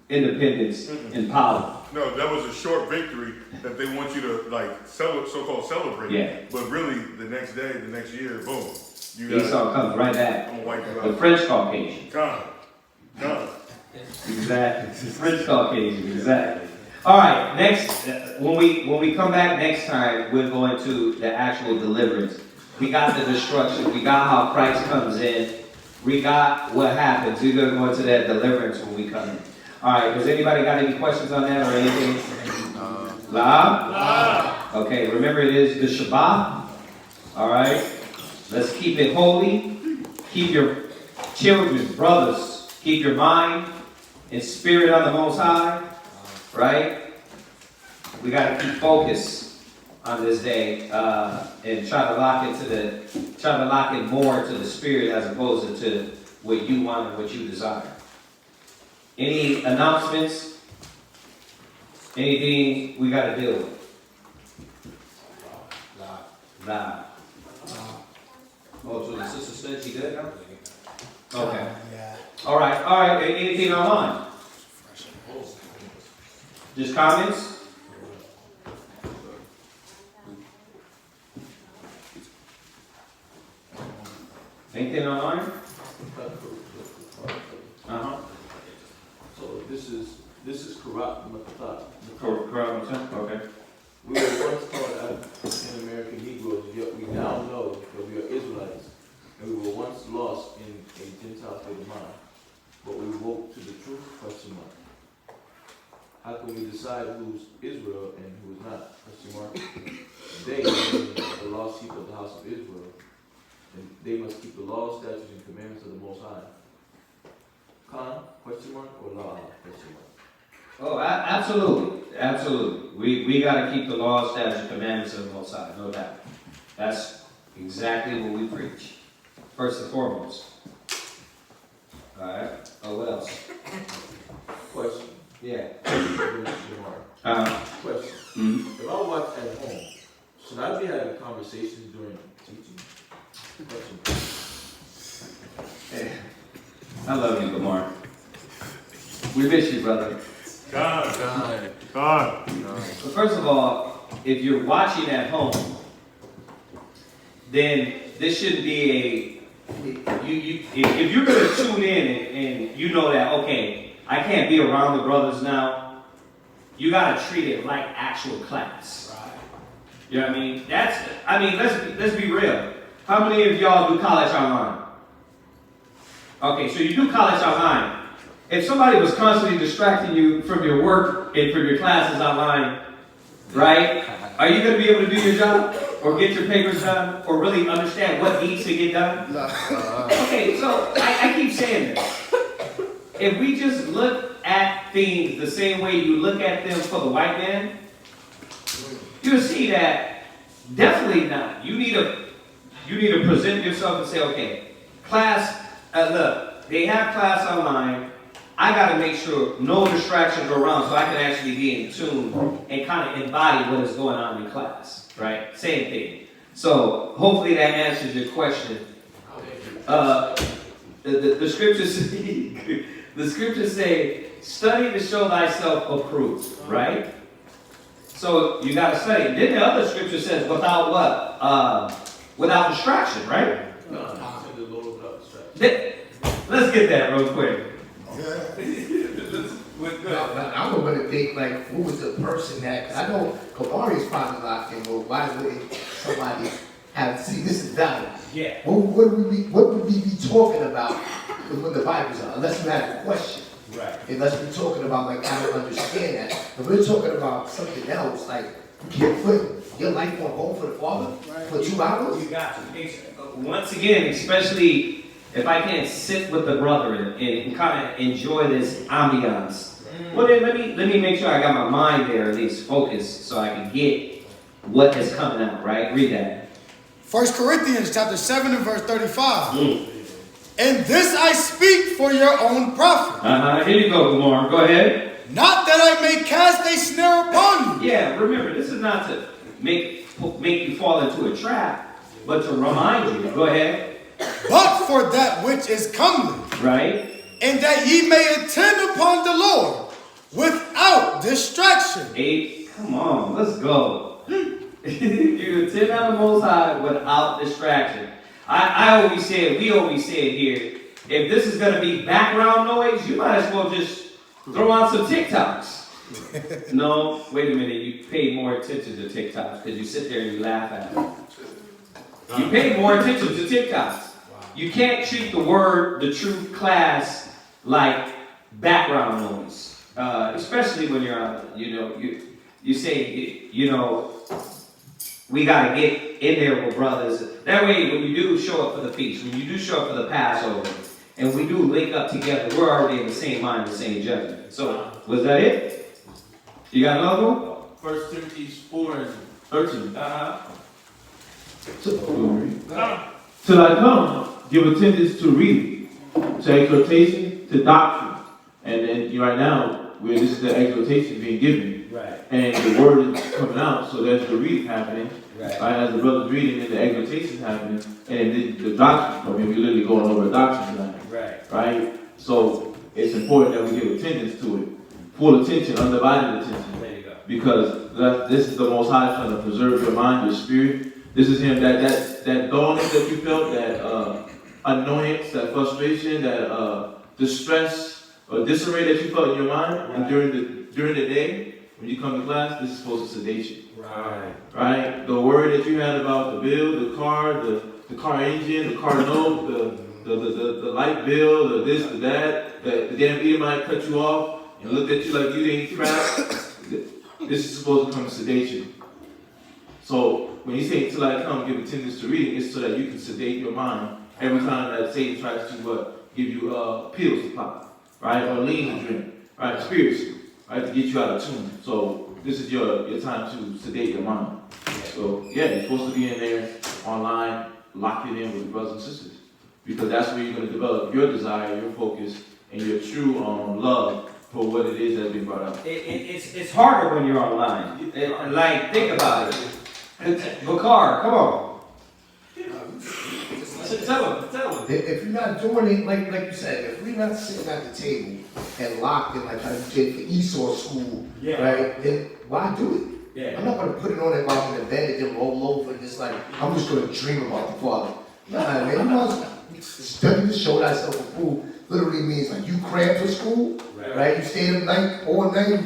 independence and power. No, that was a short victory that they want you to like so-called celebrate. Yeah. But really, the next day, the next year, boom. Esau comes right back. I'm gonna wipe you out. The French Caucasian. God. Exactly. The French Caucasian. Exactly. All right. Next, when we come back next time, we're going to the actual deliverance. We got the destruction. We got how Christ comes in. We got what happens. We're going to go into that deliverance when we come in. All right. Does anybody got any questions on that or anything? La? Okay. Remember, it is the Shabbat. All right. Let's keep it holy. Keep your children, brothers, keep your mind and spirit on the Most High. Right? We got to keep focus on this day and try to lock it more to the spirit as opposed to what you want and what you desire. Any announcements? Anything we got to deal with? Nah. Oh, so the sister said she good now? Okay. All right. Anything online? Just comments? Anything online? So this is corrupt. Corrupt. Okay. We were once called African American Negroes, yet we now know that we are Israelites, and we were once lost in a Gentile state of mind, but we woke to the truth? Question mark. How can we decide who's Israel and who is not? Question mark. They, the lost sheep of the house of Israel, and they must keep the laws, statutes, and commandments of the Most High. Con? Question mark or law? Question mark. Oh, absolutely. We got to keep the laws, statutes, and commandments of the Most High, no doubt. That's exactly what we preach, first and foremost. All right. Oh, what else? Question. Yeah. Question. Mm-hmm. If I watch at home, should I be having conversations during teaching? Question. Hey, I love you, Lamar. We miss you, brother. God. But first of all, if you're watching at home, then this shouldn't be if you're going to tune in and you know that, okay, I can't be around the brothers now, you got to treat it like actual class. Right. You know what I mean? Let's be real. How many of y'all do college online? Okay, so you do college online. If somebody was constantly distracting you from your work and from your classes online, right? Are you going to be able to do your job or get your papers done or really understand what needs to get done? Okay, so I keep saying this. If we just look at things the same way you look at them for the white man, you'll see that definitely not. You need to present yourself and say, okay, class, look, they have class online. I got to make sure no distractions are around so I can actually be in tune and kind of embody what is going on in class, right? Same thing. So hopefully that answers your question. The scriptures say, study to show thyself approved, right? So you got to study. Then the other scripture says, without what? Without distraction, right? Let's get that real quick. I was going to think, like, who was the person that, because I know Kabari's probably locked in, well, why wouldn't somebody see, this is valid. Yeah. What would we be talking about when the Bible's on? Unless we have a question. Right. Unless we're talking about, like, I don't understand that. If we're talking about something else, like, you can't put your life on hold for the Father for 2 hours? You got to. Once again, especially if I can't sit with the brother and kind of enjoy this ambiance, well then let me make sure I got my mind there at least focused so I can get what is coming out, right? Read that. 1 Corinthians chapter 7 and verse 35. And this I speak for your own profit. Here you go, Lamar. Go ahead. Not that I may cast a snare upon you. Yeah, remember, this is not to make you fall into a trap, but to remind you. Go ahead. But for that which is comely. Right. And that ye may attend upon the Lord without distraction. Come on, let's go. You attend on the Most High without distraction. I always say it, we always say it here, if this is going to be background noise, you might as well just throw on some TikToks. No, wait a minute, you pay more attention to TikToks because you sit there and you laugh at them. You pay more attention to TikToks. You can't treat the truth class like background noise. Especially when you're on, you say, we got to get in there with brothers. That way, when you do show up for the feast, when you do show up for the Passover, and we do link up together, we're already in the same mind, the same judgment. So, was that it? You got another one? 1 Timothy 4:13. Till I come, give attendance to reading, to exhortation, to doctrine. And then right now, this is the exhortation being given. Right. And the word is coming out, so there's the reading happening. Right. As the brother's reading and the exhortation happening, and the doctrine coming. We're literally going over a doctrine tonight. Right? So it's important that we give attendance to it. Full attention, undivided attention. There you go. Because this is the Most High trying to preserve your mind, your spirit. This is Him, that dullness that you felt, that annoyance, that frustration, that distress or disarray that you felt in your mind, and during the day, when you come to class, this is supposed to sedate you. Right? The word that you had about the bill, the car engine, the car note, the light bill, the this, the that, the damn Edomite cut you off and looked at you like you ain't crap. This is supposed to come to sedate you. So when you say till I come, give attendance to reading, it's so that you can sedate your mind every time that Satan tries to give you pills to pop, right, or lean to drink, right, spiritually, right, to get you out of tune. So this is your time to sedate your mind. So yeah, you're supposed to be in there online, locked in with your brothers and sisters, because that's where you're going to develop your desire, your focus, and your true love for what it is that's been brought up. It's harder when you're online. Like, think about it. Bakar, come on. Tell him. If you're not doing it, like you said, if we're not sitting at the table and locked in like how you did for Esau school, right, then why do it? Yeah. I'm not going to put it on and while I'm in bed and then roll over and just like, I'm just going to dream about the Father. Nah, man, you must study to show thyself approved. Literally means like you crammed for school, right? You stayed up night, all night, you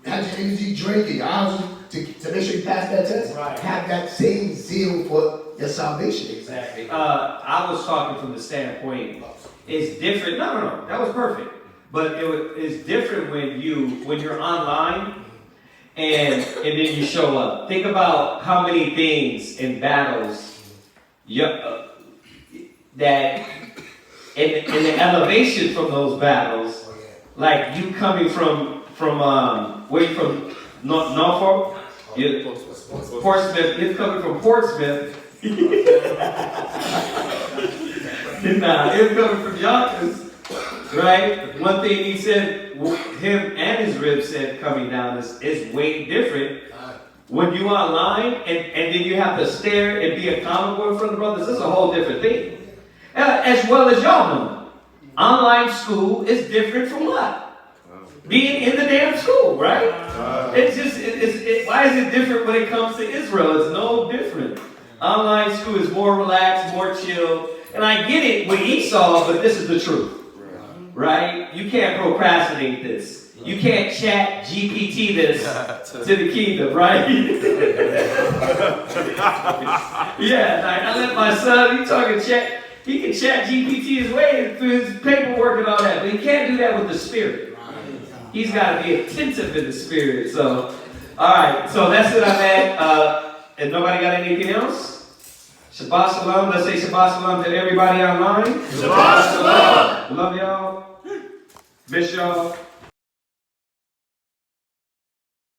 had your energy drink and your eyes to make sure you pass that test. Right. Have that same zeal for your salvation. Exactly. I was talking from the standpoint, it's different. No, that was perfect. But it's different when you're online and then you show up. Think about how many things in battles that in the elevation from those battles, like you coming from where you from, Norfolk? Portsmouth. You're coming from Portsmouth. Nah, you're coming from Yonkers, right? One thing he said, him and his rib said coming down is way different. When you online and then you have to stare and be accountable in front of brothers, it's a whole different thing. As well as y'all know, online school is different from what? Being in the damn school, right? It's just, why is it different when it comes to Israel? It's no different. Online school is more relaxed, more chill. And I get it with Esau, but this is the truth. Right? You can't procrastinate this. You can't chat GPT this to the kingdom, right? Yeah, I let my son, he can chat GPT his way through his paperwork and all that, but he can't do that with the spirit. He's got to be attentive in the spirit. So, all right. So that's it. I'm at. And nobody got anything else? Shabbat shalom. Let's say Shabbat shalom to everybody online. Shabbat shalom. Love y'all. Miss y'all.